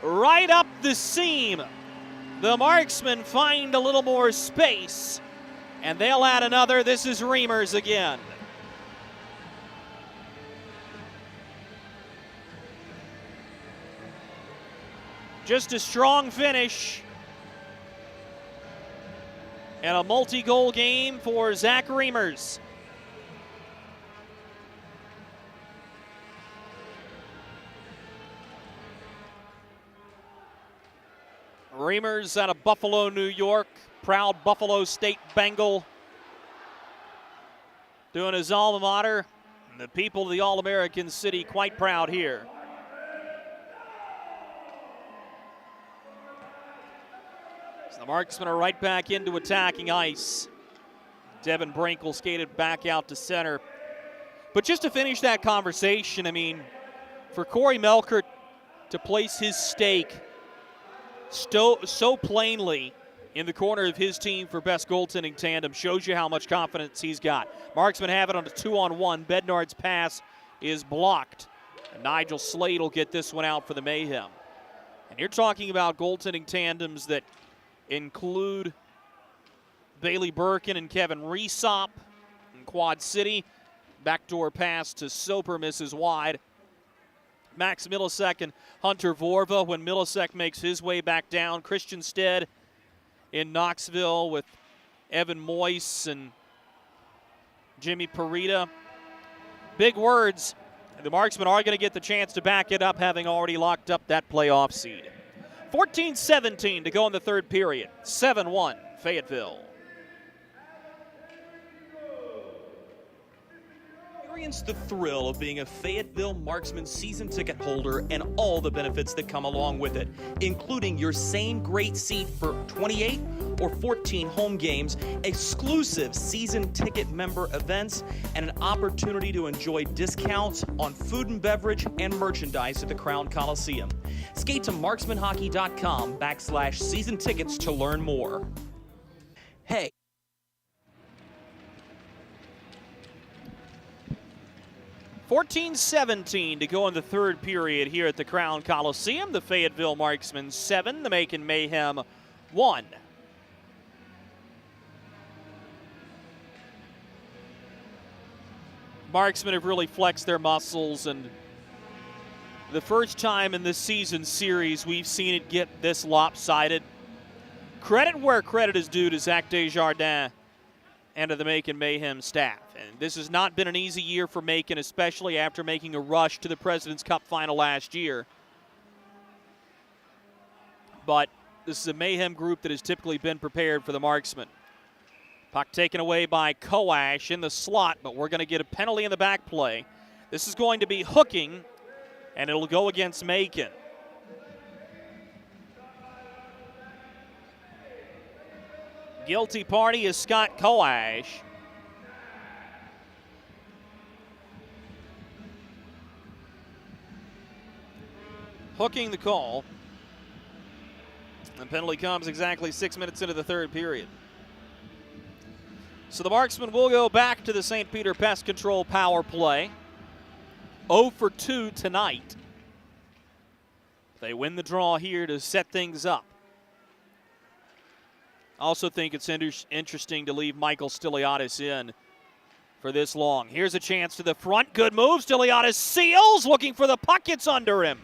Right up the seam. The Marksmen find a little more space, and they'll add another. This is Reimers again. Just a strong finish. And a multi-goal game for Zach Reimers. Reimers out of Buffalo, New York. Proud Buffalo State Bengal. Doing his alma mater. And the people of the All-American city quite proud here. The Marksmen are right back into attacking ice. Devin Brink will skate it back out to center. But just to finish that conversation, I mean, for Corey Melkert to place his stake so plainly in the corner of his team for best goaltending tandem shows you how much confidence he's got. Marksmen have it on a 2-on-1. Bednard's pass is blocked. And Nigel Slade will get this one out for the Mayhem. And you're talking about goaltending tandems that include Bailey Birkin and Kevin Reesop in Quad City. Backdoor pass to Soper, misses wide. Max Milasek and Hunter Vorva when Milasek makes his way back down. Christian Stead in Knoxville with Evan Moyce and Jimmy Parita. Big words. The Marksmen are going to get the chance to back it up, having already locked up that playoff seed. 14-17 to go in the third period. 7-1 Fayetteville. Experience the thrill of being a Fayetteville Marksmen season ticket holder and all the benefits that come along with it, including your same great seat for 28 or 14 home games, exclusive season ticket member events, and an opportunity to enjoy discounts on food and beverage and merchandise at the Crown Coliseum. Skate to marksmanhockey.com/season tickets to learn more. Hey. 14-17 to go in the third period here at the Crown Coliseum. The Fayetteville Marksmen 7, the Macon Mayhem 1. Marksmen have really flexed their muscles, and the first time in this season series we've seen it get this lopsided. Credit where credit is due to Zach Desjardins and to the Macon Mayhem staff. And this has not been an easy year for Macon, especially after making a rush to the President's Cup final last year. But this is a Mayhem group that has typically been prepared for the Marksmen. Puck taken away by Koash in the slot, but we're going to get a penalty in the back play. This is going to be hooking, and it'll go against Macon. Guilty party is Scott Koash. Hooking the call. The penalty comes exactly 6 minutes into the third period. So the Marksmen will go back to the St. Peter Pest Control power play. 0 for 2 tonight. They win the draw here to set things up. Also think it's interesting to leave Michael Stiliadis in for this long. Here's a chance to the front. Good move. Stiliadis seals, looking for the puck. It's under him.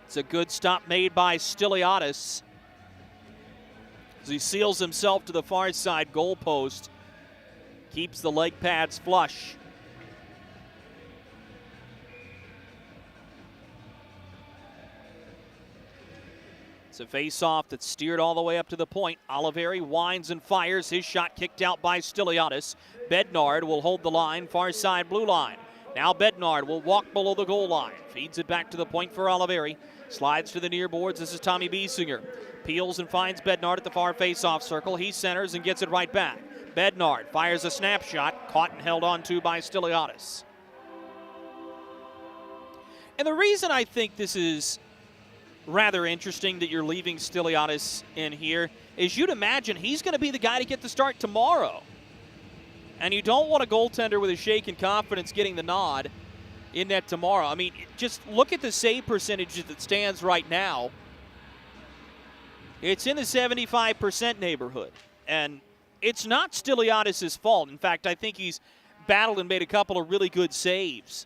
It's a good stop made by Stiliadis as he seals himself to the far side goal post. Keeps the leg pads flush. It's a face-off that's steered all the way up to the point. Oliveri winds and fires. His shot kicked out by Stiliadis. Bednard will hold the line, far side blue line. Now Bednard will walk below the goal line. Feeds it back to the point for Oliveri. Slides to the near boards. This is Tommy Biesinger. Peels and finds Bednard at the far face-off circle. He centers and gets it right back. Bednard fires a snapshot, caught and held on to by Stiliadis. And the reason I think this is rather interesting that you're leaving Stiliadis in here is you'd imagine he's going to be the guy to get the start tomorrow. And you don't want a goaltender with a shaken confidence getting the nod in net tomorrow. I mean, just look at the save percentage that stands right now. It's in the 75% neighborhood. And it's not Stiliadis' fault. In fact, I think he's battled and made a couple of really good saves.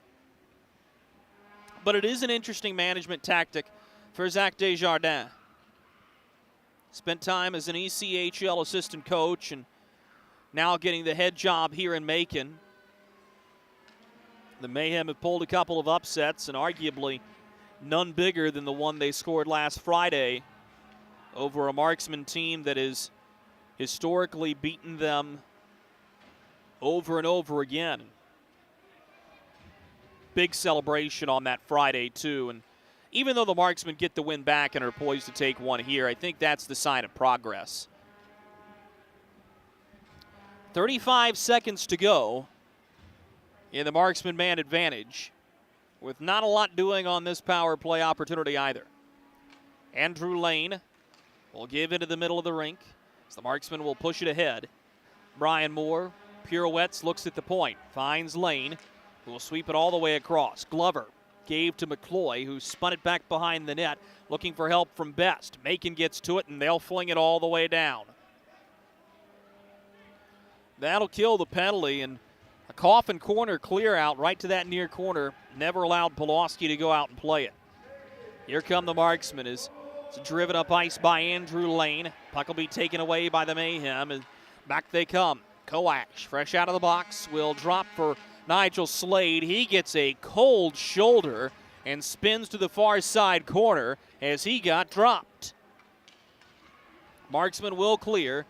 But it is an interesting management tactic for Zach Desjardins. Spent time as an ECHL assistant coach and now getting the head job here in Macon. The Mayhem have pulled a couple of upsets and arguably none bigger than the one they scored last Friday over a Marksman team that has historically beaten them over and over again. Big celebration on that Friday too, and even though the Marksmen get the win back and are poised to take one here, I think that's the sign of progress. 35 seconds to go in the Marksman man advantage, with not a lot doing on this power play opportunity either. Andrew Lane will give into the middle of the rink, as the Marksman will push it ahead. Brian Moore pirouettes, looks at the point, finds Lane, who will sweep it all the way across. Glover gave to Mccloy, who spun it back behind the net, looking for help from Best. Macon gets to it, and they'll fling it all the way down. That'll kill the penalty, and a coffin corner clear out right to that near corner. Never allowed Polowski to go out and play it. Here come the Marksmen. It's driven up ice by Andrew Lane. Puck will be taken away by the Mayhem, and back they come. Koach, fresh out of the box, will drop for Nigel Slade. He gets a cold shoulder and spins to the far side corner as he got dropped. Marksman will clear.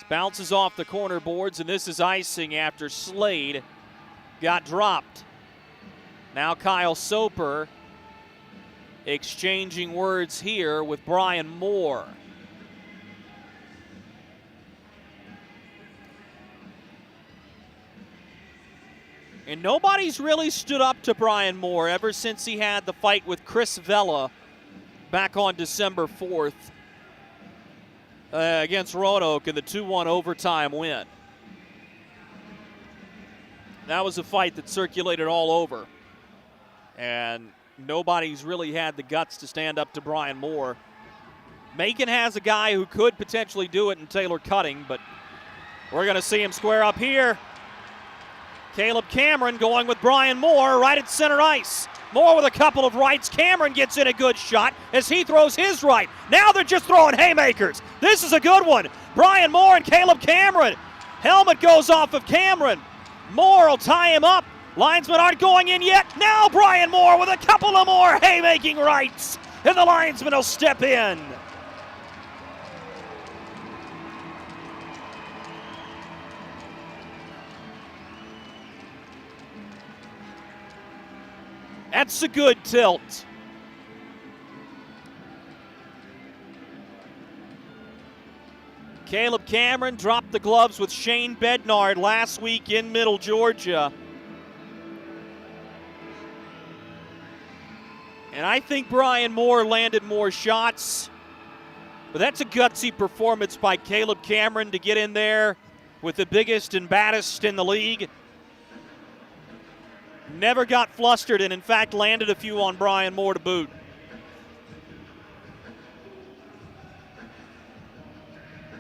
Bounces off the corner boards, and this is icing after Slade got dropped. Now Kyle Soper exchanging words here with Brian Moore. And nobody's really stood up to Brian Moore ever since he had the fight with Chris Vela back on December 4th. Against Roanoke in the 2-1 overtime win. That was a fight that circulated all over. And nobody's really had the guts to stand up to Brian Moore. Macon has a guy who could potentially do it in Taylor Cutting, but we're going to see him square up here. Caleb Cameron going with Brian Moore right at center ice. Moore with a couple of rights. Cameron gets in a good shot as he throws his right. Now they're just throwing haymakers. This is a good one. Brian Moore and Caleb Cameron. Helmet goes off of Cameron. Moore will tie him up. Linesmen aren't going in yet. Now Brian Moore with a couple of more haymaking rights. And the linesman will step in. That's a good tilt. Caleb Cameron dropped the gloves with Shane Bednard last week in Middle Georgia. And I think Brian Moore landed more shots. But that's a gutsy performance by Caleb Cameron to get in there with the biggest and baddest in the league. Never got flustered and, in fact, landed a few on Brian Moore to boot.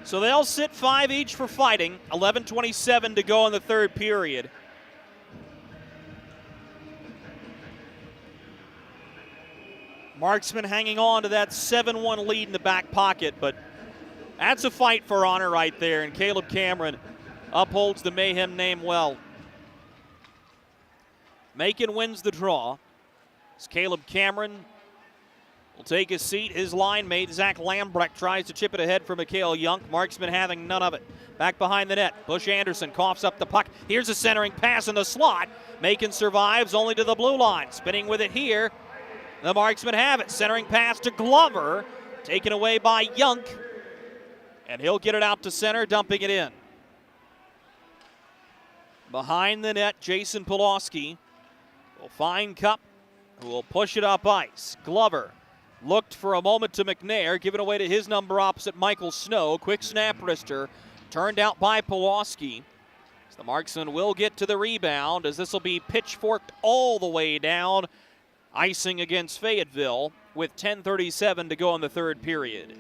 So they'll sit 5 each for fighting. 11:27 to go in the third period. Marksman hanging on to that 7-1 lead in the back pocket, but that's a fight for honor right there, and Caleb Cameron upholds the Mayhem name well. Macon wins the draw. As Caleb Cameron will take his seat. His line mate, Zach Lambrecht, tries to chip it ahead for Mikhail Yunk. Marksman having none of it. Back behind the net. Bush Anderson coughs up the puck. Here's a centering pass in the slot. Macon survives only to the blue line. Spinning with it here. The Marksmen have it. Centering pass to Glover. Taken away by Yunk. And he'll get it out to center, dumping it in. Behind the net, Jason Polowski will find Cup, who will push it up ice. Glover looked for a moment to McNair, given away to his number opposite Michael Snow. Quick snap wrister, turned out by Polowski. So the Marksman will get to the rebound, as this will be pitchforked all the way down. Icing against Fayetteville with 10:37 to go in the third period.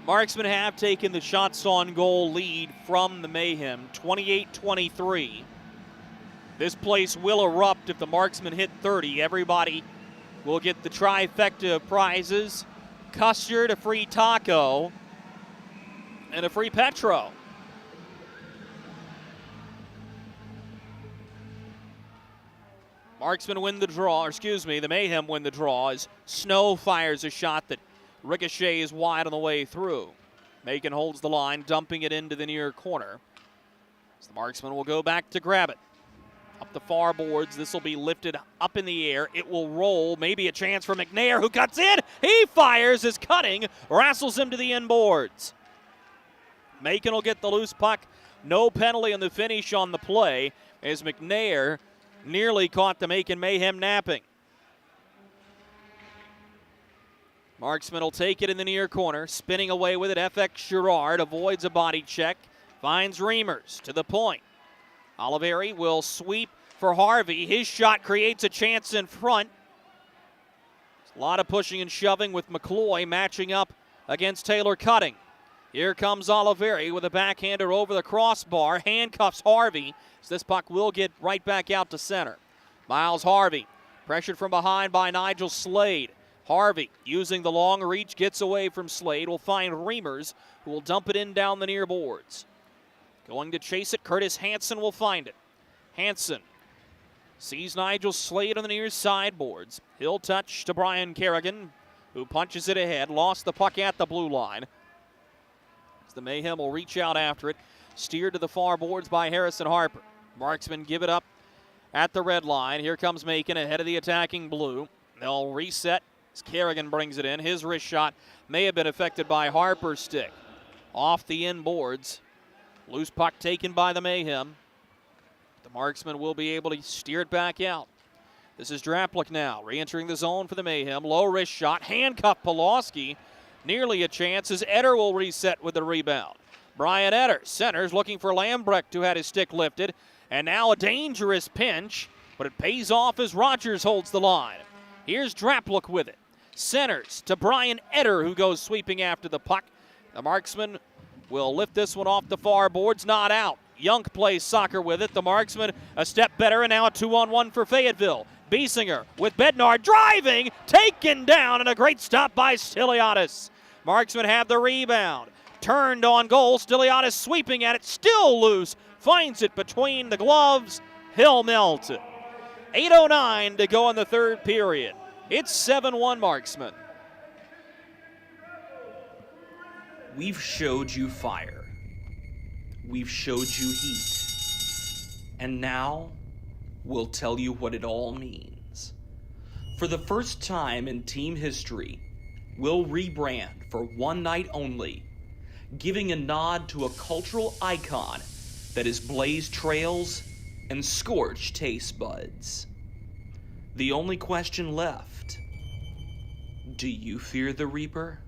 Marksmen have taken the shots on goal lead from the Mayhem, 28-23. This place will erupt if the Marksmen hit 30. Everybody will get the trifecta of prizes: custard, a free taco, and a free Petro. Marksmen win the draw, the Mayhem win the draw as Snow fires a shot that ricochets wide on the way through. Macon holds the line, dumping it into the near corner. So the Marksman will go back to grab it. Up the far boards. This will be lifted up in the air. It will roll. Maybe a chance for McNair, who cuts in. He fires as Cutting wrestles him to the end boards. Macon will get the loose puck. No penalty on the finish on the play as McNair nearly caught the Macon Mayhem napping. Marksman will take it in the near corner. Spinning away with it, FX Girard avoids a body check. Finds Reimers to the point. Oliveri will sweep for Harvey. His shot creates a chance in front. A lot of pushing and shoving with Mccloy matching up against Taylor Cutting. Here comes Oliveri with a backhander over the crossbar. Handcuffs Harvey. So this puck will get right back out to center. Miles Harvey pressured from behind by Nigel Slade. Harvey using the long reach gets away from Slade. Will find Reimers, who will dump it in down the near boards. Going to chase it, Curtis Hansen will find it. Hansen sees Nigel Slade on the near sideboards. He'll touch to Brian Kerrigan, who punches it ahead. Lost the puck at the blue line. As the Mayhem will reach out after it. Steered to the far boards by Harrison Harper. Marksmen give it up at the red line. Here comes Macon ahead of the attacking blue. They'll reset as Kerrigan brings it in. His wrist shot may have been affected by Harper's stick. Off the end boards. Loose puck taken by the Mayhem. The Marksman will be able to steer it back out. This is Draplik now, re-entering the zone for the Mayhem. Low wrist shot, handcuff Polowski. Nearly a chance as Etter will reset with the rebound. Brian Etter centers, looking for Lambrecht, who had his stick lifted. And now a dangerous pinch, but it pays off as Rogers holds the line. Here's Draplik with it. Centers to Brian Etter, who goes sweeping after the puck. The Marksman will lift this one off the far boards, not out. Young plays soccer with it. The Marksman a step better, and now a 2-on-1 for Fayetteville. Biesinger with Bednar driving, taken down, and a great stop by Stiliadis. Marksman have the rebound. Turned on goal, Stiliadis sweeping at it, still loose. Finds it between the gloves. He'll melt it. 8:09 to go in the third period. It's 7-1 Marksman. We've showed you fire. We've showed you heat. And now, we'll tell you what it all means. For the first time in team history, we'll rebrand for one night only, giving a nod to a cultural icon that has blazed trails and scorched taste buds. The only question left, do you fear the Reaper?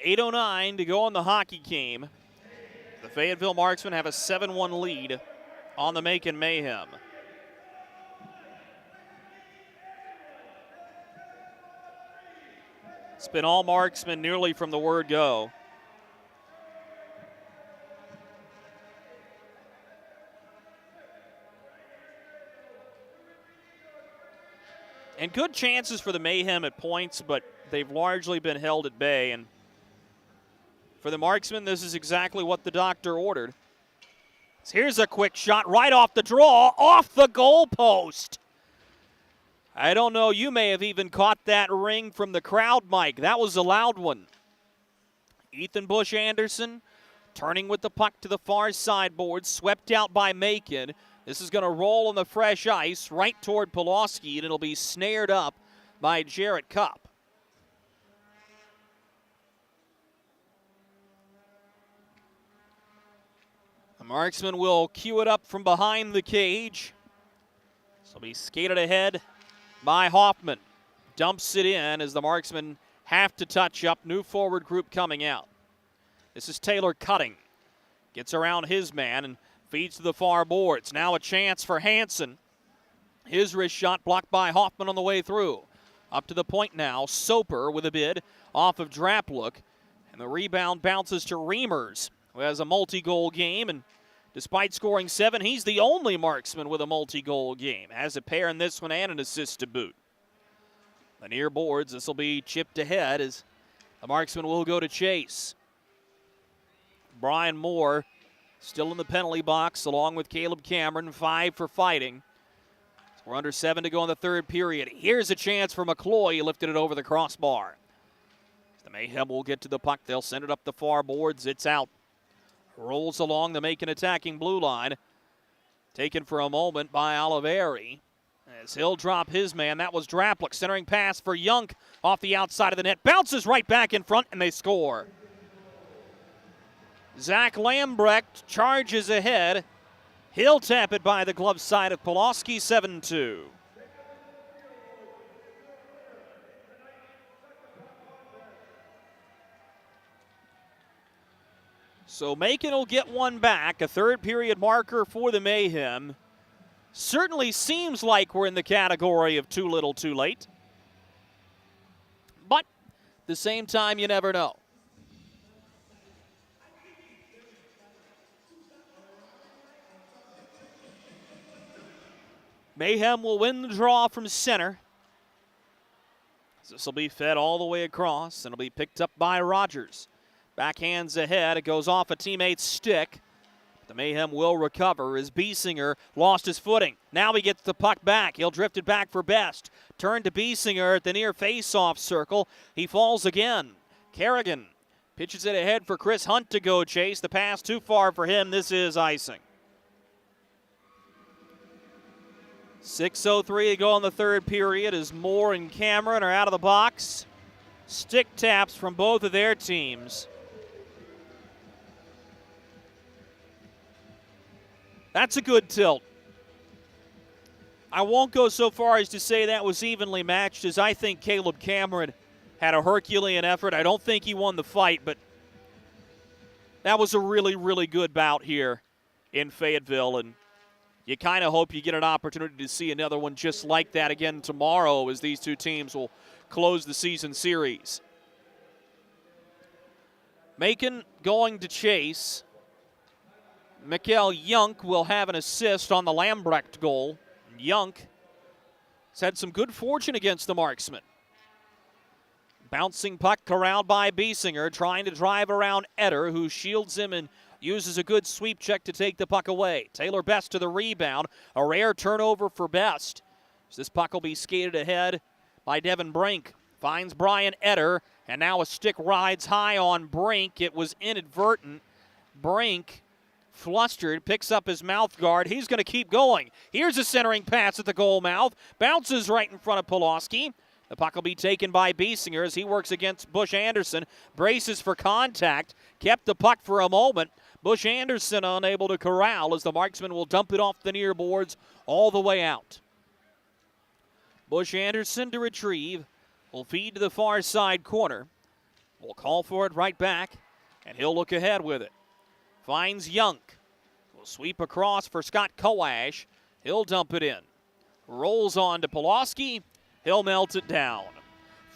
.809 to go on the hockey game. The Fayetteville Marksmen have a 7-1 lead on the Macon Mayhem. It's been all Marksmen nearly from the word go. And good chances for the Mayhem at points, but they've largely been held at bay. And for the Marksmen, this is exactly what the doctor ordered. So here's a quick shot right off the draw, off the goal post. I don't know, you may have even caught that ring from the crowd, Mike. That was a loud one. Ethan Bush Anderson turning with the puck to the far sideboard, swept out by Macon. This is going to roll on the fresh ice right toward Polowski, and it'll be snared up by Jarrett Cupp. The Marksman will cue it up from behind the cage. This will be skated ahead by Hoffman. Dumps it in as the Marksmen have to touch up. New forward group coming out. This is Taylor Cutting. Gets around his man and feeds to the far boards. Now a chance for Hansen. His wrist shot blocked by Hoffman on the way through. Up to the point now. Soper with a bid off of Draplik. And the rebound bounces to Reimers, who has a multi-goal game. And despite scoring 7, he's the only Marksman with a multi-goal game. Has a pair in this one and an assist to boot. The near boards, this will be chipped ahead as the Marksman will go to chase. Brian Moore still in the penalty box along with Caleb Cameron, 5 for fighting. We're under 7 to go in the third period. Here's a chance for Mccloy. He lifted it over the crossbar. The Mayhem will get to the puck. They'll send it up the far boards. It's out. Rolls along the Macon attacking blue line. Taken for a moment by Oliveri. As he'll drop his man. That was Draplick. Centering pass for Young off the outside of the net. Bounces right back in front, and they score. Zach Lambrecht charges ahead. He'll tap it by the glove side of Polowski, 7-2. So Macon will get one back, a third period marker for the Mayhem. Certainly seems like we're in the category of too little, too late. But at the same time, you never know. Mayhem will win the draw from center. This will be fed all the way across, and it'll be picked up by Rogers. Backhands ahead. It goes off a teammate's stick. The Mayhem will recover as Biesinger lost his footing. Now he gets the puck back. He'll drift it back for Best. Turn to Biesinger at the near face-off circle. He falls again. Kerrigan pitches it ahead for Chris Hunt to go chase. The pass too far for him. This is icing. 6:03 to go in the third period as Moore and Cameron are out of the box. Stick taps from both of their teams. That's a good tilt. I won't go so far as to say that was evenly matched, as I think Caleb Cameron had a Herculean effort. I don't think he won the fight, but that was a really, really good bout here in Fayetteville, and you kind of hope you get an opportunity to see another one just like that again tomorrow as these two teams will close the season series. Macon going to chase. Mikael Junk will have an assist on the Lambrecht goal. Junk has had some good fortune against the Marksmen. Bouncing puck corralled by Biesinger, trying to drive around Etter, who shields him and uses a good sweep check to take the puck away. Taylor Best to the rebound. A rare turnover for Best. So this puck will be skated ahead by Devin Brink. Finds Brian Etter, and now a stick rides high on Brink. It was inadvertent. Brink, flustered, picks up his mouth guard. He's going to keep going. Here's a centering pass at the goal mouth. Bounces right in front of Polowski. The puck will be taken by Biesinger as he works against Bush Anderson. Braces for contact. Kept the puck for a moment. Bush Anderson unable to corral as the Marksmen will dump it off the near boards all the way out. Bush Anderson to retrieve. Will feed to the far side corner. Will call for it right back, and he'll look ahead with it. Finds Young. Will sweep across for Scott Kowash. He'll dump it in. Rolls on to Polowski. He'll melt it down.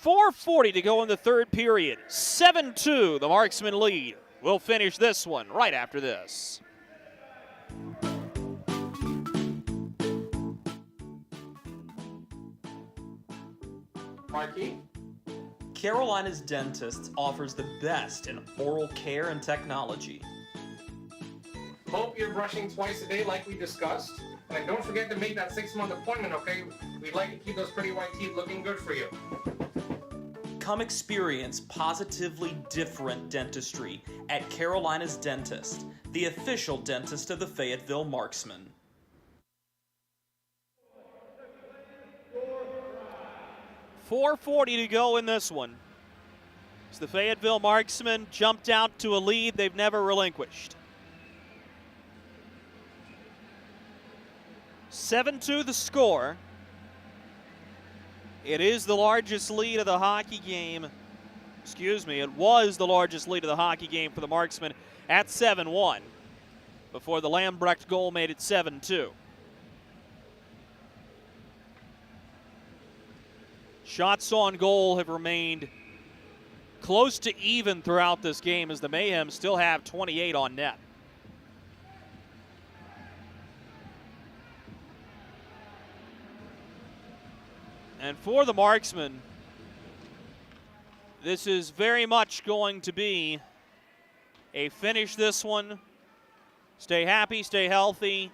4:40 to go in the third period. 7-2, the Marksmen lead. We'll finish this one right after this. Marky? Carolina's Dentist offers the best in oral care and technology. Hope you're brushing twice a day like we discussed. And don't forget to make that 6-month appointment, okay? We'd like to keep those pretty white teeth looking good for you. Come experience positively different dentistry at Carolina's Dentist, the official dentist of the Fayetteville Marksmen. .440 to go in this one. As the Fayetteville Marksmen jumped out to a lead they've never relinquished. 7-2 the score. It is the largest lead of the hockey game. Excuse me, it was the largest lead of the hockey game for the Marksmen at 7-1 before the Lambrecht goal made it 7-2. Shots on goal have remained close to even throughout this game as the Mayhem still have 28 on net. And for the Marksmen, this is very much going to be a finish this one. Stay happy, stay healthy,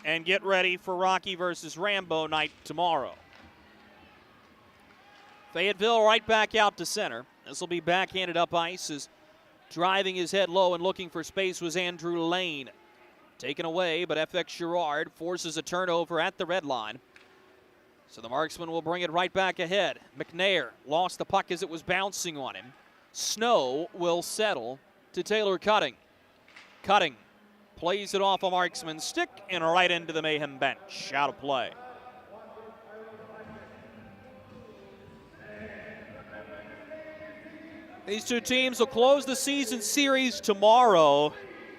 and get ready for Rocky versus Rambo night tomorrow. Fayetteville right back out to center. This will be backhanded up ice as driving his head low and looking for space was Andrew Lane. Taken away, but FX Girard forces a turnover at the red line. So the Marksmen will bring it right back ahead. McNair lost the puck as it was bouncing on him. Snow will settle to Taylor Cutting. Cutting plays it off a Marksman's stick and right into the Mayhem bench. Out of play. These two teams will close the season series tomorrow,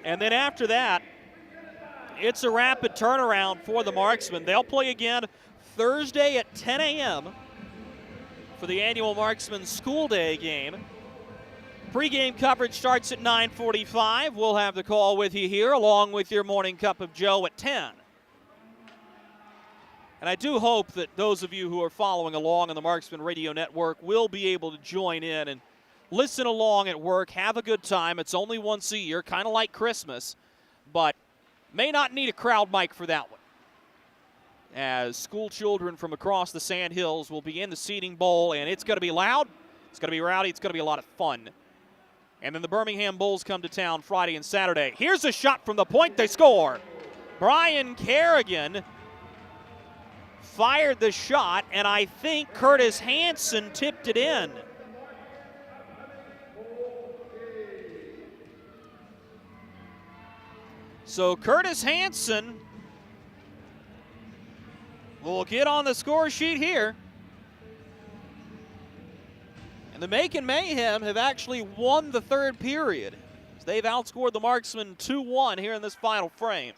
and then after that, it's a rapid turnaround for the Marksmen. They'll play again Thursday at 10 a.m. for the annual Marksman School Day game. Pre-game coverage starts at 9:45. We'll have the call with you here, along with your morning cup of Joe at 10. And I do hope that those of you who are following along on the Marksman Radio Network will be able to join in and listen along at work, have a good time. It's only once a year, kind of like Christmas, but may not need a crowd mic for that one, as school children from across the Sand Hills will be in the seating bowl, and it's going to be loud, it's going to be rowdy, it's going to be a lot of fun. And then the Birmingham Bulls come to town Friday and Saturday. Here's a shot from the point, they score. Brian Kerrigan fired the shot, and I think Curtis Hansen tipped it in. So Curtis Hansen will get on the score sheet here. And the Macon Mayhem have actually won the third period. They've outscored the Marksmen 2-1 here in this final frame.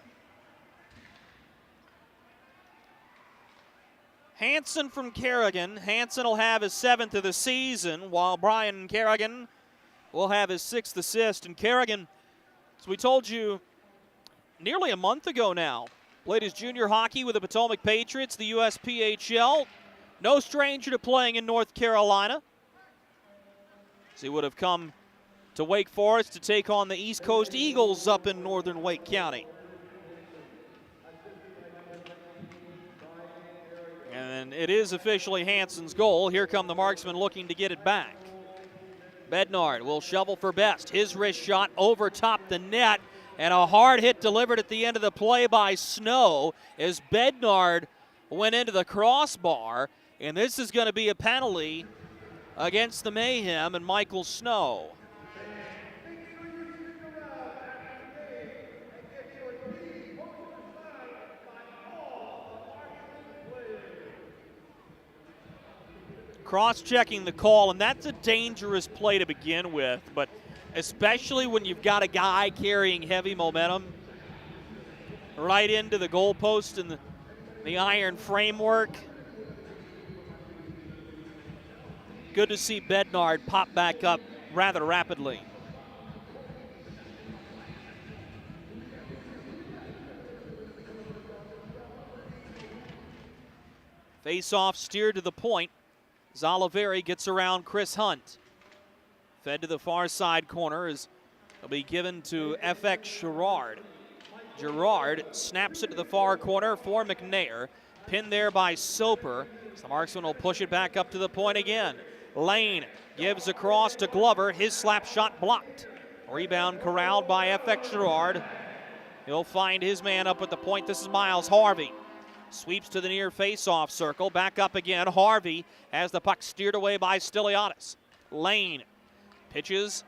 Hansen from Kerrigan. Hansen will have his 7th of the season, while Brian Kerrigan will have his 6th assist. And Kerrigan, as we told you nearly a month ago now, played his junior hockey with the Potomac Patriots, the USPHL. No stranger to playing in North Carolina, as he would have come to Wake Forest to take on the East Coast Eagles up in northern Wake County. And it is officially Hansen's goal. Here come the Marksmen looking to get it back. Bednard will shovel for Best. His wrist shot over top the net, and a hard hit delivered at the end of the play by Snow as Bednard went into the crossbar. And this is going to be a penalty against the Mayhem and Michael Snow. Cross-checking the call, and that's a dangerous play to begin with, but especially when you've got a guy carrying heavy momentum right into the goalpost and the iron framework. Good to see Bednard pop back up rather rapidly. Face-off steered to the point. Zoliveri gets around Chris Hunt. Fed to the far side corner as it'll be given to FX Girard. Girard snaps it to the far corner for McNair. Pinned there by Soper. So the Marksman will push it back up to the point again. Lane gives across to Glover. His slap shot blocked. Rebound corralled by FX Girard. He'll find his man up at the point. This is Miles Harvey. Sweeps to the near face-off circle. Back up again. Harvey has the puck steered away by Stiliadis. Lane pitches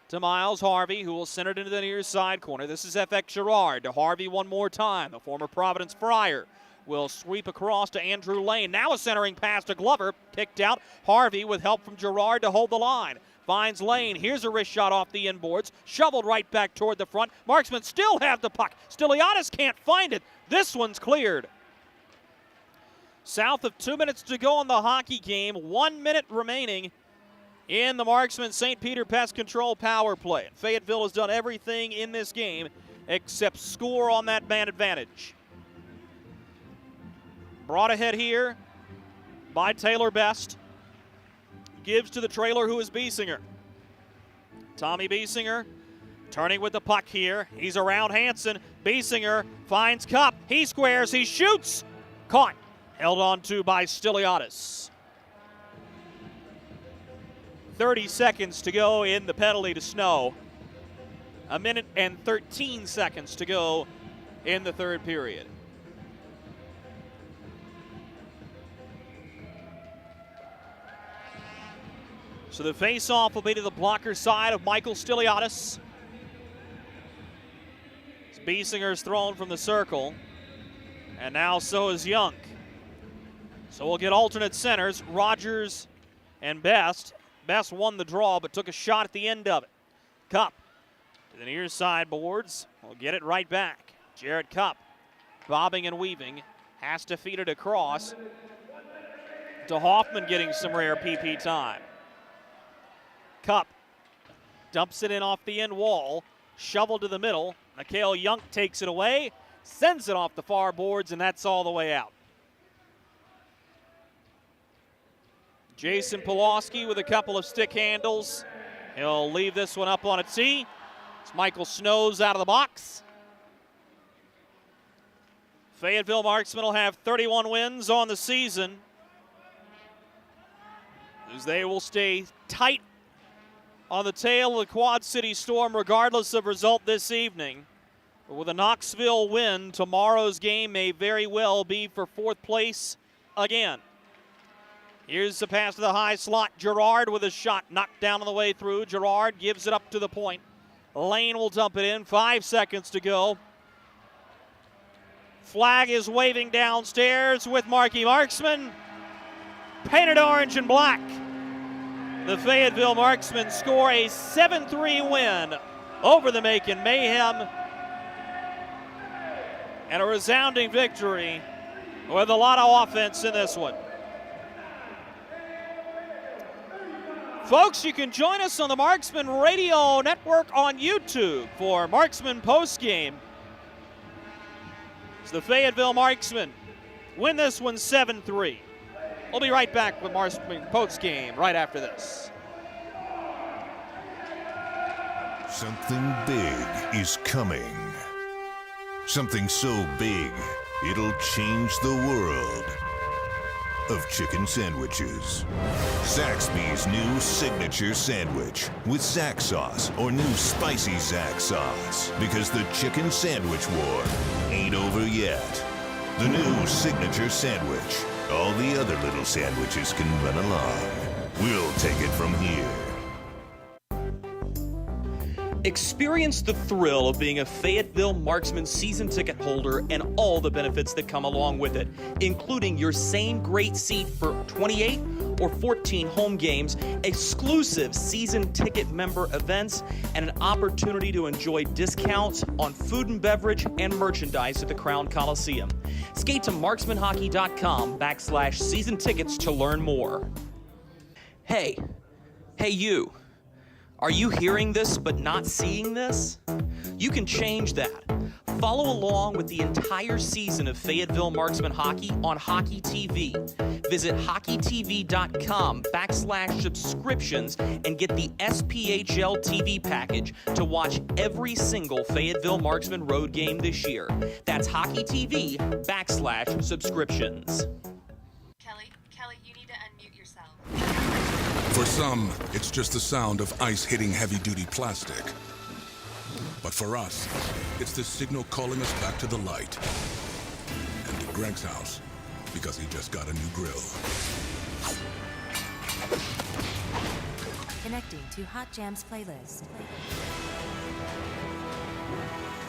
to Miles Harvey, who will send it into the near side corner. This is FX Girard to Harvey one more time. The former Providence Friar will sweep across to Andrew Lane. Now a centering pass to Glover. Picked out. Harvey with help from Girard to hold the line. Finds Lane. Here's a wrist shot off the inboards. Shoveled right back toward the front. Marksmen still have the puck. Stiliadis can't find it. This one's cleared. South of 2 minutes to go in the hockey game. 1 minute remaining in the Marksman St. Peter Pest Control power play. Fayetteville has done everything in this game except score on that man advantage. Brought ahead here by Taylor Best. Gives to the trailer, who is Biesinger. Tommy Biesinger turning with the puck here. He's around Hansen. Biesinger finds Cup. He squares, he shoots. Caught. Held on to by Stiliadis. 30 seconds to go in the penalty to Snow. A minute and 13 seconds to go in the third period. So the face-off will be to the blocker side of Michael Stiliadis. Biesinger's thrown from the circle. And now so is Young. So we'll get alternate centers, Rogers and Best. Best won the draw, but took a shot at the end of it. Cup to the near side boards. We'll get it right back. Jared Cup, bobbing and weaving, has to feed it across to Hoffman, getting some rare PP time. Cup dumps it in off the end wall, shovel to the middle. Mikhail Young takes it away, sends it off the far boards, and that's all the way out. Jason Polowski with a couple of stick handles. He'll leave this one up on a tee. It's Michael Snow's out of the box. Fayetteville Marksmen will have 31 wins on the season, as they will stay tight on the tail of the Quad City Storm regardless of result this evening. But with a Knoxville win, tomorrow's game may very well be for fourth place again. Here's the pass to the high slot. Gerard with a shot knocked down on the way through. Gerard gives it up to the point. Lane will dump it in. 5 seconds to go. Flag is waving downstairs with Marky Marksman. Painted orange and black. The Fayetteville Marksmen score a 7-3 win over the Macon Mayhem. And a resounding victory with a lot of offense in this one. Folks, you can join us on the Marksman Radio Network on YouTube for Marksman Postgame. It's the Fayetteville Marksmen win this one 7-3. We'll be right back with Marksman Postgame right after this. Something big is coming. Something so big, it'll change the world of chicken sandwiches. Zaxby's new signature sandwich with Zax sauce or new spicy Zax sauce, because the chicken sandwich war ain't over yet. The new signature sandwich. All the other little sandwiches can run along. We'll take it from here. Experience the thrill of being a Fayetteville Marksman season ticket holder and all the benefits that come along with it, including your same great seat for 28 or 14 home games, exclusive season ticket member events, and an opportunity to enjoy discounts on food and beverage and merchandise at the Crown Coliseum. Skate to marksmanhockey.com/season tickets to learn more. Hey you. Are you hearing this but not seeing this? You can change that. Follow along with the entire season of Fayetteville Marksmen hockey on Hockey TV. Visit hockeytv.com/subscriptions and get the SPHL TV package to watch every single Fayetteville Marksmen road game this year. That's hockeytv.com/subscriptions. Kelly, you need to unmute yourself. For some, it's just the sound of ice hitting heavy-duty plastic. But for us, it's the signal calling us back to the light. And to Greg's house, because he just got a new grill. Connecting to Hot Jams playlist.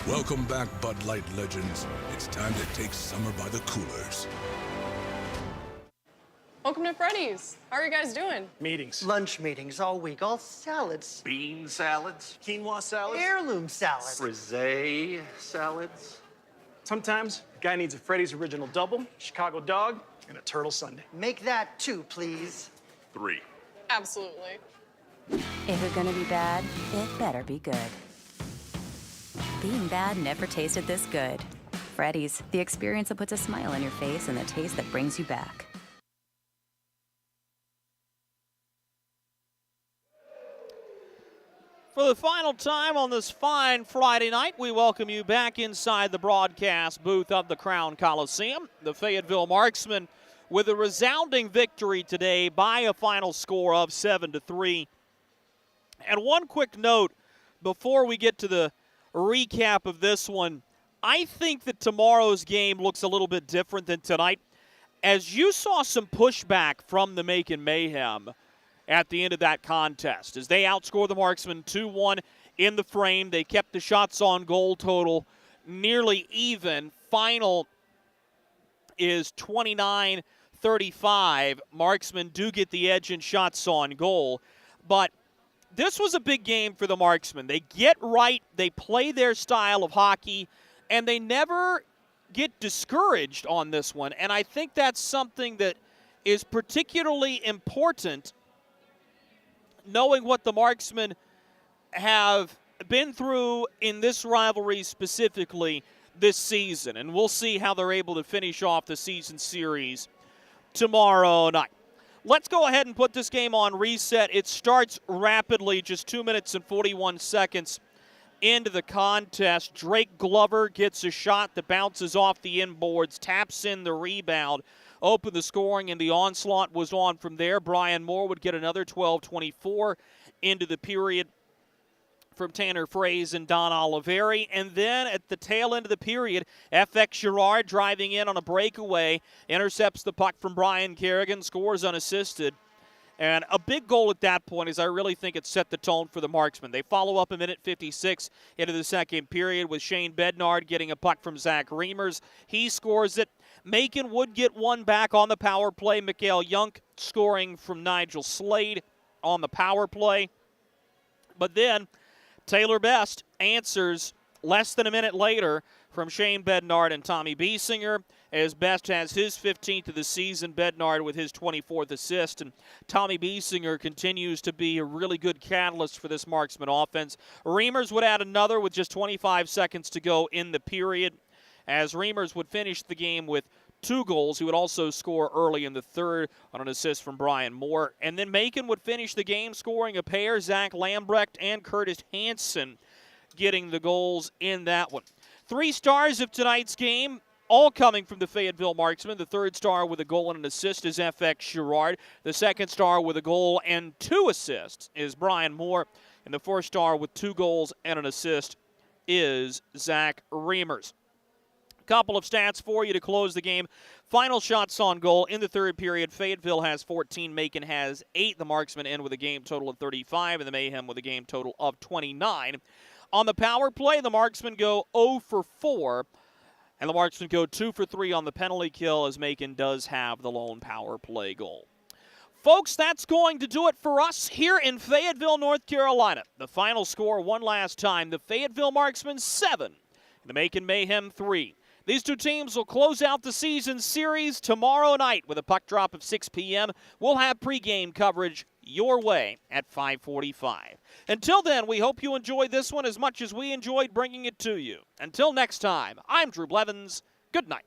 Welcome back, Bud Light legends. It's time to take summer by the coolers. Welcome to Freddy's. How are you guys doing? Meetings. Lunch meetings all week, all salads. Bean salads. Quinoa salads. Heirloom salads. Frisee salads. Sometimes a guy needs a Freddy's Original Double, Chicago Dog, and a Turtle Sundae. Make that 2, please. 3. Absolutely. If it's gonna be bad, it better be good. Being bad never tasted this good. Freddy's, the experience that puts a smile on your face and the taste that brings you back. For the final time on this fine Friday night, we welcome you back inside the broadcast booth of the Crown Coliseum. The Fayetteville Marksmen with a resounding victory today by a final score of 7-3. And one quick note before we get to the recap of this one, I think that tomorrow's game looks a little bit different than tonight. As you saw some pushback from the Macon Mayhem at the end of that contest, as they outscored the Marksmen 2-1 in the frame. They kept the shots on goal total nearly even. Final is 29-35. Marksmen do get the edge in shots on goal. But this was a big game for the Marksmen. They get right, they play their style of hockey, and they never get discouraged on this one. And I think that's something that is particularly important, knowing what the Marksmen have been through in this rivalry specifically this season. And we'll see how they're able to finish off the season series tomorrow night. Let's go ahead and put this game on reset. It starts rapidly, just 2 minutes and 41 seconds into the contest. Drake Glover gets a shot that bounces off the inboards, taps in the rebound, open the scoring, and the onslaught was on from there. Brian Moore would get another 12-24 into the period from Tanner Fraze and Don Oliveri. And then at the tail end of the period, FX Girard driving in on a breakaway, intercepts the puck from Brian Kerrigan, scores unassisted. And a big goal at that point is I really think it set the tone for the Marksmen. They follow up a minute 56 into the second period with Shane Bednard getting a puck from Zach Reimers. He scores it. Macon would get one back on the power play. Mikael Yunk scoring from Nigel Slade on the power play. But then Taylor Best answers less than a minute later from Shane Bednard and Tommy Biesinger, as Best has his 15th of the season, Bednard with his 24th assist, and Tommy Biesinger continues to be a really good catalyst for this Marksman offense. Reimers would add another with just 25 seconds to go in the period, as Reimers would finish the game with 2 goals. He would also score early in the third on an assist from Brian Moore. And then Macon would finish the game scoring a pair, Zach Lambrecht and Curtis Hansen getting the goals in that one. 3 stars of tonight's game, all coming from the Fayetteville Marksmen. The third star with a goal and an assist is FX Girard. The second star with a goal and 2 assists is Brian Moore. And the fourth star with 2 goals and an assist is Zach Reimers. Couple of stats for you to close the game. Final shots on goal in the third period. Fayetteville has 14. Macon has 8. The Marksmen end with a game total of 35, and the Mayhem with a game total of 29. On the power play, the Marksmen go 0 for 4, and the Marksmen go 2 for 3 on the penalty kill, as Macon does have the lone power play goal. Folks, that's going to do it for us here in Fayetteville, North Carolina. The final score one last time, the Fayetteville Marksmen 7, and the Macon Mayhem 3. These two teams will close out the season series tomorrow night with a puck drop of 6 p.m. We'll have pregame coverage your way at 5:45. Until then, we hope you enjoyed this one as much as we enjoyed bringing it to you. Until next time, I'm Drew Blevins. Good night.